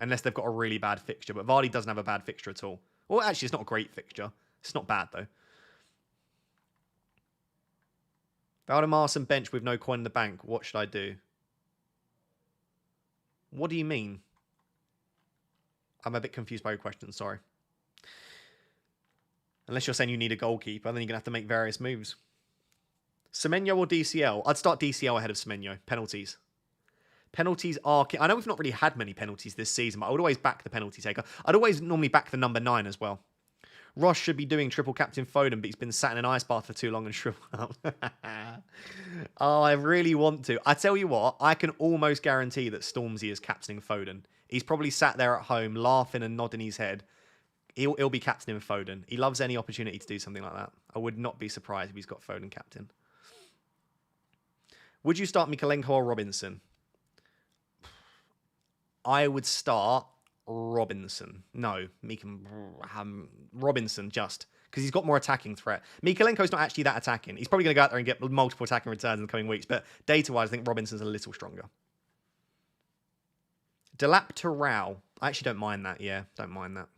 Unless they've got a really bad fixture. But Vardy doesn't have a bad fixture at all. Well, actually, it's not a great fixture. It's not bad, though. Valdemarson bench with no coin in the bank. What should I do? What do you mean? I'm a bit confused by your question. Sorry. Unless you're saying you need a goalkeeper, then you're going to have to make various moves. Semenyo or DCL? I'd start DCL ahead of Semenyo. Penalties. Penalties are... I know we've not really had many penalties this season, but I would always back the penalty taker. I'd always normally back the number 9 as well. Ross should be doing triple captain Foden, but he's been sat in an ice bath for too long and shriveled up. Oh, I really want to. I tell you what, I can almost guarantee that Stormzy is captaining Foden. He's probably sat there at home laughing and nodding his head. He'll be captaining Foden. He loves any opportunity to do something like that. I would not be surprised if he's got Foden captain. Would you start Mikalenko or Robinson? I would start Robinson. No, Robinson just because he's got more attacking threat. Mikalenko's not actually that attacking. He's probably going to go out there and get multiple attacking returns in the coming weeks, but data-wise, I think Robinson's a little stronger. Delap to Rao. I actually don't mind that. Yeah, don't mind that.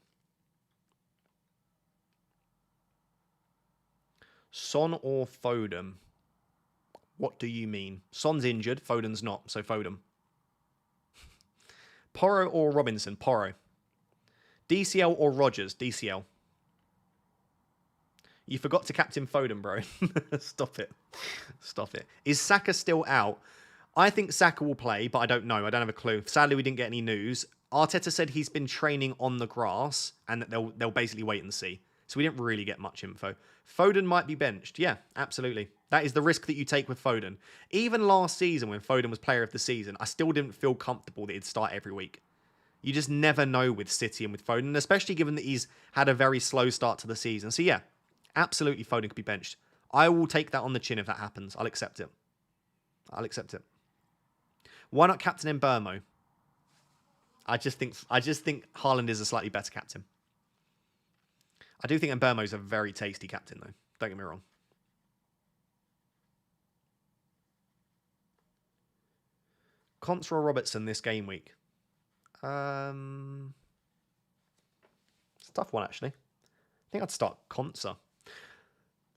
Son or Foden? What do you mean? Son's injured, Foden's not, so Foden. Porro or Robinson? Porro. DCL or Rodgers? DCL. You forgot to captain Foden, bro. Stop it. Stop it. Is Saka still out? I think Saka will play, but I don't know. I don't have a clue. Sadly, we didn't get any news. Arteta said he's been training on the grass and that they'll basically wait and see. So we didn't really get much info. Foden might be benched. Yeah, absolutely. That is the risk that you take with Foden. Even last season when Foden was player of the season, I still didn't feel comfortable that he'd start every week. You just never know with City and with Foden, especially given that he's had a very slow start to the season. So yeah, absolutely Foden could be benched. I will take that on the chin if that happens. I'll accept it. I'll accept it. Why not captain Mbeumo? I just think Haaland is a slightly better captain. I do think Mbeumo's a very tasty captain, though. Don't get me wrong. Contra or Robertson this game week? It's a tough one, actually. I think I'd start Contra.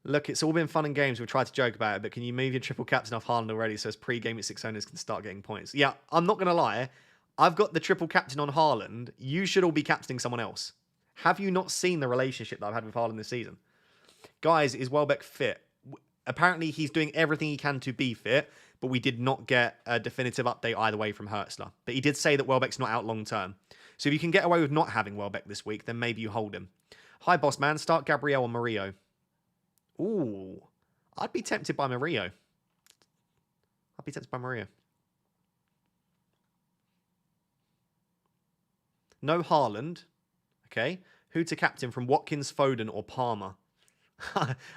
Look, it's all been fun and games. We've tried to joke about it, but can you move your triple captain off Haaland already so as pre-game at 6 owners can start getting points? Yeah, I'm not going to lie. I've got the triple captain on Haaland. You should all be captaining someone else. Have you not seen the relationship that I've had with Haaland this season? Guys, is Welbeck fit? Apparently, he's doing everything he can to be fit, but we did not get a definitive update either way from Hertzler. But he did say that Welbeck's not out long term. So if you can get away with not having Welbeck this week, then maybe you hold him. Hi, boss man. Start Gabriel or Murillo. Ooh. I'd be tempted by Murillo. No Haaland. Okay. Who to captain from Watkins, Foden, or Palmer?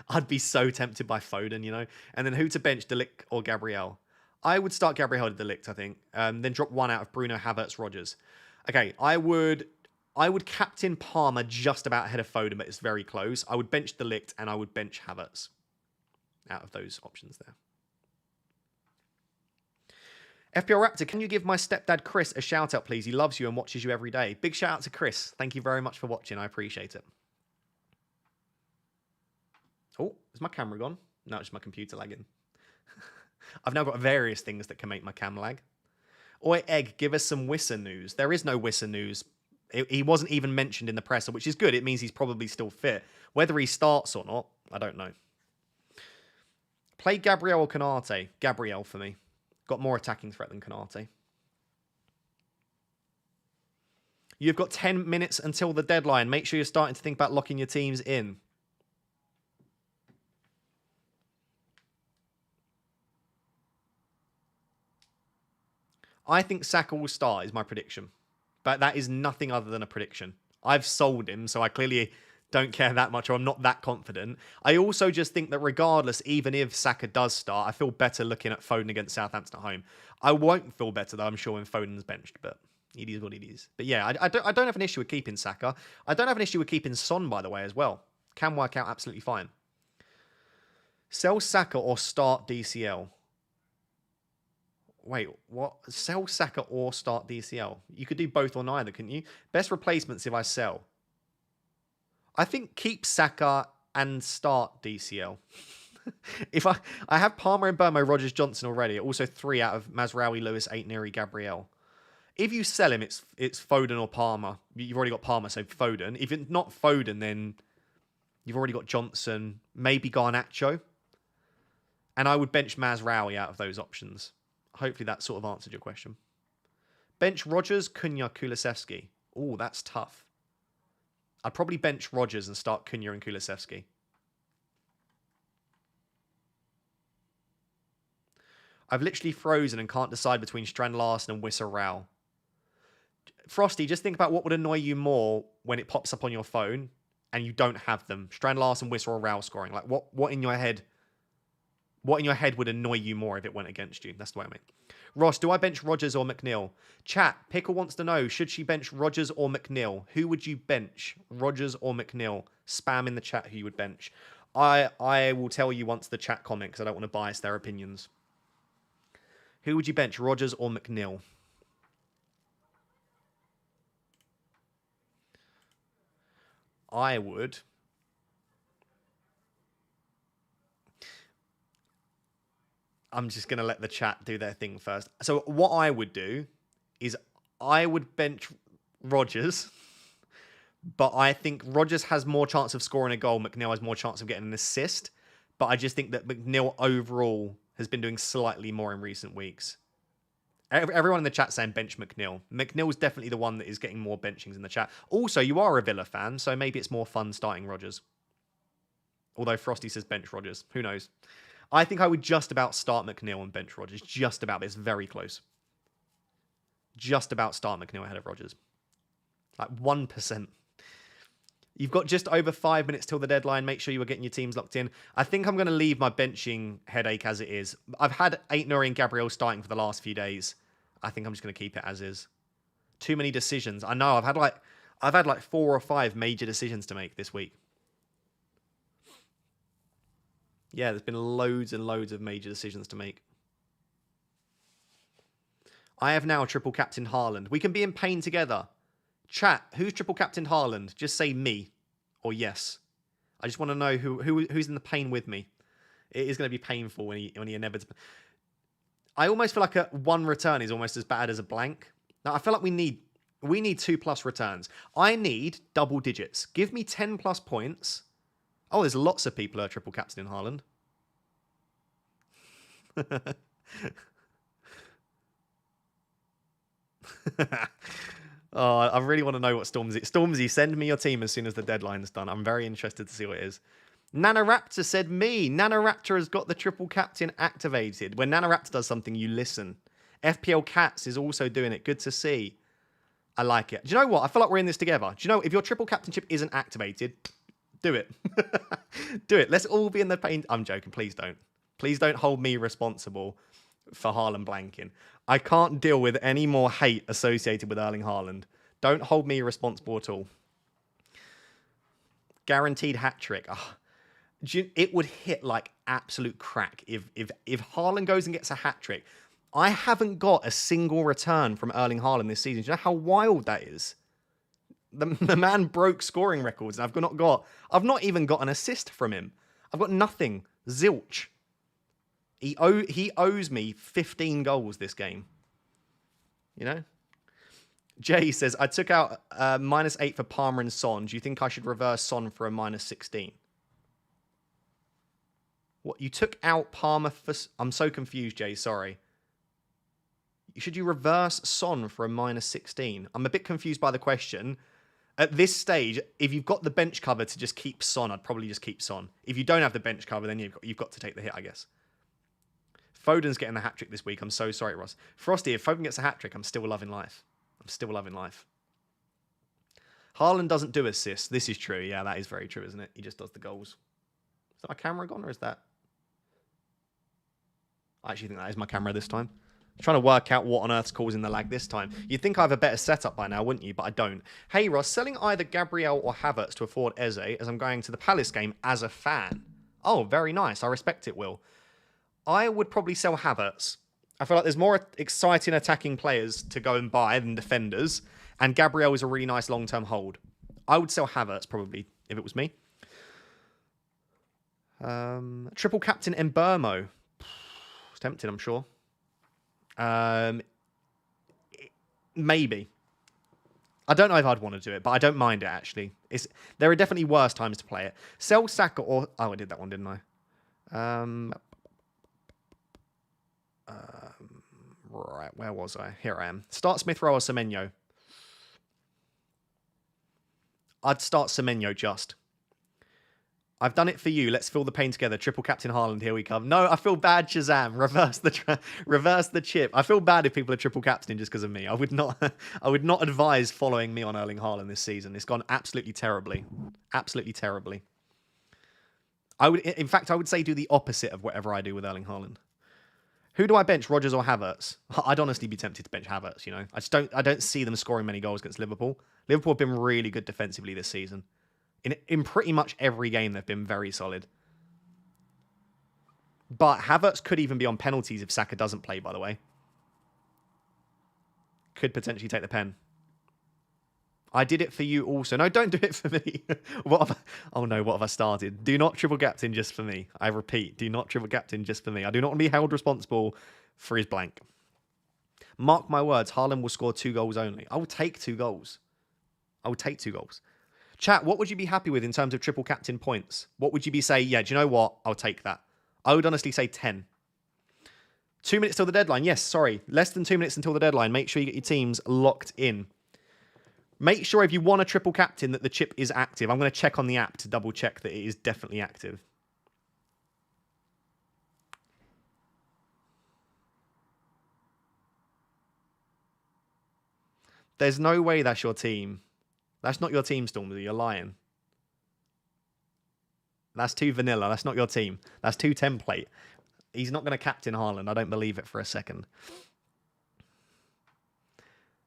I'd be so tempted by Foden, And then who to bench, De Ligt or Gabriel? I would start Gabriel De Ligt, I think. Then drop one out of Bruno, Havertz, Rodgers. Okay, I would captain Palmer just about ahead of Foden, but it's very close. I would bench De Ligt and I would bench Havertz out of those options there. FPL Raptor, can you give my stepdad Chris a shout out, please? He loves you and watches you every day. Big shout out to Chris. Thank you very much for watching. I appreciate it. Oh, is my camera gone? No, it's just my computer lagging. I've now got various things that can make my cam lag. Oi, Egg, give us some Wissa news. There is no Wissa news. He wasn't even mentioned in the presser, which is good. It means he's probably still fit. Whether he starts or not, I don't know. Play Gabriel or Konate? Gabriel for me. Got more attacking threat than Konate. You've got 10 minutes until the deadline. Make sure you're starting to think about locking your teams in. I think Saka will start is my prediction. But that is nothing other than a prediction. I've sold him, so I clearly don't care that much, or I'm not that confident. I also just think that regardless, even if Saka does start, I feel better looking at Foden against Southampton at home. I won't feel better, though, I'm sure, when Foden's benched, but it is what it is. But yeah, I don't have an issue with keeping Saka. I don't have an issue with keeping Son, by the way, as well. Can work out absolutely fine. Sell Saka or start DCL? Wait, what? Sell Saka or start DCL? You could do both or neither, couldn't you? Best replacements if I sell. I think keep Saka and start DCL. If I have Palmer and Burmo, Rodgers, Johnson already. Also 3 out of Mazraoui, Lewis, 8 Neri, Gabriel. If you sell him, it's Foden or Palmer. You've already got Palmer, so Foden. If it's not Foden, then you've already got Johnson, maybe Garnacho. And I would bench Mazraoui out of those options. Hopefully that sort of answered your question. Bench Rodgers, Cunha, Kulusevski. Oh, that's tough. I'd probably bench Rodgers and start Cunha and Kulusevski. I've literally frozen and can't decide between Strand Larsen and Wissa Rao. Frosty, just think about what would annoy you more when it pops up on your phone and you don't have them. Strand Larsen, Wissa or Rao scoring. Like what in your head? What in your head would annoy you more if it went against you? That's the way I mean. Ross, do I bench Rodgers or McNeil? Chat, Pickle wants to know, should she bench Rodgers or McNeil? Who would you bench? Rodgers or McNeil? Spam in the chat who you would bench. I will tell you once the chat comment because I don't want to bias their opinions. Who would you bench, Rodgers or McNeil? I would... I'm just going to let the chat do their thing first. So what I would do is I would bench Rodgers, but I think Rodgers has more chance of scoring a goal. McNeil has more chance of getting an assist, but I just think that McNeil overall has been doing slightly more in recent weeks. Everyone in the chat saying bench McNeil. McNeil's definitely the one that is getting more benchings in the chat. Also, you are a Villa fan, so maybe it's more fun starting Rodgers. Although Frosty says bench Rodgers. Who knows? I think I would just about start McNeil and bench Rodgers. Just about. It's very close. Just about start McNeil ahead of Rodgers. Like 1%. You've got just over 5 minutes till the deadline. Make sure you are getting your teams locked in. I think I'm going to leave my benching headache as it is. I've had Aït-Nouri and Gabriel starting for the last few days. I think I'm just going to keep it as is. Too many decisions. I know. I've had like 4 or 5 major decisions to make this week. Yeah, there's been loads and loads of major decisions to make. I have now triple captain Haaland. We can be in pain together. Chat, who's triple captain Haaland? Just say me or yes. I just want to know who's in the pain with me. It is going to be painful when he inevitably... I almost feel like a 1 return is almost as bad as a blank. Now, I feel like we need 2+ returns. I need double digits. Give me 10+ points. Oh, there's lots of people who are triple captain in Haaland. Oh, I really want to know what Stormzy, send me your team as soon as the deadline's done. I'm very interested to see what it is. Nanaraptor said me. Nanaraptor has got the triple captain activated. When Nanaraptor does something, you listen. FPL Cats is also doing it. Good to see. I like it. Do you know what? I feel like we're in this together. Do you know, if your triple captainship isn't activated... Do it. Do it. Let's all be in the pain. I'm joking. Please don't. Please don't hold me responsible for Haaland blanking. I can't deal with any more hate associated with Erling Haaland. Don't hold me responsible at all. Guaranteed hat trick. Oh, it would hit like absolute crack if Haaland goes and gets a hat trick. I haven't got a single return from Erling Haaland this season. Do you know how wild that is? The man broke scoring records, and I've not even got an assist from him. I've got nothing. Zilch. He owes me 15 goals this game. You know? Jay says, I took out -8 for Palmer and Son. Do you think I should reverse Son for a -16? What? You took out Palmer for... I'm so confused, Jay. Sorry. Should you reverse Son for a -16? I'm a bit confused by the question. At this stage, if you've got the bench cover to just keep Son, I'd probably just keep Son. If you don't have the bench cover, then you've got to take the hit, I guess. Foden's getting the hat-trick this week. I'm so sorry, Ross. Frosty, if Foden gets a hat-trick, I'm still loving life. I'm still loving life. Haaland doesn't do assists. This is true. Yeah, that is very true, isn't it? He just does the goals. Is that my camera gone, or is that... I actually think that is my camera this time. I'm trying to work out what on earth's causing the lag this time. You'd think I have a better setup by now, wouldn't you? But I don't. Hey, Ross, selling either Gabriel or Havertz to afford Eze, as I'm going to the Palace game as a fan. Oh, very nice. I respect it, Will. I would probably sell Havertz. I feel like there's more exciting attacking players to go and buy than defenders, and Gabriel is a really nice long-term hold. I would sell Havertz, probably, if it was me. Triple captain Mbermo. It's tempting, I'm sure. Maybe. I don't know if I'd want to do it, but I don't mind it, actually. There are definitely worse times to play it. Sell Saka or... Oh, I did that one, didn't I? Right, where was I? Here I am. Start Smith Rowe or Semenyo? I'd start Semenyo just. I've done it for you. Let's feel the pain together. Triple Captain Haaland, here we come. No, I feel bad, Shazam. Reverse the chip. I feel bad if people are triple captaining just because of me. I would not advise following me on Erling Haaland this season. It's gone absolutely terribly. Absolutely terribly. In fact, I would say do the opposite of whatever I do with Erling Haaland. Who do I bench, Rodgers or Havertz? I'd honestly be tempted to bench Havertz, you know. I don't see them scoring many goals against Liverpool. Liverpool have been really good defensively this season. In pretty much every game, they've been very solid. But Havertz could even be on penalties if Saka doesn't play, by the way. Could potentially take the pen. I did it for you also. No, don't do it for me. Oh no, what have I started? Do not triple captain just for me. I repeat, do not triple captain just for me. I do not want to be held responsible for his blank. Mark my words, Haaland will score 2 goals only. I will take 2 goals. I will take 2 goals. Chat, what would you be happy with in terms of triple captain points? What would you be say, yeah, do you know what? I'll take that. I would honestly say 10. 2 minutes till the deadline. Yes, sorry. Less than 2 minutes until the deadline. Make sure you get your teams locked in. Make sure if you want a triple captain that the chip is active. I'm going to check on the app to double check that it is definitely active. There's no way that's your team. That's not your team, Stormzy. You're lying. That's too vanilla. That's not your team. That's too template. He's not going to captain Haaland. I don't believe it for a second.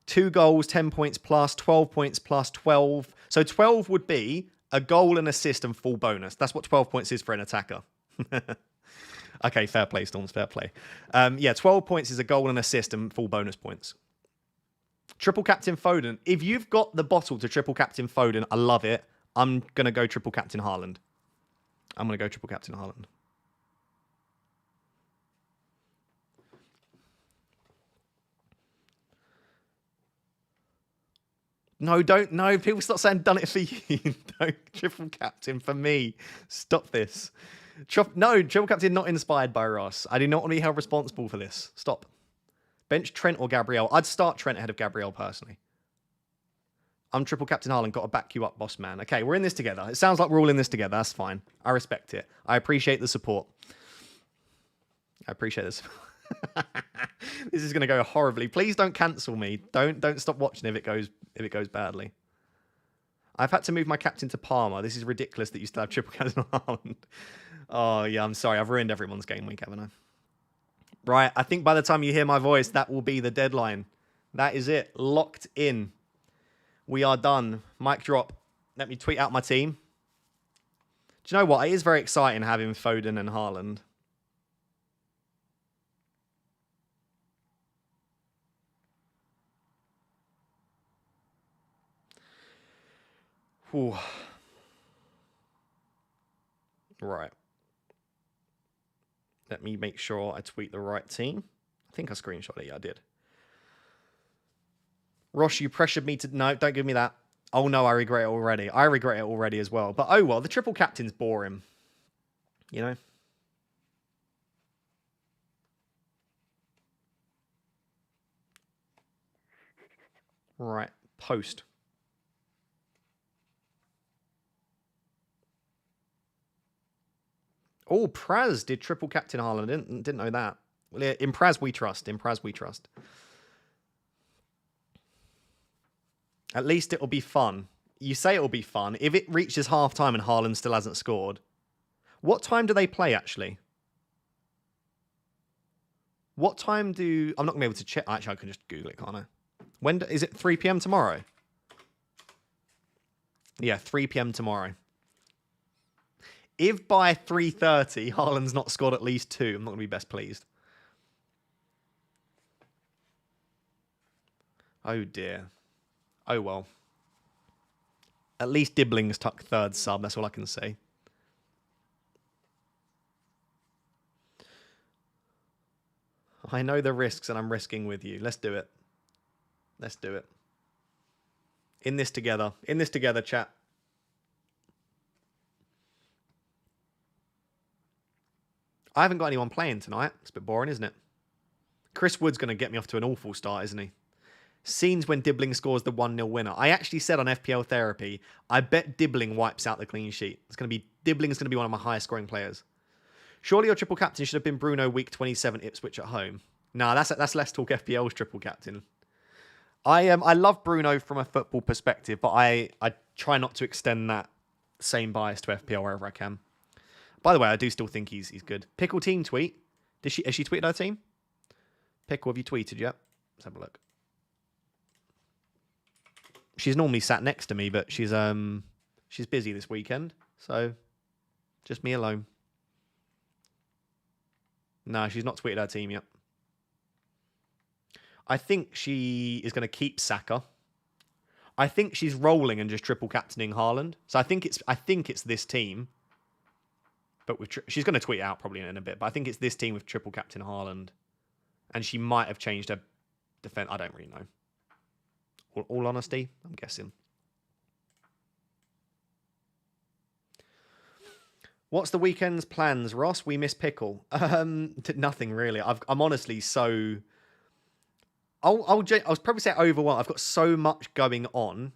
2 goals, 10 points plus, 12 points plus, 12. So 12 would be a goal, an assist, and full bonus. That's what 12 points is for an attacker. Okay, fair play, Storms, fair play. Yeah, 12 points is a goal, an assist, and full bonus points. Triple captain Foden. If you've got the bottle to triple captain Foden, I love it. I'm going to go triple captain Haaland. I'm going to go triple captain Haaland. No, don't. No, people stop saying done it for you. Don't triple captain for me. Stop this. No, triple captain not inspired by Ross. I do not want to be held responsible for this. Stop. Bench Trent or Gabriel. I'd start Trent ahead of Gabriel personally. I'm triple captain Haaland. Got to back you up, boss man. Okay, we're in this together. It sounds like we're all in this together. That's fine. I respect it. I appreciate the support. I appreciate this. This is going to go horribly. Please don't cancel me. Don't stop watching if it goes badly. I've had to move my captain to Palmer. This is ridiculous that you still have triple captain on Haaland. Oh, yeah, I'm sorry. I've ruined everyone's game week, haven't I? Right, I think by the time you hear my voice, that will be the deadline. That is it. Locked in. We are done. Mic drop. Let me tweet out my team. Do you know what? It is very exciting having Foden and Haaland. Whew. Right. Let me make sure I tweet the right team. I think I screenshot it. Yeah, I did. Ross, you pressured me to... No, don't give me that. Oh, no, I regret it already. I regret it already as well. But, oh, well, the triple captain's boring. You know? Right. Post. Oh, Praz did triple captain Haaland. Didn't know that. Well, yeah, in Praz we trust. In Praz we trust. At least it'll be fun. You say it'll be fun. If it reaches half-time and Haaland still hasn't scored. What time do they play, actually? What time do... I'm not going to be able to check. Actually, I can just Google it, can't I? When is it 3 p.m. tomorrow? Yeah, 3 p.m. tomorrow. If by 3:30 Haaland's not scored at least 2, I'm not going to be best pleased. Oh, dear. Oh, well. At least Dibbling's tucked third sub. That's all I can say. I know the risks and I'm risking with you. Let's do it. Let's do it. In this together. In this together, chat. I haven't got anyone playing tonight. It's a bit boring, isn't it? Chris Wood's going to get me off to an awful start, isn't he? Scenes when Dibbling scores the 1-0 winner. I actually said on FPL Therapy, I bet Dibbling wipes out the clean sheet. Dibbling's going to be one of my highest scoring players. Surely your triple captain should have been Bruno week 27 Ipswich at home. Nah, that's Let's Talk FPL's triple captain. I love Bruno from a football perspective, but I try not to extend that same bias to FPL wherever I can. By the way, I do still think he's good. Pickle team tweet. Has she tweeted her team? Pickle, have you tweeted yet? Let's have a look. She's normally sat next to me, but she's busy this weekend, so just me alone. No, she's not tweeted her team yet. I think she is going to keep SAKA. I think she's rolling and just triple captaining Haaland. So I think it's this team. But she's going to tweet out probably in a bit. But I think it's this team with triple captain Haaland. And she might have changed her defense. I don't really know. All honesty, I'm guessing. What's the weekend's plans, Ross? We miss Pickle. Nothing really. I'm honestly so... I'll probably say overwhelmed. I've got so much going on.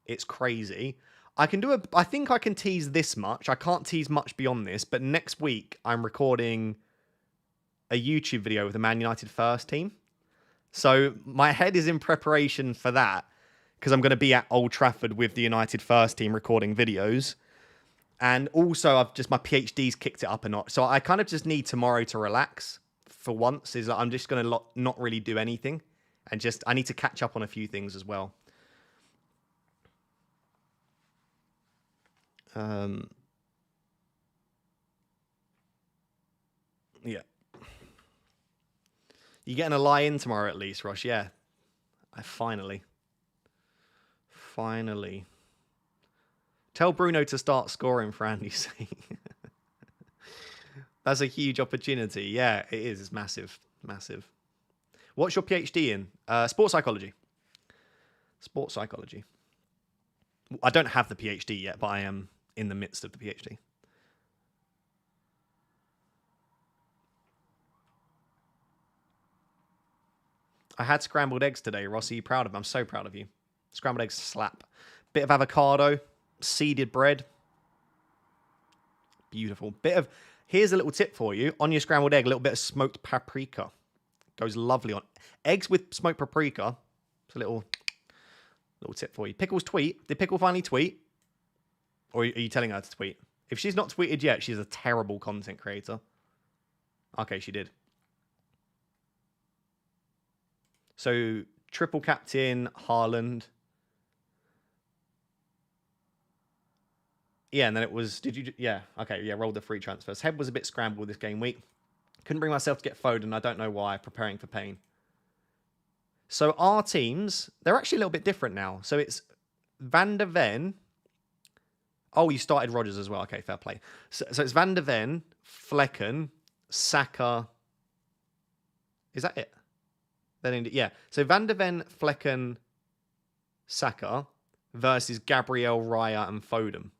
It's crazy. I think I can tease this much. I can't tease much beyond this. But next week, I'm recording a YouTube video with the Man United first team. So my head is in preparation for that because I'm going to be at Old Trafford with the United first team recording videos. And also, my PhD's kicked it up a notch. So I kind of just need tomorrow to relax for once. I'm just going to not really do anything. And I need to catch up on a few things as well. Yeah. You getting a lie in tomorrow at least, Ross? Yeah. Finally. Tell Bruno to start scoring for Andy's sake. That's a huge opportunity. Yeah, it is. It's massive. Massive. What's your PhD in? Sports psychology. Sports psychology. I don't have the PhD yet, but I am in the midst of the PhD. I had scrambled eggs today, Ross. Are you proud of me? I'm so proud of you. Scrambled eggs slap. Bit of avocado, seeded bread. Beautiful. Here's a little tip for you. On your scrambled egg, a little bit of smoked paprika. Goes lovely on. Eggs with smoked paprika. It's a little Little tip for you. Pickle's tweet. Did Pickle finally tweet? Or are you telling her to tweet? If she's not tweeted yet, she's a terrible content creator. Okay, she did. So, triple captain, Haaland. Yeah, and then it was... Did you... Yeah, okay, yeah, rolled the free transfers. Head was a bit scrambled this game week. Couldn't bring myself to get Foden. I don't know why. Preparing for pain. So, our teams, they're actually a little bit different now. So, it's Van der Ven... Oh, you started Rodgers as well. Okay, fair play. So it's Van der Ven, Flecken, Saka. Is that it? Then yeah. So Van der Ven, Flecken, Saka versus Gabriel, Raya, and Foden.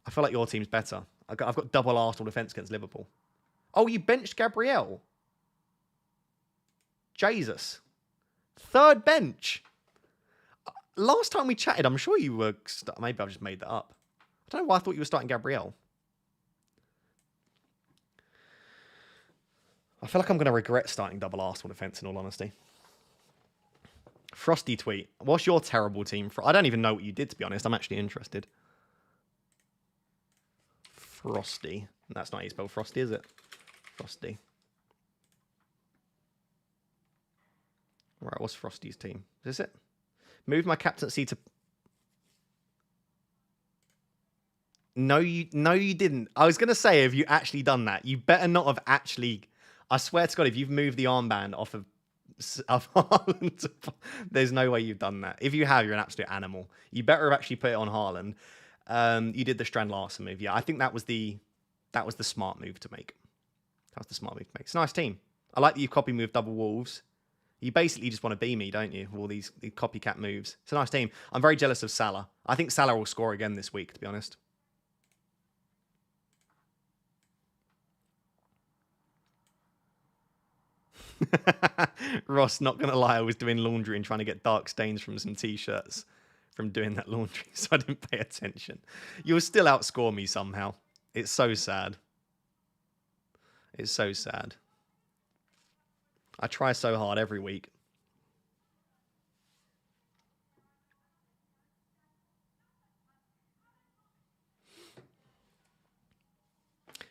I feel like your team's better. I've got double Arsenal defense against Liverpool. Oh, you benched Gabriel. Jesus. Third bench. Last time we chatted, I'm sure you were... Maybe I've just made that up. I don't know why I thought you were starting Gabriel. I feel like I'm going to regret starting double Arsenal defence, in all honesty. Frosty tweet. What's your terrible team? I don't even know what you did, to be honest. I'm actually interested. Frosty. That's not how you spell Frosty, is it? Frosty. Right, what's Frosty's team? Is this it? Move my captaincy to... No, you didn't. I was going to say, have you actually done that? You better not have actually... I swear to God, if you've moved the armband off of Haaland, there's no way you've done that. If you have, you're an absolute animal. You better have actually put it on Haaland. You did the Strand Larsen move. Yeah, I think that was the smart move to make. That was the smart move to make. It's a nice team. I like that you copy move double Wolves. You basically just want to be me, don't you? All these copycat moves. It's a nice team. I'm very jealous of Salah. I think Salah will score again this week, to be honest. Ross, not going to lie, I was doing laundry and trying to get dark stains from some T-shirts from doing that laundry, so I didn't pay attention. You'll still outscore me somehow. It's so sad. It's so sad. I try so hard every week.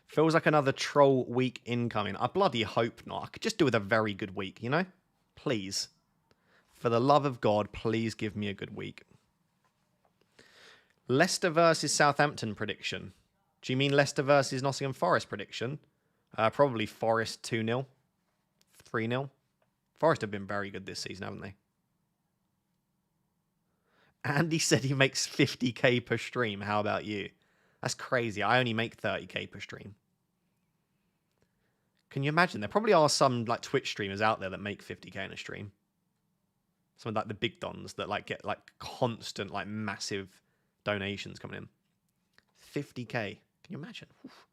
Feels like another troll week incoming. I bloody hope not. I could just do with a very good week, you know? Please. For the love of God, please give me a good week. Leicester versus Southampton prediction. Do you mean Leicester versus Nottingham Forest prediction? Probably Forest 2-0. 3-0. Forest have been very good this season, haven't they? Andy said he makes 50k per stream. How about you? That's crazy. I only make 30k per stream. Can you imagine? There probably are some like Twitch streamers out there that make 50k in a stream. Some of like the big dons that like get like constant like massive donations coming in. 50k. Can you imagine? Oof.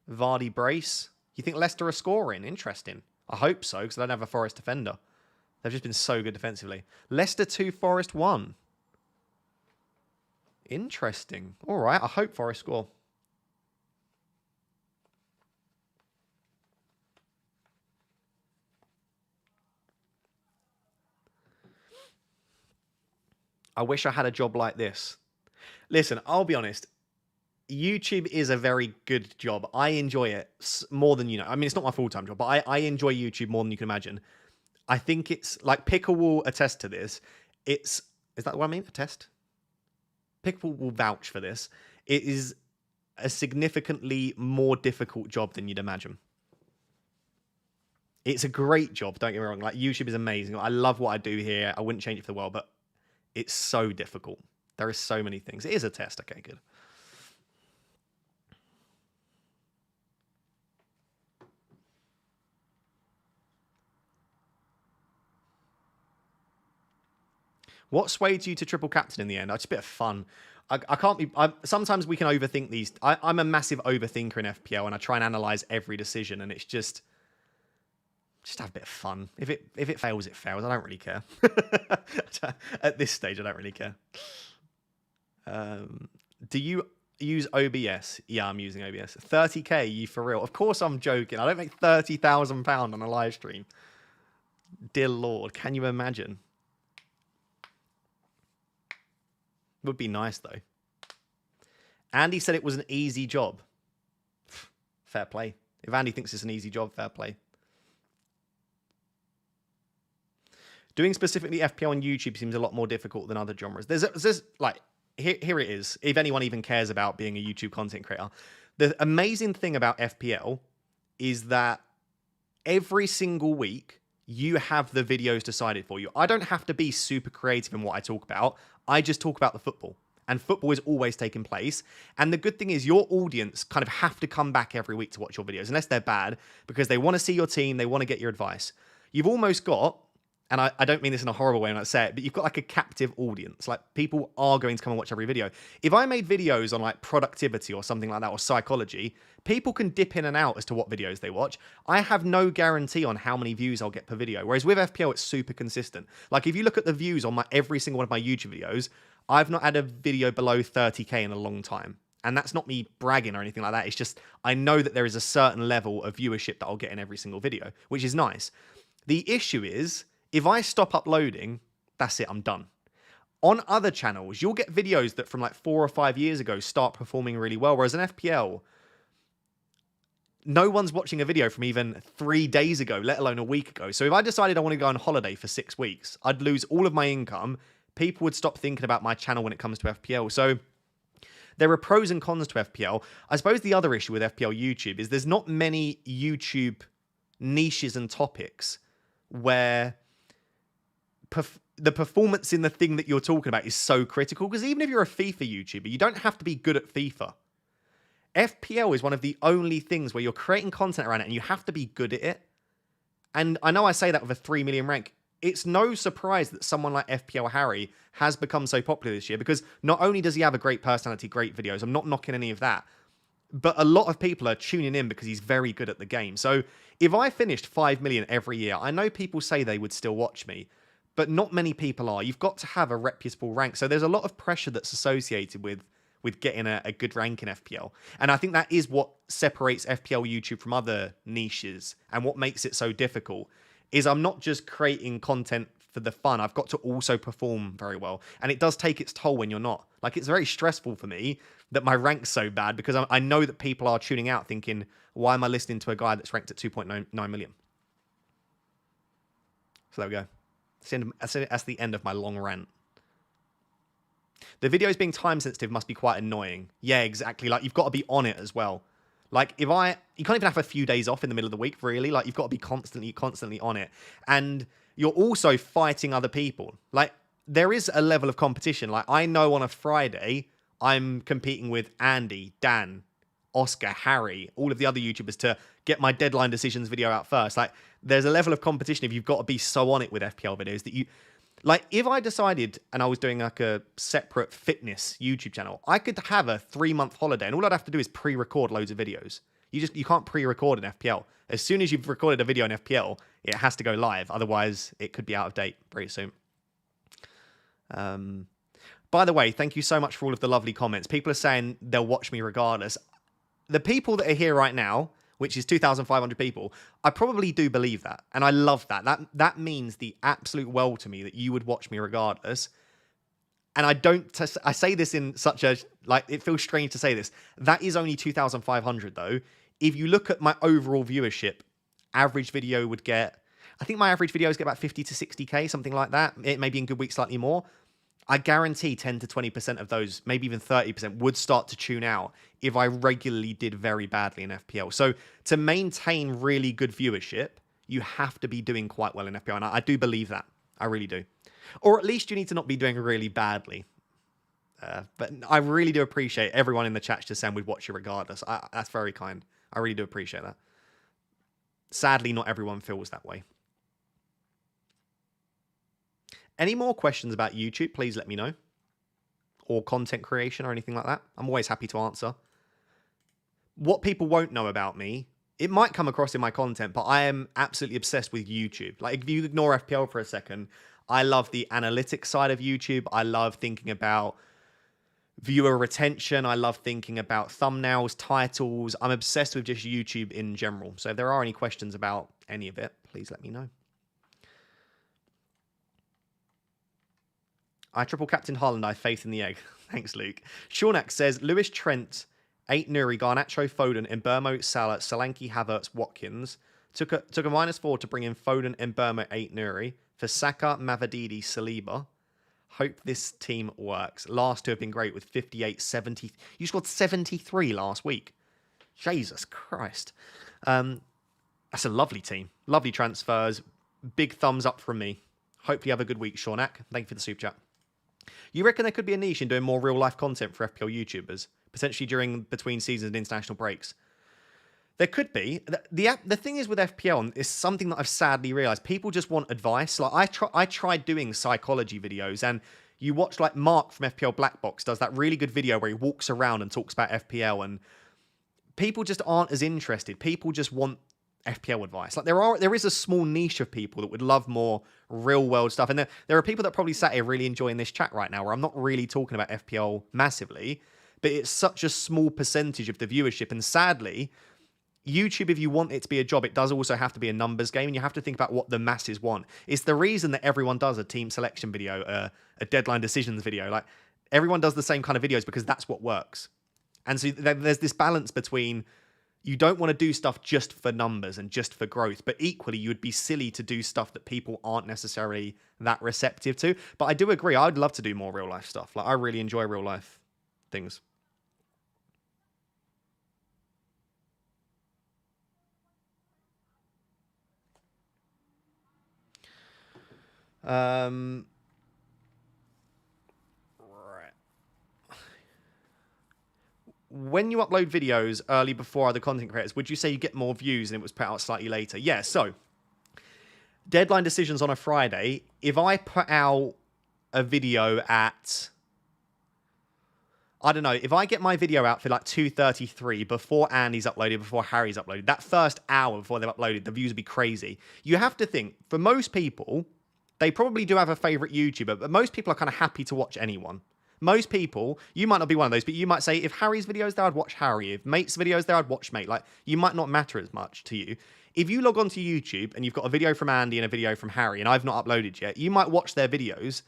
Vardy brace. You think Leicester are scoring? Interesting. I hope so, because I don't have a Forest defender. They've just been so good defensively. Leicester 2, Forest 1. Interesting. All right, I hope Forest score. I wish I had a job like this. Listen, I'll be honest. YouTube is a very good job. I enjoy it more than you know. I mean, it's not my full-time job, but I enjoy YouTube more than you can imagine. I think it's like Pickle will attest to this. Is that what I mean? Attest? Pickle will vouch for this. It is a significantly more difficult job than you'd imagine. It's a great job, don't get me wrong. Like, YouTube is amazing. I love what I do here. I wouldn't change it for the world, but it's so difficult. There are so many things. It is a test. Okay, good. What swayed you to triple captain in the end? Just a bit of fun. I can't be... sometimes we can overthink these. I'm a massive overthinker in FPL, and I try and analyze every decision, and it's just have a bit of fun. If it fails, it fails. I don't really care. At this stage, I don't really care. Do you use OBS? Yeah, I'm using OBS. 30k, you for real? Of course I'm joking. I don't make £30,000 on a live stream. Dear Lord, can you imagine? Would be nice, though. Andy said it was an easy job. Fair play. If Andy thinks it's an easy job, fair play. Doing specifically FPL on YouTube seems a lot more difficult than other genres. There's like, here it is. If anyone even cares about being a YouTube content creator. The amazing thing about FPL is that every single week, you have the videos decided for you. I don't have to be super creative in what I talk about. I just talk about the football. And football is always taking place. And the good thing is your audience kind of have to come back every week to watch your videos, unless they're bad, because they want to see your team, they want to get your advice. You've almost got, and I don't mean this in a horrible way when I say it, but you've got like a captive audience. Like people are going to come and watch every video. If I made videos on like productivity or something like that, or psychology, people can dip in and out as to what videos they watch. I have no guarantee on how many views I'll get per video. Whereas with FPL, it's super consistent. Like if you look at the views on every single one of my YouTube videos, I've not had a video below 30k in a long time. And that's not me bragging or anything like that. It's just, I know that there is a certain level of viewership that I'll get in every single video, which is nice. The issue is, if I stop uploading, that's it, I'm done. On other channels, you'll get videos that from like 4 or 5 years ago start performing really well. Whereas in FPL, no one's watching a video from even 3 days ago, let alone a week ago. So if I decided I want to go on holiday for 6 weeks, I'd lose all of my income. People would stop thinking about my channel when it comes to FPL. So there are pros and cons to FPL. I suppose the other issue with FPL YouTube is there's not many YouTube niches and topics where the performance in the thing that you're talking about is so critical. Because even if you're a FIFA YouTuber, you don't have to be good at FIFA. FPL is one of the only things where you're creating content around it and you have to be good at it. And I know I say that with a 3 million rank. It's no surprise that someone like FPL Harry has become so popular this year, because not only does he have a great personality, great videos, I'm not knocking any of that, but a lot of people are tuning in because he's very good at the game. So if I finished 5 million every year, I know people say they would still watch me, but not many people are. You've got to have a reputable rank. So there's a lot of pressure that's associated with getting a good rank in FPL. And I think that is what separates FPL YouTube from other niches and what makes it so difficult. Is I'm not just creating content for the fun. I've got to also perform very well. And it does take its toll when you're not. Like, it's very stressful for me that my rank's so bad, because I know that people are tuning out thinking, why am I listening to a guy that's ranked at 2.9 million? So there we go. That's the end of my long rant. The videos being time sensitive must be quite annoying. Yeah, exactly. Like, you've got to be on it as well. Like, you can't even have a few days off in the middle of the week, really. Like, you've got to be constantly on it. And you're also fighting other people. Like, there is a level of competition. Like, I know on a Friday, I'm competing with Andy, Dan, Oscar, Harry, all of the other YouTubers to get my deadline decisions video out first. Like, there's a level of competition if you've got to be so on it with FPL videos that you... Like, if I decided and I was doing like a separate fitness YouTube channel, I could have a 3-month holiday and all I'd have to do is pre-record loads of videos. You can't pre-record in FPL. As soon as you've recorded a video in FPL, it has to go live. Otherwise, it could be out of date very soon. By the way, thank you so much for all of the lovely comments. People are saying they'll watch me regardless. The people that are here right now, which is 2,500 people, I probably do believe that. And I love that. That means the absolute world to me that you would watch me regardless. And I say this in such a, like, it feels strange to say this. That is only 2,500 though. If you look at my overall viewership, average video would get, I think my average videos get about 50 to 60k, something like that. It may be in good weeks slightly more. I guarantee 10 to 20% of those, maybe even 30%, would start to tune out if I regularly did very badly in FPL. So to maintain really good viewership, you have to be doing quite well in FPL. And I do believe that. I really do. Or at least you need to not be doing really badly. But I really do appreciate everyone in the chat just saying we'd watch you regardless. That's very kind. I really do appreciate that. Sadly, not everyone feels that way. Any more questions about YouTube, please let me know. Or content creation or anything like that. I'm always happy to answer. What people won't know about me, it might come across in my content, but I am absolutely obsessed with YouTube. Like, if you ignore FPL for a second, I love the analytics side of YouTube. I love thinking about viewer retention. I love thinking about thumbnails, titles. I'm obsessed with just YouTube in general. So if there are any questions about any of it, please let me know. I triple captain Haaland. I have faith in the egg. Thanks, Luke. Shaunak says Lewis, Trent, 8 Nuri, Garnacho, Foden, Mbermo, Salah, Solanke, Havertz, Watkins. Took a -4 to bring in Foden, Mbermo, 8 Nuri. For Saka, Mavadidi, Saliba. Hope this team works. Last two have been great with 58, 70. You scored 73 last week. Jesus Christ. That's a lovely team. Lovely transfers. Big thumbs up from me. Hope you have a good week, Shaunak. Thank you for the super chat. You reckon there could be a niche in doing more real-life content for FPL YouTubers, potentially between seasons and international breaks? There could be. The thing is with FPL, is something that I've sadly realised. People just want advice. Like I tried doing psychology videos, and you watch like Mark from FPL Black Box does that really good video where he walks around and talks about FPL, and people just aren't as interested. People just want FPL advice. Like there is a small niche of people that would love more real world stuff, and there are people that probably sat here really enjoying this chat right now, where I'm not really talking about FPL massively, but it's such a small percentage of the viewership, and sadly, YouTube, if you want it to be a job, it does also have to be a numbers game, and you have to think about what the masses want. It's the reason that everyone does a team selection video, a deadline decisions video. Like everyone does the same kind of videos because that's what works. And so there's this balance between you don't want to do stuff just for numbers and just for growth, but equally you would be silly to do stuff that people aren't necessarily that receptive to. But I do agree, I would love to do more real life stuff. Like I really enjoy real life things. Right. When you upload videos early before other content creators, would you say you get more views and it was put out slightly later? Yeah, so deadline decisions on a Friday. If I put out a video at, I don't know, if I get my video out for like 2:33 before Andy's uploaded, before Harry's uploaded, that first hour before they've uploaded, the views would be crazy. You have to think, for most people, they probably do have a favorite YouTuber, but most people are kind of happy to watch anyone. Most people, you might not be one of those, but you might say, if Harry's video's there, I'd watch Harry. If Mate's video's there, I'd watch Mate. Like, you might not matter as much to you. If you log onto YouTube and you've got a video from Andy and a video from Harry, and I've not uploaded yet, you might watch their videos.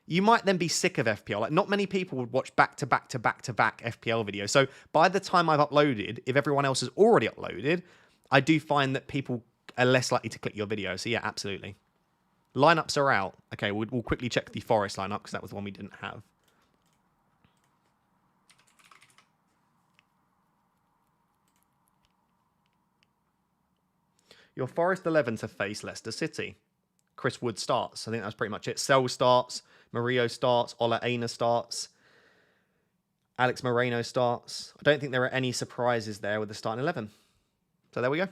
You might then be sick of FPL. Like, not many people would watch back-to-back FPL videos. So by the time I've uploaded, if everyone else has already uploaded, I do find that people are less likely to click your video. So yeah, absolutely. Lineups are out. Okay, we'll quickly check the Forest lineup because that was the one we didn't have. Your Forest 11 to face Leicester City. Chris Wood starts. I think that's pretty much it. Sell starts. Murillo starts. Ola Aina starts. Alex Moreno starts. I don't think there are any surprises there with the starting 11. So there we go.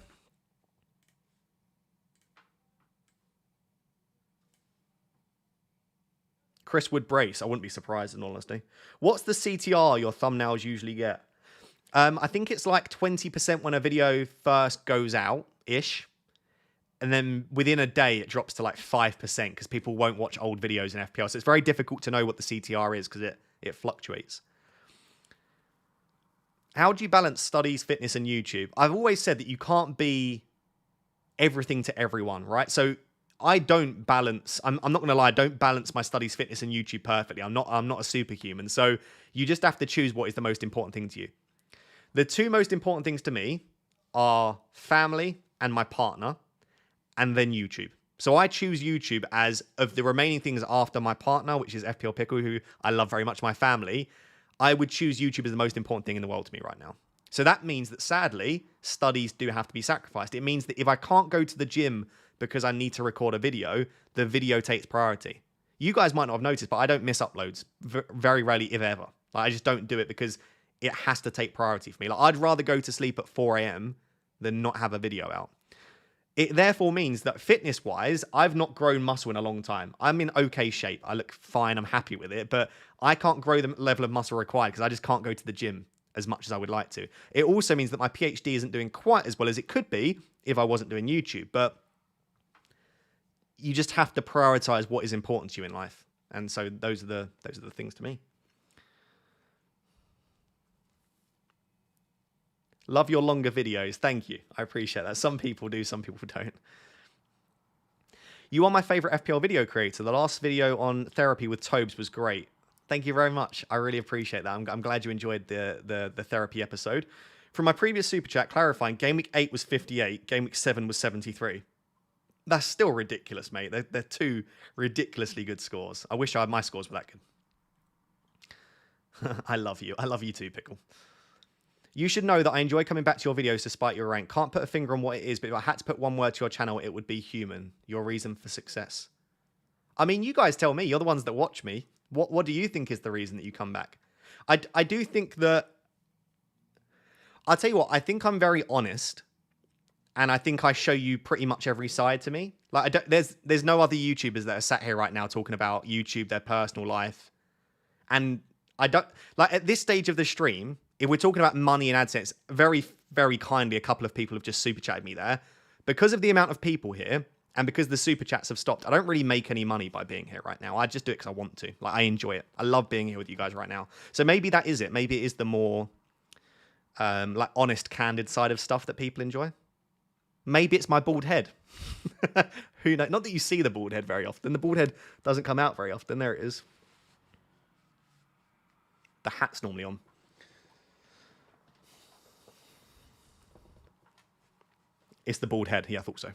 Chris Wood brace. I wouldn't be surprised in all honesty. What's the CTR your thumbnails usually get? I think it's like 20% when a video first goes out-ish. And then within a day, it drops to like 5% because people won't watch old videos in FPL. So it's very difficult to know what the CTR is because it fluctuates. How do you balance studies, fitness, and YouTube? I've always said that you can't be everything to everyone, right? So I don't balance, I'm not going to lie, I don't balance my studies, fitness, and YouTube perfectly. I'm not a superhuman. So you just have to choose what is the most important thing to you. The two most important things to me are family and my partner, and then YouTube. So I choose YouTube as, of the remaining things after my partner, which is FPL Pickle, who I love very much, my family, I would choose YouTube as the most important thing in the world to me right now. So that means that sadly, studies do have to be sacrificed. It means that if I can't go to the gym because I need to record a video, the video takes priority. You guys might not have noticed, but I don't miss uploads. Very rarely, if ever. Like, I just don't do it because it has to take priority for me. Like, I'd rather go to sleep at 4 a.m. than not have a video out. It therefore means that fitness-wise, I've not grown muscle in a long time. I'm in okay shape. I look fine. I'm happy with it. But I can't grow the level of muscle required because I just can't go to the gym as much as I would like to. It also means that my PhD isn't doing quite as well as it could be if I wasn't doing YouTube. But you just have to prioritize what is important to you in life. And so those are the things to me. Love your longer videos. Thank you. I appreciate that. Some people do, some people don't. You are my favorite FPL video creator. The last video on therapy with Tobes was great. Thank you very much. I really appreciate that. I'm glad you enjoyed the therapy episode. From my previous super chat, clarifying, Game Week 8 was 58, Game Week 7 was 73. That's still ridiculous, mate. They're two ridiculously good scores. I wish my scores were that good. I love you. I love you too, Pickle. You should know that I enjoy coming back to your videos despite your rank. Can't put a finger on what it is, but if I had to put one word to your channel, it would be human. Your reason for success. I mean, you guys tell me. You're the ones that watch me. What do you think is the reason that you come back? I do think that... I'll tell you what. I think I'm very honest. And I think I show you pretty much every side to me. Like, there's no other YouTubers that are sat here right now talking about YouTube, their personal life. And I don't... Like, at this stage of the stream... If we're talking about money and AdSense, very, very kindly, a couple of people have just super chatted me there. Because of the amount of people here, and because the super chats have stopped, I don't really make any money by being here right now. I just do it because I want to. Like, I enjoy it. I love being here with you guys right now. So maybe that is it. Maybe it is the more, like, honest, candid side of stuff that people enjoy. Maybe it's my bald head. Who knows? Not that you see the bald head very often. The bald head doesn't come out very often. There it is. The hat's normally on. It's the bald head. Yeah, I thought so.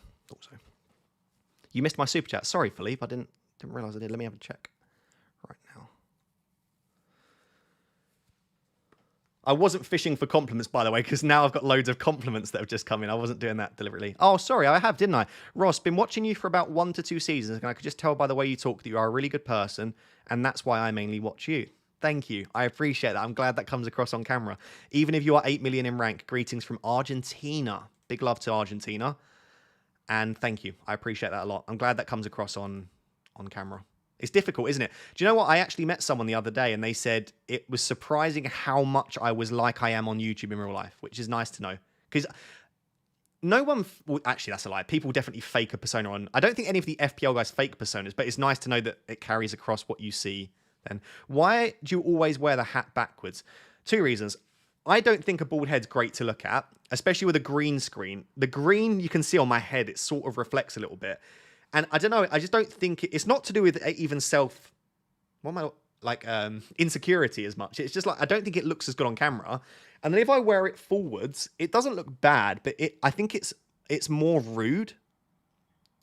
You missed my super chat. Sorry, Philippe. I didn't realise I did. Let me have a check right now. I wasn't fishing for compliments, by the way, because now I've got loads of compliments that have just come in. I wasn't doing that deliberately. Oh, sorry, I have, didn't I? Ross, been watching you for about 1 to 2 seasons, and I could just tell by the way you talk that you are a really good person, and that's why I mainly watch you. Thank you. I appreciate that. I'm glad that comes across on camera. Even if you are 8 million in rank, greetings from Argentina. Big love to Argentina. And thank you. I appreciate that a lot. I'm glad that comes across on camera. It's difficult, isn't it? Do you know what? I actually met someone the other day and they said it was surprising how much I was like I am on YouTube in real life, which is nice to know. Because no one... Well, actually, that's a lie. People definitely fake a persona on... I don't think any of the FPL guys fake personas, but it's nice to know that it carries across what you see then. Why do you always wear the hat backwards? 2 reasons. I don't think a bald head's great to look at, especially with a green screen. The green you can see on my head, it sort of reflects a little bit. And I don't know, I just don't think... It's not to do with even self... What am I... Like, insecurity as much. It's just like, I don't think it looks as good on camera. And then if I wear it forwards, it doesn't look bad, but I think it's more rude.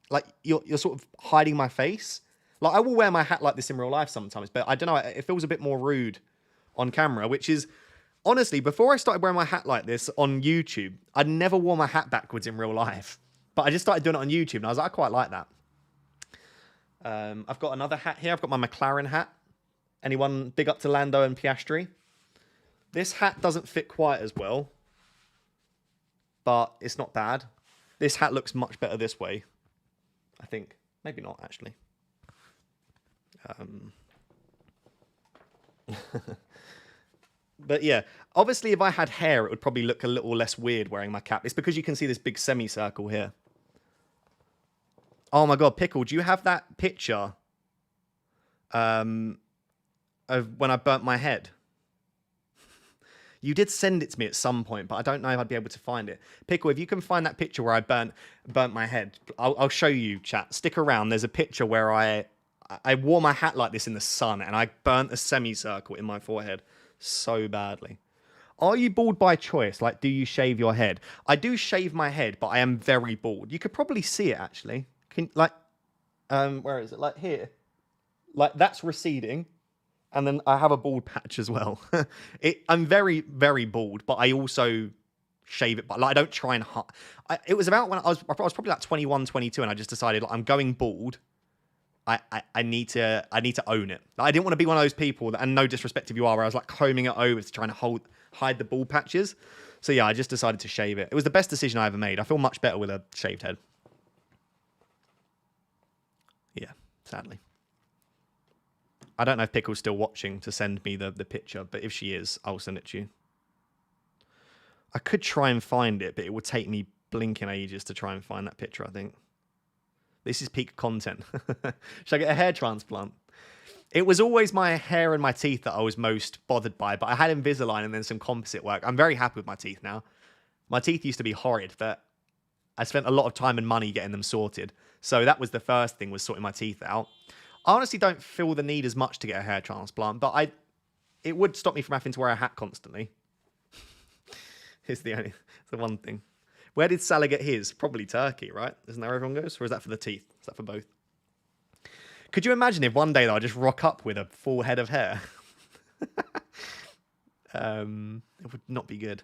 Like, you're sort of hiding my face. Like, I will wear my hat like this in real life sometimes, but I don't know, it feels a bit more rude on camera, which is... Honestly, before I started wearing my hat like this on YouTube, I'd never wore my hat backwards in real life. But I just started doing it on YouTube, and I was like, I quite like that. I've got another hat here. I've got my McLaren hat. Anyone big up to Lando and Piastri? This hat doesn't fit quite as well, but it's not bad. This hat looks much better this way, I think. Maybe not, actually. But yeah, obviously if I had hair, it would probably look a little less weird wearing my cap. It's because you can see this big semicircle here. Oh my God, Pickle, do you have that picture of when I burnt my head? You did send it to me at some point, but I don't know if I'd be able to find it. Pickle, if you can find that picture where I burnt my head, I'll show you, chat. Stick around. There's a picture where I wore my hat like this in the sun and I burnt a semicircle in my forehead. So badly. Are you bald by choice? Like, do you shave your head? I do shave my head, but I am very bald. You could probably see it, actually. Where is it? Like here. Like, that's receding. And then I have a bald patch as well. I'm very, very bald, but I also shave it. But like, I don't try and... It was about when I was probably like 21, 22, and I just decided, like, I'm going bald. I need to own it. I didn't want to be one of those people, and no disrespect if you are, where I was like combing it over to try and hide the bald patches. So yeah, I just decided to shave it. It was the best decision I ever made. I feel much better with a shaved head. Yeah, sadly. I don't know if Pickle's still watching to send me the picture, but if she is, I'll send it to you. I could try and find it, but it would take me blinking ages to try and find that picture, I think. This is peak content. Should I get a hair transplant? It was always my hair and my teeth that I was most bothered by, but I had Invisalign and then some composite work. I'm very happy with my teeth now. My teeth used to be horrid, but I spent a lot of time and money getting them sorted. So that was the first thing, was sorting my teeth out. I honestly don't feel the need as much to get a hair transplant, but it would stop me from having to wear a hat constantly. It's the one thing. Where did Salah get his? Probably Turkey, right? Isn't that where everyone goes? Or is that for the teeth? Is that for both? Could you imagine if one day though I just rock up with a full head of hair? It would not be good.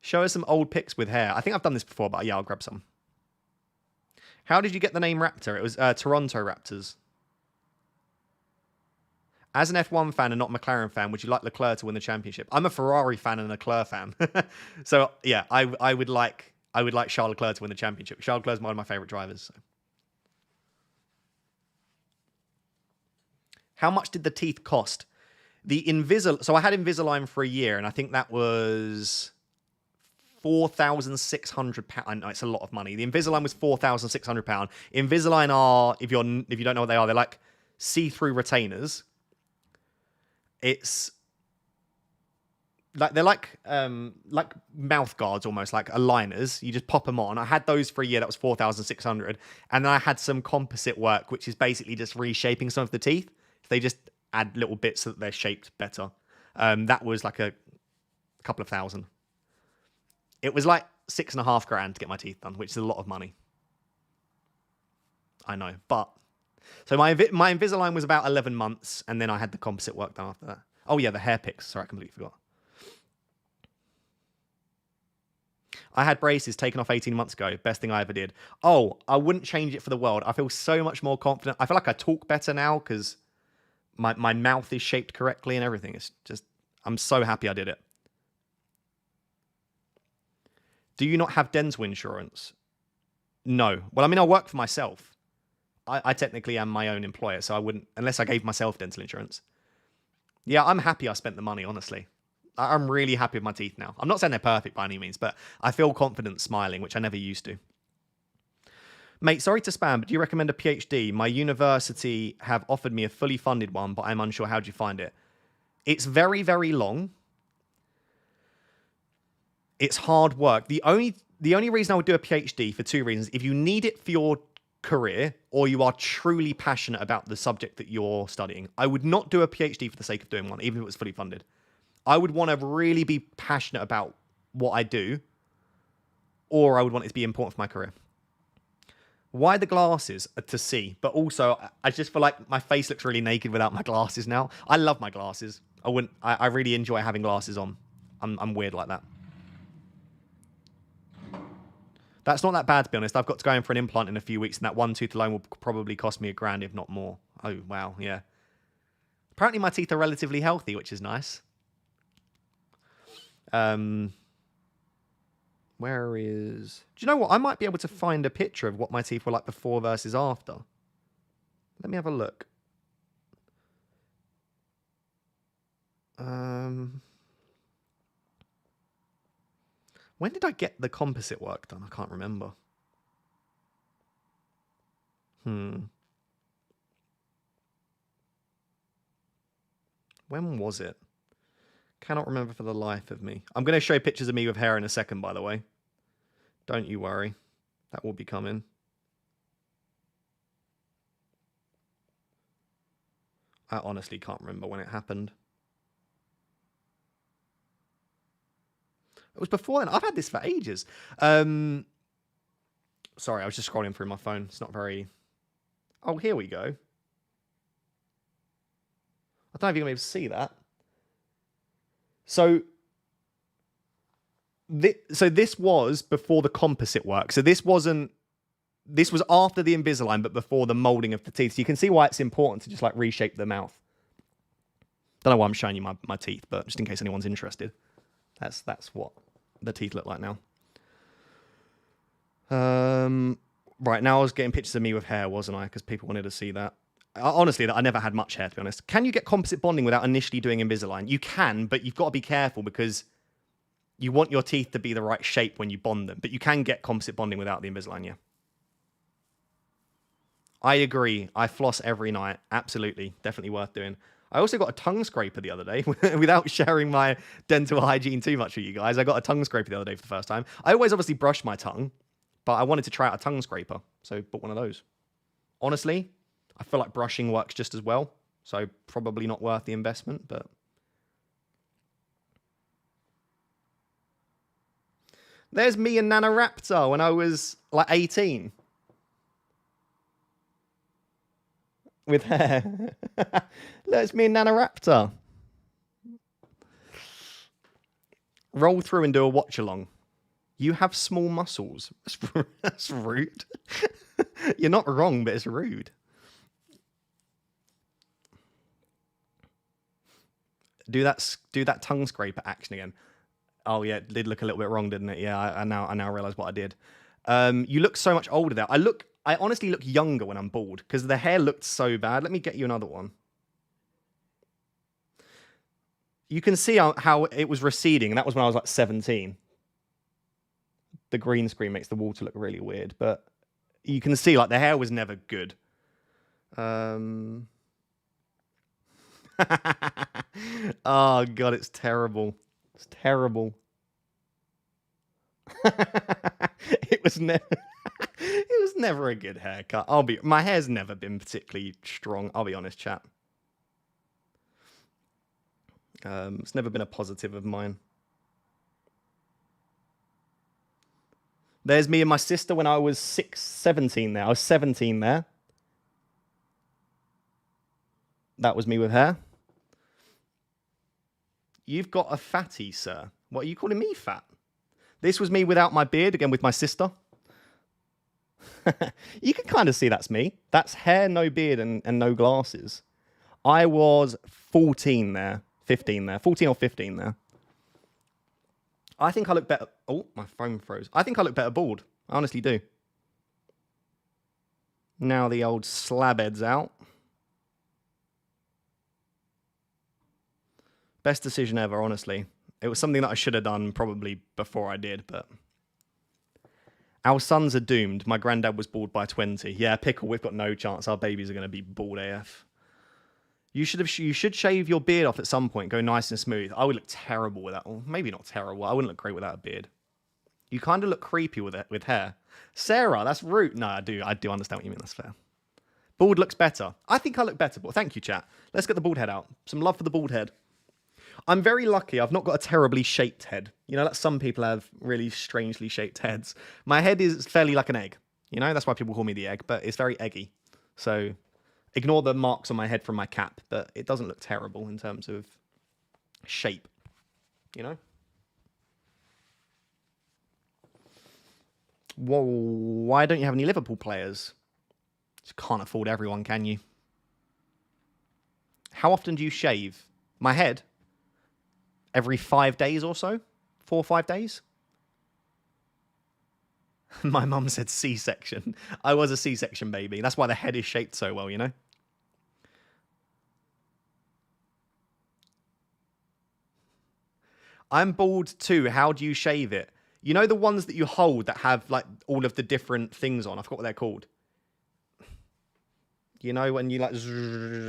Show us some old pics with hair. I think I've done this before, but yeah, I'll grab some. How did you get the name Raptor? It was Toronto Raptors. As an F1 fan and not a McLaren fan, would you like Leclerc to win the championship? I'm a Ferrari fan and a Leclerc fan. So yeah, I would like Charles Leclerc to win the championship. Charles Leclerc is one of my favourite drivers. So. How much did the teeth cost? So I had Invisalign for a year, and I think that was £4,600. I know it's a lot of money. The Invisalign was £4,600. Invisalign are, if you don't know what they are, they're like see-through retainers. It's like they're like mouth guards almost, like aligners. You just pop them on. I had those for a year. That was £4,600, and then I had some composite work, which is basically just reshaping some of the teeth. They just add little bits so that they're shaped better. That was like a couple of thousand. It was like $6,500 to get my teeth done, which is a lot of money. I know, but so my Invisalign was about 11 months, and then I had the composite work done after that. Oh yeah, the hair picks. Sorry, I completely forgot. I had braces taken off 18 months ago. Best thing I ever did. Oh, I wouldn't change it for the world. I feel so much more confident. I feel like I talk better now because my mouth is shaped correctly and everything. It's just, I'm so happy I did it. Do you not have dental insurance? No. Well, I mean, I work for myself. I technically am my own employer, so I wouldn't, unless I gave myself dental insurance. Yeah, I'm happy I spent the money, honestly. I'm really happy with my teeth now. I'm not saying they're perfect by any means, but I feel confident smiling, which I never used to. Mate, sorry to spam, but do you recommend a PhD? My university have offered me a fully funded one, but I'm unsure. How do you find it? It's very, very long. It's hard work. The only reason I would do a PhD, for two reasons. If you need it for your career, or you are truly passionate about the subject that you're studying, I would not do a PhD for the sake of doing one, even if it was fully funded. I would want to really be passionate about what I do, or I would want it to be important for my career. Why the glasses? To see, but also I just feel like my face looks really naked without my glasses now. I love my glasses. I really enjoy having glasses on. I'm weird like that. That's not that bad, to be honest. I've got to go in for an implant in a few weeks, and that one tooth alone will probably cost me $1,000, if not more. Oh, wow, yeah. Apparently my teeth are relatively healthy, which is nice. Where is... Do you know what? I might be able to find a picture of what my teeth were like before versus after. Let me have a look. When did I get the composite work done? I can't remember. When was it? Cannot remember for the life of me. I'm going to show pictures of me with hair in a second, by the way. Don't you worry. That will be coming. I honestly can't remember when it happened. It was before then. I've had this for ages. Sorry, I was just scrolling through my phone. It's not very... Oh, here we go. I don't know if you're going to be able to see that. So this was before the composite work. So this was after the Invisalign, but before the molding of the teeth. So you can see why it's important to just like reshape the mouth. Don't know why I'm showing you my teeth, but just in case anyone's interested. That's what the teeth look like now. Right, now I was getting pictures of me with hair, wasn't I? Because people wanted to see that. Honestly, I never had much hair, to be honest. Can you get composite bonding without initially doing Invisalign? You can, but you've got to be careful because you want your teeth to be the right shape when you bond them. But you can get composite bonding without the Invisalign, yeah. I agree. I floss every night. Absolutely. Definitely worth doing. I also got a tongue scraper the other day without sharing my dental hygiene too much with you guys. I got a tongue scraper the other day for the first time. I always obviously brush my tongue, but I wanted to try out a tongue scraper, so bought one of those. Honestly, I feel like brushing works just as well, so probably not worth the investment, but... There's me and Nana Raptor when I was like 18. With hair. There's me and Nana Raptor. Roll through and do a watch along. You have small muscles. That's rude. You're not wrong, but it's rude. Do that tongue scraper action again. Oh yeah, it did look a little bit wrong, didn't it? Yeah, I now realize what I did. You look so much older there. I honestly look younger when I'm bald because the hair looked so bad. Let me get you another one. You can see how it was receding, and that was when I was like 17. The green screen makes the water look really weird, but you can see like the hair was never good. Oh god, it's terrible. It's terrible. It was never a good haircut. My hair's never been particularly strong. I'll be honest, chat. It's never been a positive of mine. There's me and my sister when I was 17 there. I was 17 there. That was me with hair. You've got a fatty, sir. What are you calling me fat? This was me without my beard, again with my sister. You can kind of see that's me. That's hair, no beard, and no glasses. I was 14 there. 15 there. 14 or 15 there. I think I look better... Oh, my phone froze. I think I look better bald. I honestly do. Now the old slab head's out. Best decision ever, honestly. It was something that I should have done probably before I did, but... Our sons are doomed. My granddad was bald by 20. Yeah, Pickle, we've got no chance. Our babies are going to be bald AF. You should shave your beard off at some point. Go nice and smooth. I would look terrible with that. Well, maybe not terrible. I wouldn't look great without a beard. You kind of look creepy with hair. Sarah, that's rude. No, I do understand what you mean. That's fair. Bald looks better. I think I look better. But thank you, chat. Let's get the bald head out. Some love for the bald head. I'm very lucky. I've not got a terribly shaped head. You know, like some people have really strangely shaped heads. My head is fairly like an egg. You know, that's why people call me the egg. But it's very eggy. So... Ignore the marks on my head from my cap, but it doesn't look terrible in terms of shape, you know? Whoa, why don't you have any Liverpool players? Just can't afford everyone, can you? How often do you shave? My head? Every 5 days or so? 4 or 5 days? My mum said C-section. I was a C-section baby. That's why the head is shaped so well, you know? I'm bald too. How do you shave it? You know the ones that you hold that have like all of the different things on? I forgot what they're called. You know when you like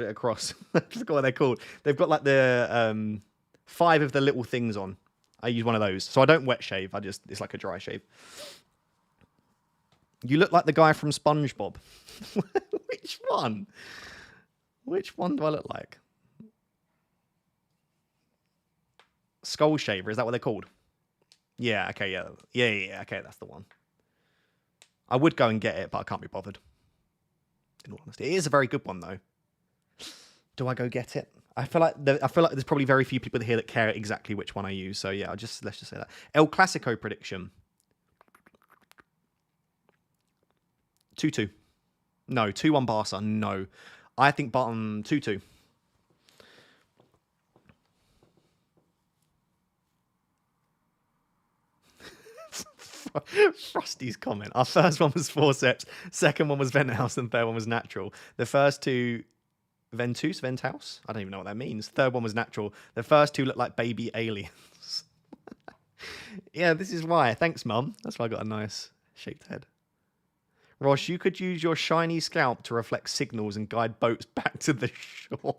across? I forgot what they're called. They've got like the 5 of the little things on. I use one of those. So I don't wet shave. It's like a dry shave. You look like the guy from SpongeBob. Which one? Which one do I look like? Skull shaver, is that what they're called? Yeah, okay, yeah. Yeah, okay, that's the one. I would go and get it, but I can't be bothered. In all honesty. It is a very good one, though. Do I go get it? I feel like there's probably very few people here that care exactly which one I use. So yeah, let's just say that. El Clasico prediction. 2-2. No, 2-1 Barca. No. I think bottom 2-2. Frosty's comment. Our first one was forceps, second one was Venthouse, and third one was natural. The first two, Venthouse? I don't even know what that means. Third one was natural. The first two look like baby aliens. Yeah, this is why. Thanks, Mum. That's why I got a nice shaped head. Rosh, you could use your shiny scalp to reflect signals and guide boats back to the shore.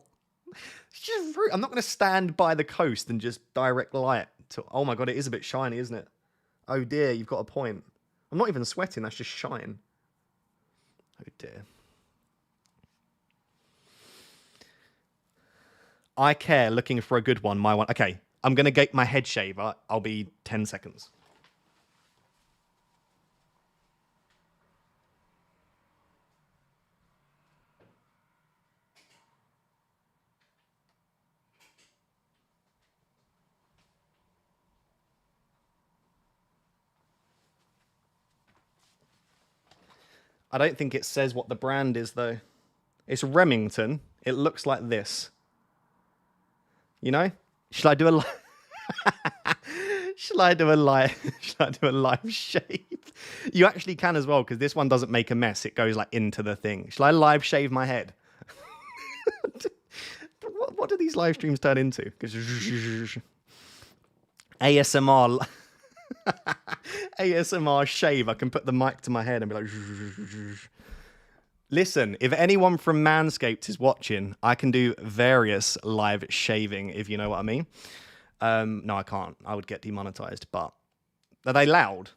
It's just rude. I'm not going to stand by the coast and just direct light. Oh my god, it is a bit shiny, isn't it? Oh dear, you've got a point. I'm not even sweating, that's just shine. Oh dear. I care, looking for a good one, my one. Okay, I'm going to get my head shaver. I'll be 10 seconds. I don't think it says what the brand is, though. It's Remington. It looks like this. You know? Should I do a Should I do a live? Should I do a live shave? You actually can as well, because this one doesn't make a mess. It goes like into the thing. Shall I live shave my head? What do these live streams turn into? ASMR. ASMR shave. I can put the mic to my head and be like. Listen, if anyone from Manscaped is watching, I can do various live shaving, if you know what I mean. No, I can't. I would get demonetized, but are they loud?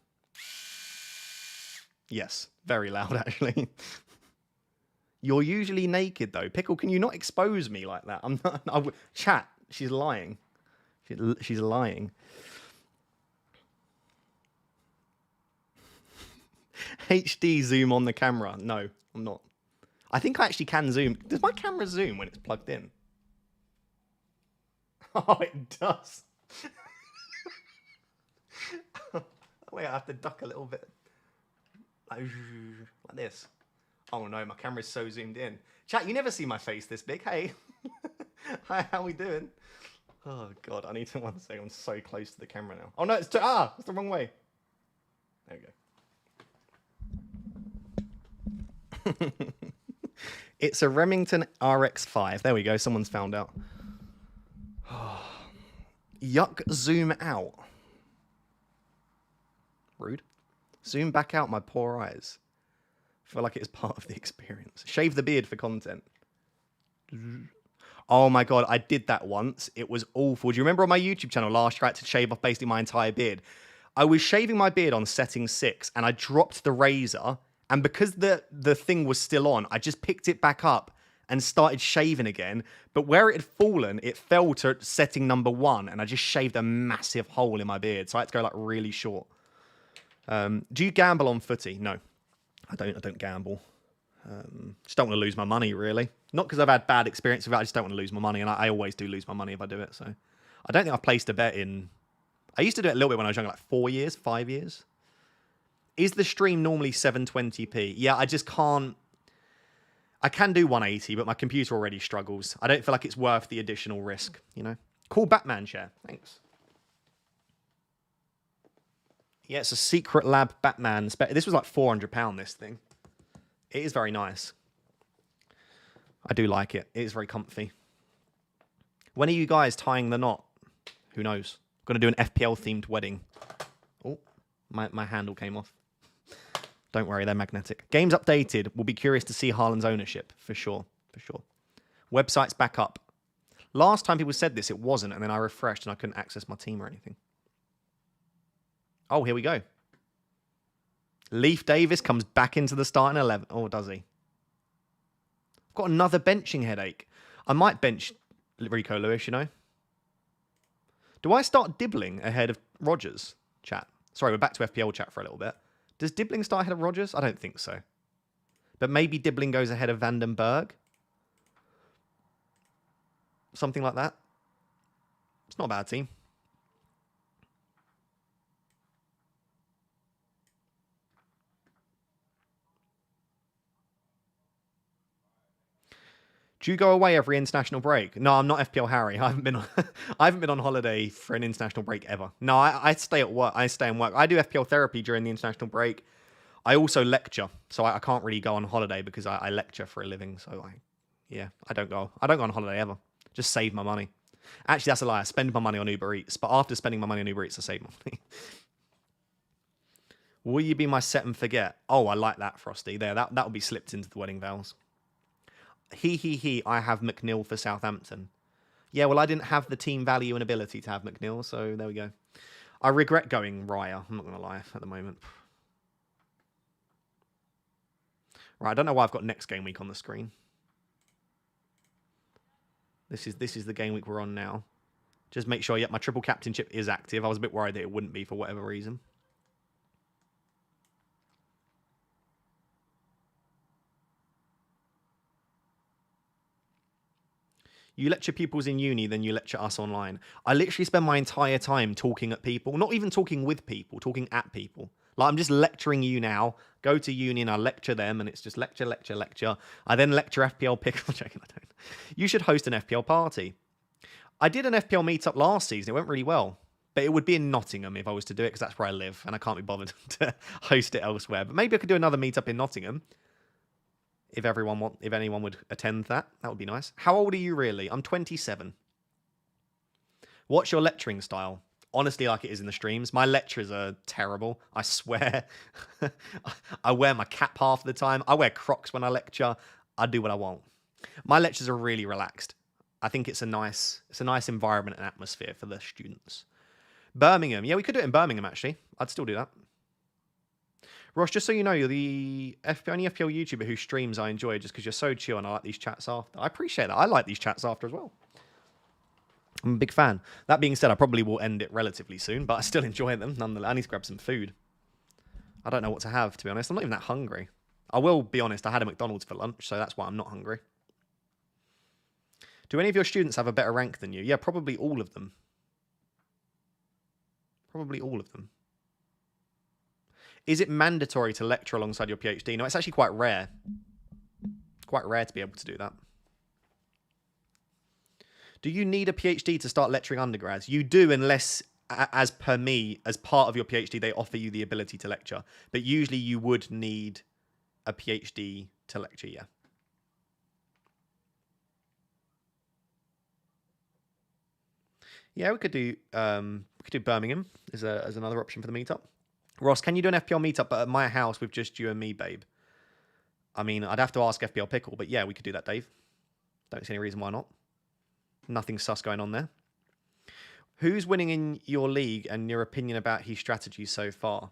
Yes, very loud, actually. You're usually naked, though. Pickle, can you not expose me like that? I'm not. Chat, she's lying. She's lying. HD zoom on the camera. No, I'm not. I think I actually can zoom. Does my camera zoom when it's plugged in? Oh, it does. Wait, I have to duck a little bit. Like this. Oh no, my camera's so zoomed in. Chat, you never see my face this big. Hey. Hi, how we doing? Oh god, I need to one second. I'm so close to the camera now. Oh no, it's it's the wrong way. There we go. It's a Remington RX5. There we go. Someone's found out. Yuck, zoom out. Rude. Zoom back out, my poor eyes. I feel like it's part of the experience. Shave the beard for content. Oh my god, I did that once. It was awful. Do you remember on my YouTube channel last year I had to shave off basically my entire beard? I was shaving my beard on setting 6 and I dropped the razor. And because the thing was still on, I just picked it back up and started shaving again. But where it had fallen, it fell to setting number 1. And I just shaved a massive hole in my beard. So I had to go like really short. Do you gamble on footy? No, I don't gamble. Just don't want to lose my money, really. Not because I've had bad experience with it. I just don't want to lose my money. And I always do lose my money if I do it. So I don't think I've placed a bet in... I used to do it a little bit when I was younger, like 4 years, 5 years. Is the stream normally 720p? Yeah, I just can't... I can do 180, but my computer already struggles. I don't feel like it's worth the additional risk, you know? Cool Batman chair. Thanks. Yeah, it's a Secret Lab Batman. This was like £400, this thing. It is very nice. I do like it. It is very comfy. When are you guys tying the knot? Who knows? I'm going to do an FPL-themed wedding. Oh, my handle came off. Don't worry, they're magnetic. Games updated. We'll be curious to see Haaland's ownership, for sure. For sure. Website's back up. Last time people said this, it wasn't, and then I refreshed and I couldn't access my team or anything. Oh, here we go. Leif Davis comes back into the starting 11. Oh, does he? I've got another benching headache. I might bench Rico Lewis, you know. Do I start Dibbling ahead of Rodgers? Chat. Sorry, we're back to FPL chat for a little bit. Does Dibbling start ahead of Rodgers? I don't think so. But maybe Dibbling goes ahead of Vandenberg. Something like that. It's not a bad team. Do you go away every international break? No, I'm not FPL Harry. I haven't been on holiday for an international break ever. No, I stay at work. I stay and work. I do FPL therapy during the international break. I also lecture, so I can't really go on holiday because I lecture for a living. So I don't go on holiday ever. Just save my money. Actually, that's a lie. I spend my money on Uber Eats, but after spending my money on Uber Eats, I save my money. Will you be my set and forget? Oh, I like that, Frosty. There, that will be slipped into the wedding vows. I have McNeil for Southampton. Yeah, well, I didn't have the team value and ability to have McNeil, so there we go. I regret going Raya, I'm not going to lie, at the moment. Right, I don't know why I've got next game week on the screen. This is the game week we're on now. Just make sure, my triple captainship is active. I was a bit worried that it wouldn't be for whatever reason. You lecture pupils in uni, then you lecture us online. I literally spend my entire time talking at people, not even talking with people, talking at people. Like, I'm just lecturing you now. Go to uni and I lecture them, and it's just lecture, lecture, lecture. I then lecture FPL pick. I'm joking, I don't. You should host an FPL party. I did an FPL meetup last season. It went really well. But it would be in Nottingham if I was to do it, because that's where I live, and I can't be bothered to host it elsewhere. But maybe I could do another meetup in Nottingham. If anyone would attend that, that would be nice. How old are you really? I'm 27. What's your lecturing style? Honestly, like it is in the streams. My lectures are terrible. I swear. I wear my cap half the time. I wear Crocs when I lecture. I do what I want. My lectures are really relaxed. I think it's a nice environment and atmosphere for the students. Birmingham. Yeah, we could do it in Birmingham, actually. I'd still do that. Ross, just so you know, you're the only FPL YouTuber who streams I enjoy, just because you're so chill and I like these chats after. I appreciate that. I like these chats after as well. I'm a big fan. That being said, I probably will end it relatively soon, but I still enjoy them nonetheless. I need to grab some food. I don't know what to have, to be honest. I'm not even that hungry. I will be honest, I had a McDonald's for lunch, so that's why I'm not hungry. Do any of your students have a better rank than you? Yeah, probably all of them. Probably all of them. Is it mandatory to lecture alongside your PhD? No, it's actually quite rare. It's quite rare to be able to do that. Do you need a PhD to start lecturing undergrads? You do, unless, as per me, as part of your PhD, they offer you the ability to lecture. But usually you would need a PhD to lecture, yeah. Yeah, we could do Birmingham as another option for the meetup. Ross, can you do an FPL meetup, but at my house with just you and me, babe? I mean, I'd have to ask FPL Pickle, but yeah, we could do that, Dave. Don't see any reason why not. Nothing sus going on there. Who's winning in your league and your opinion about his strategy so far?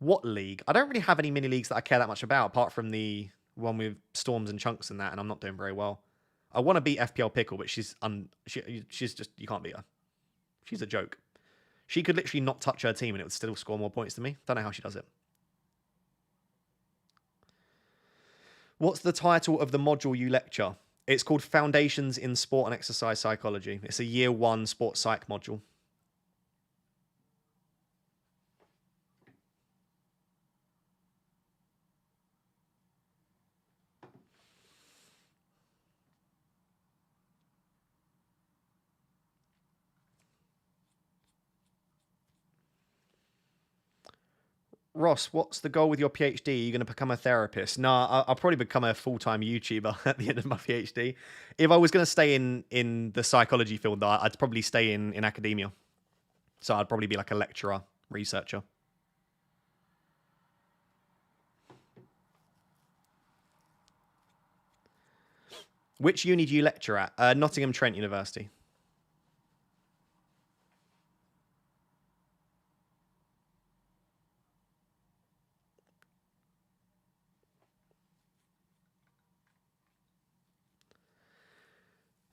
What league? I don't really have any mini leagues that I care that much about, apart from the one with Storms and Chunks and that, and I'm not doing very well. I want to beat FPL Pickle, but she's just, you can't beat her. She's a joke. She could literally not touch her team and it would still score more points than me. Don't know how she does it. What's the title of the module you lecture? It's called Foundations in Sport and Exercise Psychology. It's a year 1 sports psych module. Ross, what's the goal with your PhD? Are you going to become a therapist? No, I'll probably become a full-time YouTuber at the end of my PhD. If I was going to stay in the psychology field, though, I'd probably stay in academia. So I'd probably be like a lecturer, researcher. Which uni do you lecture at? Nottingham Trent University.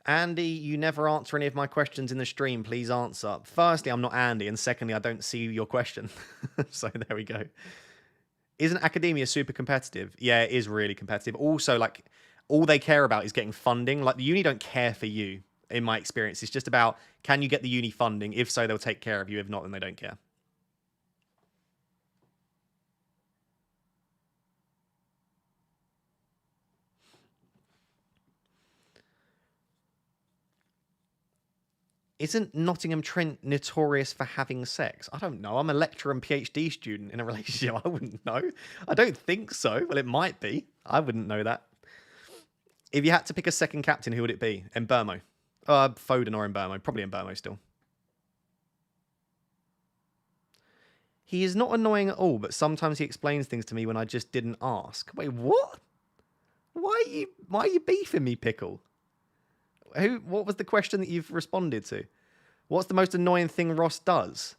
Andy, you never answer any of my questions in the stream. Please answer. Firstly, I'm not Andy, and secondly, I don't see your question. So there we go. Isn't academia super competitive? Yeah, it is really competitive. Also, like, all they care about is getting funding. Like, the uni don't care for you, in my experience. It's just about, can you get the uni funding? If so, they'll take care of you. If not, then they don't care. Isn't Nottingham Trent notorious for having sex? I don't know. I'm a lecturer and PhD student in a relationship. I wouldn't know. I don't think so. Well, it might be. I wouldn't know that. If you had to pick a second captain, who would it be? Mbermo. Foden or Mbermo. Probably Mbermo still. He is not annoying at all, but sometimes he explains things to me when I just didn't ask. Wait, what? Why are you beefing me, Pickle? What was the question that you've responded to? What's the most annoying thing Ross does?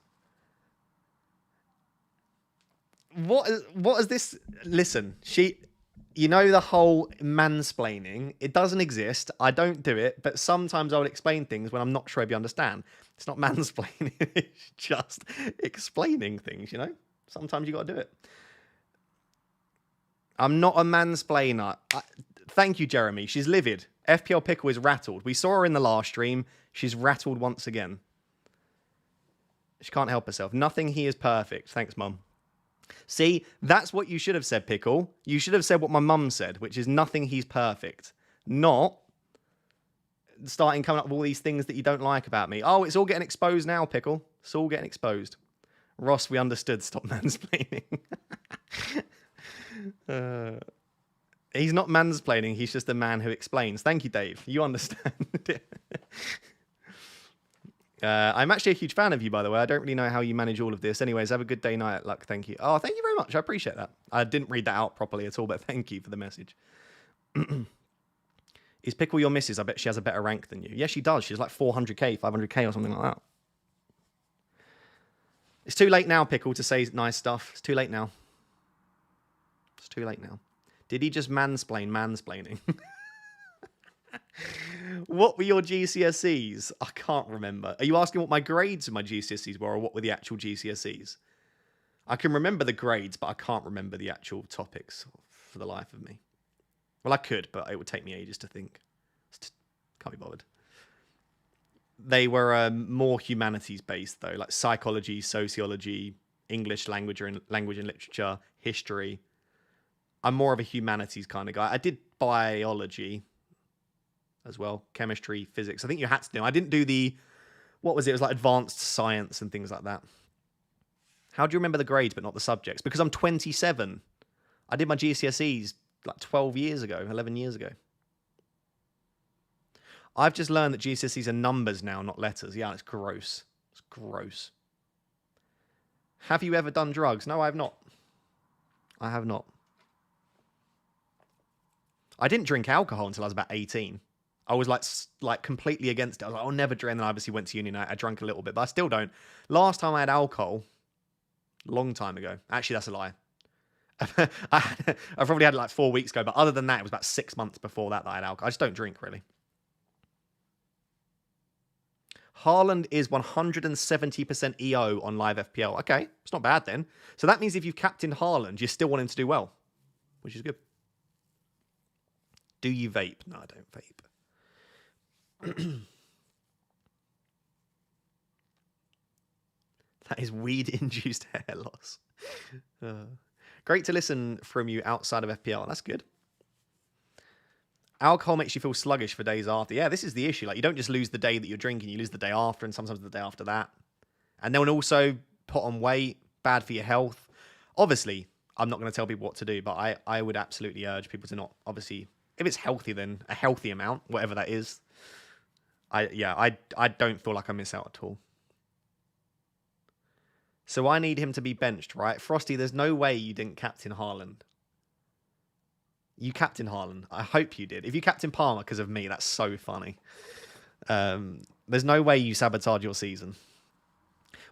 What is this? Listen, you know the whole mansplaining. It doesn't exist. I don't do it, but sometimes I will explain things when I'm not sure if you understand. It's not mansplaining. It's just explaining things, you know? Sometimes you got to do it. I'm not a mansplainer. Thank you, Jeremy. She's livid. FPL Pickle is rattled. We saw her in the last stream. She's rattled once again. She can't help herself. Nothing here is perfect. Thanks, Mum. See, that's what you should have said, Pickle. You should have said what my mum said, which is nothing he's perfect. Not starting coming up with all these things that you don't like about me. Oh, it's all getting exposed now, Pickle. It's all getting exposed. Ross, we understood. Stop mansplaining. He's not mansplaining. He's just a man who explains. Thank you, Dave. You understand. I'm actually a huge fan of you, by the way. I don't really know how you manage all of this. Anyways, have a good day, night, luck. Thank you. Oh, thank you very much. I appreciate that. I didn't read that out properly at all, but thank you for the message. Is Pickle your missus? I bet she has a better rank than you. Yeah, she does. She's like 400k, 500k or something like that. It's too late now, Pickle, to say nice stuff. It's too late now. It's too late now. Did he just mansplaining? What were your GCSEs? I can't remember. Are you asking what my grades in my GCSEs were, or what were the actual GCSEs? I can remember the grades, but I can't remember the actual topics for the life of me. Well, I could, but it would take me ages to think. Can't be bothered. They were more humanities-based, though, like psychology, sociology, English language and literature, history. I'm more of a humanities kind of guy. I did biology as well, chemistry, physics. I think you had to do. I didn't do what was it? It was like advanced science and things like that. How do you remember the grades but not the subjects? Because I'm 27. I did my GCSEs like 12 years ago, 11 years ago. I've just learned that GCSEs are numbers now, not letters. Yeah, it's gross. It's gross. Have you ever done drugs? No, I have not. I have not. I didn't drink alcohol until I was about 18. I was like completely against it. I was like, I'll never drink. And then I obviously went to uni and I drank a little bit, but I still don't. Last time I had alcohol, long time ago. Actually, that's a lie. I probably had it like 4 weeks ago, but other than that, it was about 6 months before that I had alcohol. I just don't drink, really. Haaland is 170% EO on live FPL. Okay, it's not bad then. So that means if you've captained Haaland, you still want him to do well, which is good. Do you vape? No, I don't vape. That is weed-induced hair loss. Great to listen from you outside of FPL. That's good. Alcohol makes you feel sluggish for days after. Yeah, this is the issue. Like, you don't just lose the day that you're drinking. You lose the day after and sometimes the day after that. And then also put on weight, bad for your health. Obviously, I'm not going to tell people what to do, but I would absolutely urge people to not, obviously, if it's healthy, then a healthy amount, whatever that is. I don't feel like I miss out at all. So I need him to be benched, right? Frosty, there's no way you didn't captain Haaland. You captain Haaland. I hope you did. If you captain Palmer because of me, that's so funny. There's no way you sabotage your season.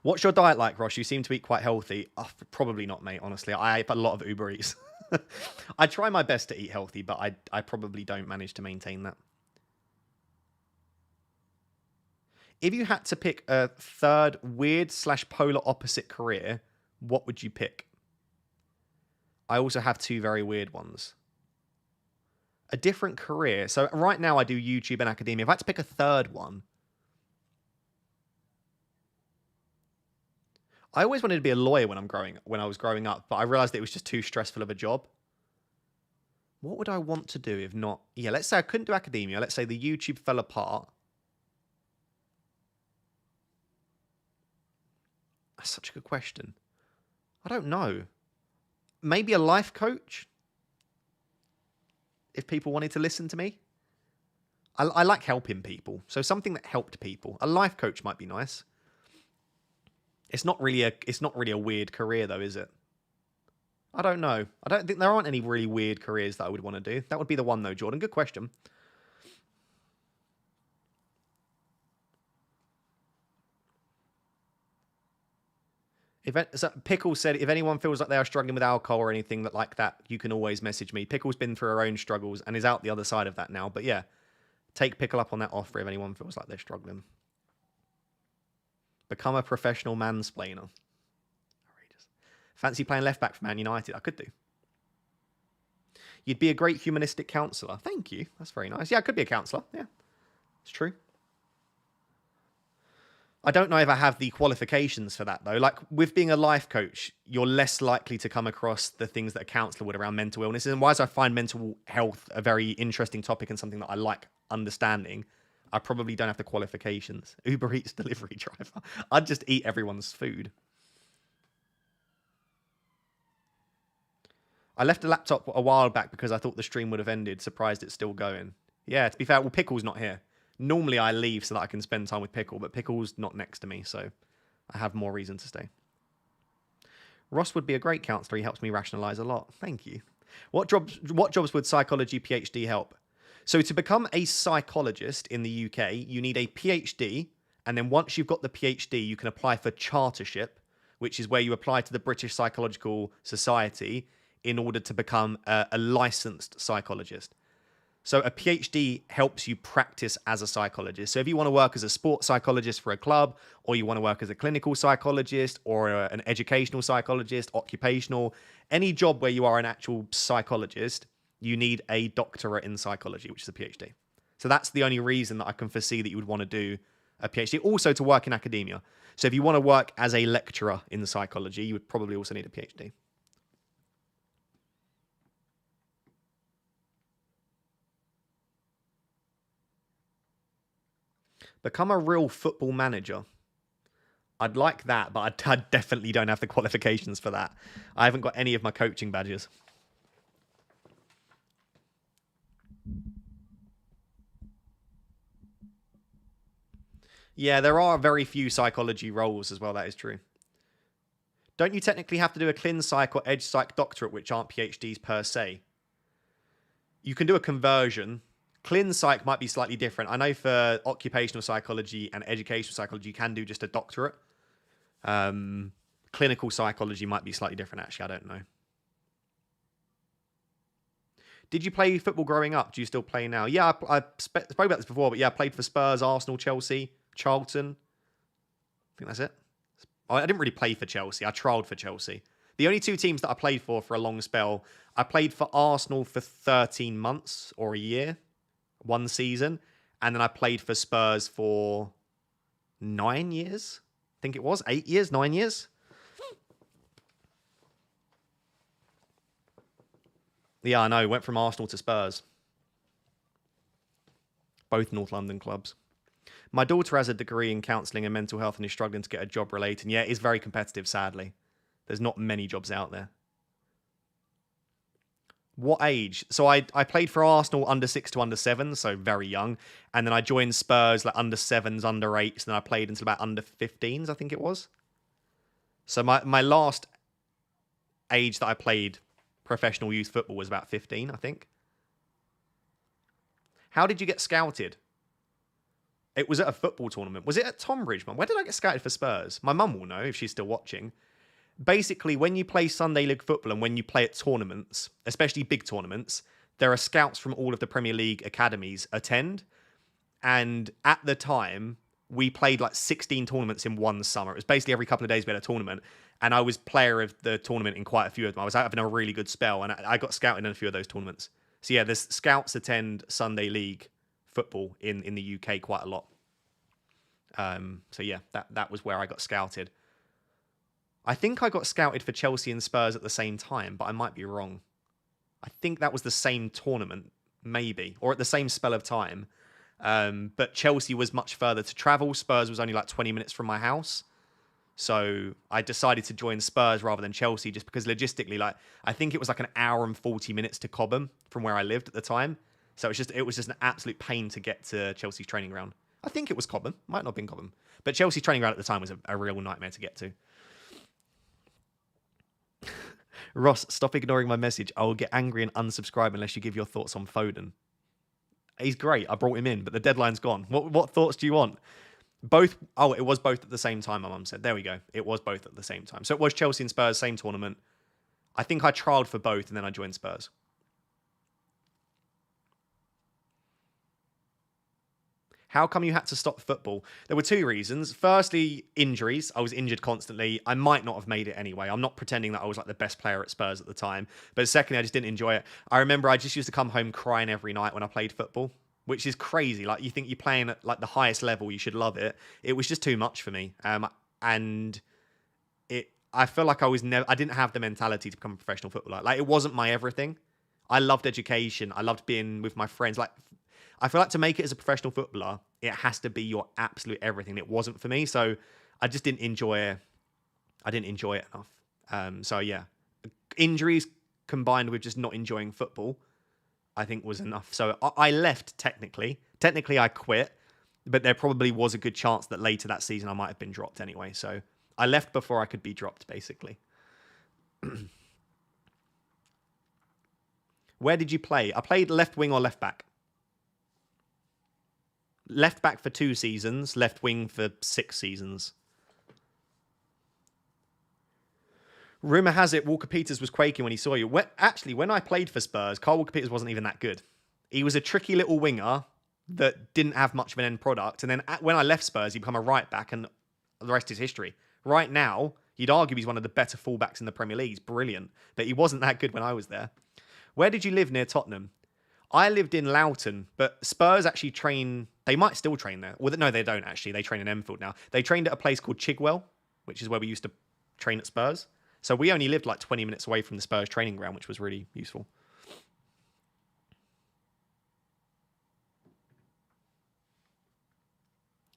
What's your diet like, Ross? You seem to eat quite healthy. Oh, probably not, mate, honestly. I eat a lot of Uber Eats. I try my best to eat healthy, but I probably don't manage to maintain that. If you had to pick a third weird/polar opposite career, what would you pick? I also have two very weird ones. A different career. So right now I do YouTube and academia. If I had to pick a third one, I always wanted to be a lawyer when I was growing up, but I realized it was just too stressful of a job. What would I want to do if not? Yeah, let's say I couldn't do academia. Let's say the YouTube fell apart. That's such a good question. I don't know. Maybe a life coach? If people wanted to listen to me. I like helping people. So something that helped people. A life coach might be nice. It's not really a weird career though, is it? I don't know. I don't think there aren't any really weird careers that I would want to do. That would be the one, though, Jordan. Good question. Pickle said, if anyone feels like they are struggling with alcohol or anything like that, you can always message me. Pickle's been through her own struggles and is out the other side of that now. But yeah, take Pickle up on that offer if anyone feels like they're struggling. Become a professional mansplainer. Outrageous. Fancy playing left back for Man United? I could do. You'd be a great humanistic counsellor. Thank you. That's very nice. Yeah, I could be a counsellor. Yeah, it's true. I don't know if I have the qualifications for that, though. Like, with being a life coach, you're less likely to come across the things that a counsellor would around mental illnesses. And whereas I find mental health a very interesting topic and something that I like understanding, I probably don't have the qualifications. Uber Eats delivery driver. I'd just eat everyone's food. I left the laptop a while back because I thought the stream would have ended. Surprised it's still going. Yeah, to be fair, well, Pickle's not here. Normally I leave so that I can spend time with Pickle, but Pickle's not next to me, so I have more reason to stay. Ross would be a great counsellor. He helps me rationalise a lot. Thank you. What jobs would psychology PhD help? So to become a psychologist in the UK, you need a PhD, and then once you've got the PhD, you can apply for chartership, which is where you apply to the British Psychological Society in order to become a licensed psychologist. So a PhD helps you practice as a psychologist. So if you want to work as a sports psychologist for a club, or you want to work as a clinical psychologist, or an educational psychologist, occupational, any job where you are an actual psychologist, you need a doctorate in psychology, which is a PhD. So that's the only reason that I can foresee that you would want to do a PhD. Also to work in academia. So if you want to work as a lecturer in psychology, you would probably also need a PhD. Become a real football manager. I'd like that, but I definitely don't have the qualifications for that. I haven't got any of my coaching badges. Yeah, there are very few psychology roles as well, that is true. Don't you technically have to do a clin psych or edge psych doctorate, which aren't PhDs per se? You can do a conversion. Clin psych might be slightly different. I know for occupational psychology and educational psychology, you can do just a doctorate. Clinical psychology might be slightly different, actually. I don't know. Did you play football growing up? Do you still play now? Yeah, I spoke about this before, but yeah, I played for Spurs, Arsenal, Chelsea, Charlton. I think that's it. I didn't really play for Chelsea. I trialled for Chelsea. The only two teams that I played for a long spell, I played for Arsenal for 13 months or a year. One season, and then I played for Spurs for 9 years. I think it was 8 years, 9 years. Yeah, I know. Went from Arsenal to Spurs. Both North London clubs. My daughter has a degree in counselling and mental health and is struggling to get a job related. And yeah, it is very competitive, sadly. There's not many jobs out there. What age? So I played for Arsenal under 6 to under 7, so very young. And then I joined Spurs like under 7s, under 8s. And then I played until about under 15s, I think it was. So my last age that I played professional youth football was about 15, I think. How did you get scouted? It was at a football tournament. Was it at Tonbridge, Mum? Where did I get scouted for Spurs? My mum will know if she's still watching. Basically, when you play Sunday League football and when you play at tournaments, especially big tournaments, there are scouts from all of the Premier League academies attend. And at the time, we played like 16 tournaments in one summer. It was basically every couple of days we had a tournament. And I was player of the tournament in quite a few of them. I was having a really good spell and I got scouted in a few of those tournaments. So yeah, the scouts attend Sunday League football in the UK quite a lot. So yeah, that was where I got scouted. I think I got scouted for Chelsea and Spurs at the same time, but I might be wrong. I think that was the same tournament, maybe, or at the same spell of time. But Chelsea was much further to travel. Spurs was only like 20 minutes from my house. So I decided to join Spurs rather than Chelsea just because logistically, like, I think it was like an hour and 40 minutes to Cobham from where I lived at the time. So it was just an absolute pain to get to Chelsea's training ground. I think it was Cobham. Might not have been Cobham. But Chelsea's training ground at the time was a real nightmare to get to. Ross, stop ignoring my message. I will get angry and unsubscribe unless you give your thoughts on Foden. He's great. I brought him in, but the deadline's gone. What thoughts do you want? Both. Oh, it was both at the same time, my mum said. There we go. It was both at the same time. So it was Chelsea and Spurs, same tournament. I think I trialed for both and then I joined Spurs. How come you had to stop football? There were two reasons. Firstly, injuries. I was injured constantly. I might not have made it anyway. I'm not pretending that I was like the best player at Spurs at the time. But secondly, I just didn't enjoy it. I remember I just used to come home crying every night when I played football, which is crazy. Like, you think you're playing at like the highest level, you should love it. It was just too much for me. And I feel like I didn't have the mentality to become a professional footballer. Like, it wasn't my everything. I loved education. I loved being with my friends. Like, I feel like to make it as a professional footballer, it has to be your absolute everything. It wasn't for me, so I just didn't enjoy it. I didn't enjoy it enough. So yeah, injuries combined with just not enjoying football, I think was enough. So I left technically. Technically, I quit, but there probably was a good chance that later that season I might have been dropped anyway. So I left before I could be dropped, basically. Where did you play? I played left wing or left back. Left back for 2 seasons, left wing for 6 seasons. Rumour has it Walker Peters was quaking when he saw you. Actually, when I played for Spurs, Carl Walker Peters wasn't even that good. He was a tricky little winger that didn't have much of an end product. And then when I left Spurs, he became a right back, and the rest is history. Right now, you'd argue he's one of the better fullbacks in the Premier League. He's brilliant. But he wasn't that good when I was there. Where did you live near Tottenham? I lived in Loughton, but Spurs actually train... They might still train there. Well, no, they don't actually. They train in Enfield now. They trained at a place called Chigwell, which is where we used to train at Spurs. So we only lived like 20 minutes away from the Spurs training ground, which was really useful.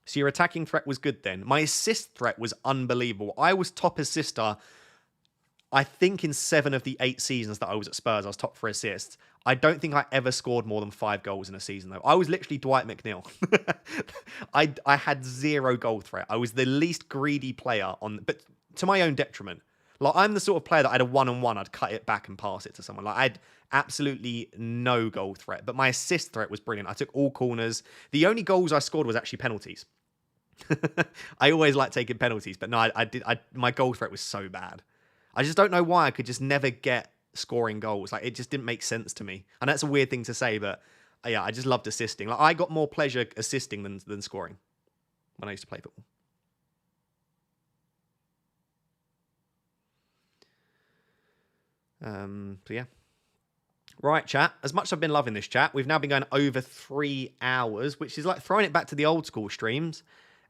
So your attacking threat was good then. My assist threat was unbelievable. I was top assister, I think, in 7 of the 8 seasons that I was at Spurs. I was top for assists. I don't think I ever scored more than 5 goals in a season, though. I was literally Dwight McNeil. I had 0 goal threat. I was the least greedy player but to my own detriment. Like, I'm the sort of player that I had a 1-on-1, I'd cut it back and pass it to someone. Like, I had absolutely no goal threat, but my assist threat was brilliant. I took all corners. The only goals I scored was actually penalties. I always like taking penalties, but no, my goal threat was so bad. I just don't know why I could just never get scoring goals. Like, it just didn't make sense to me. And that's a weird thing to say, but yeah, I just loved assisting. Like, I got more pleasure assisting than scoring when I used to play football. So yeah. Right, chat. As much as I've been loving this chat, we've now been going over 3 hours, which is like throwing it back to the old school streams,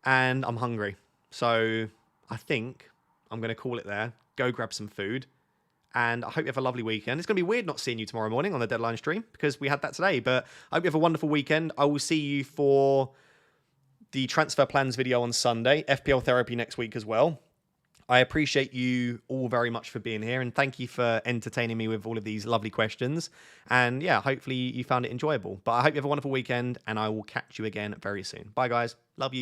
and I'm hungry. So I think I'm going to call it there. Go grab some food. And I hope you have a lovely weekend. It's going to be weird not seeing you tomorrow morning on the deadline stream because we had that today. But I hope you have a wonderful weekend. I will see you for the transfer plans video on Sunday. FPL therapy next week as well. I appreciate you all very much for being here. And thank you for entertaining me with all of these lovely questions. And yeah, hopefully you found it enjoyable. But I hope you have a wonderful weekend. And I will catch you again very soon. Bye, guys. Love you.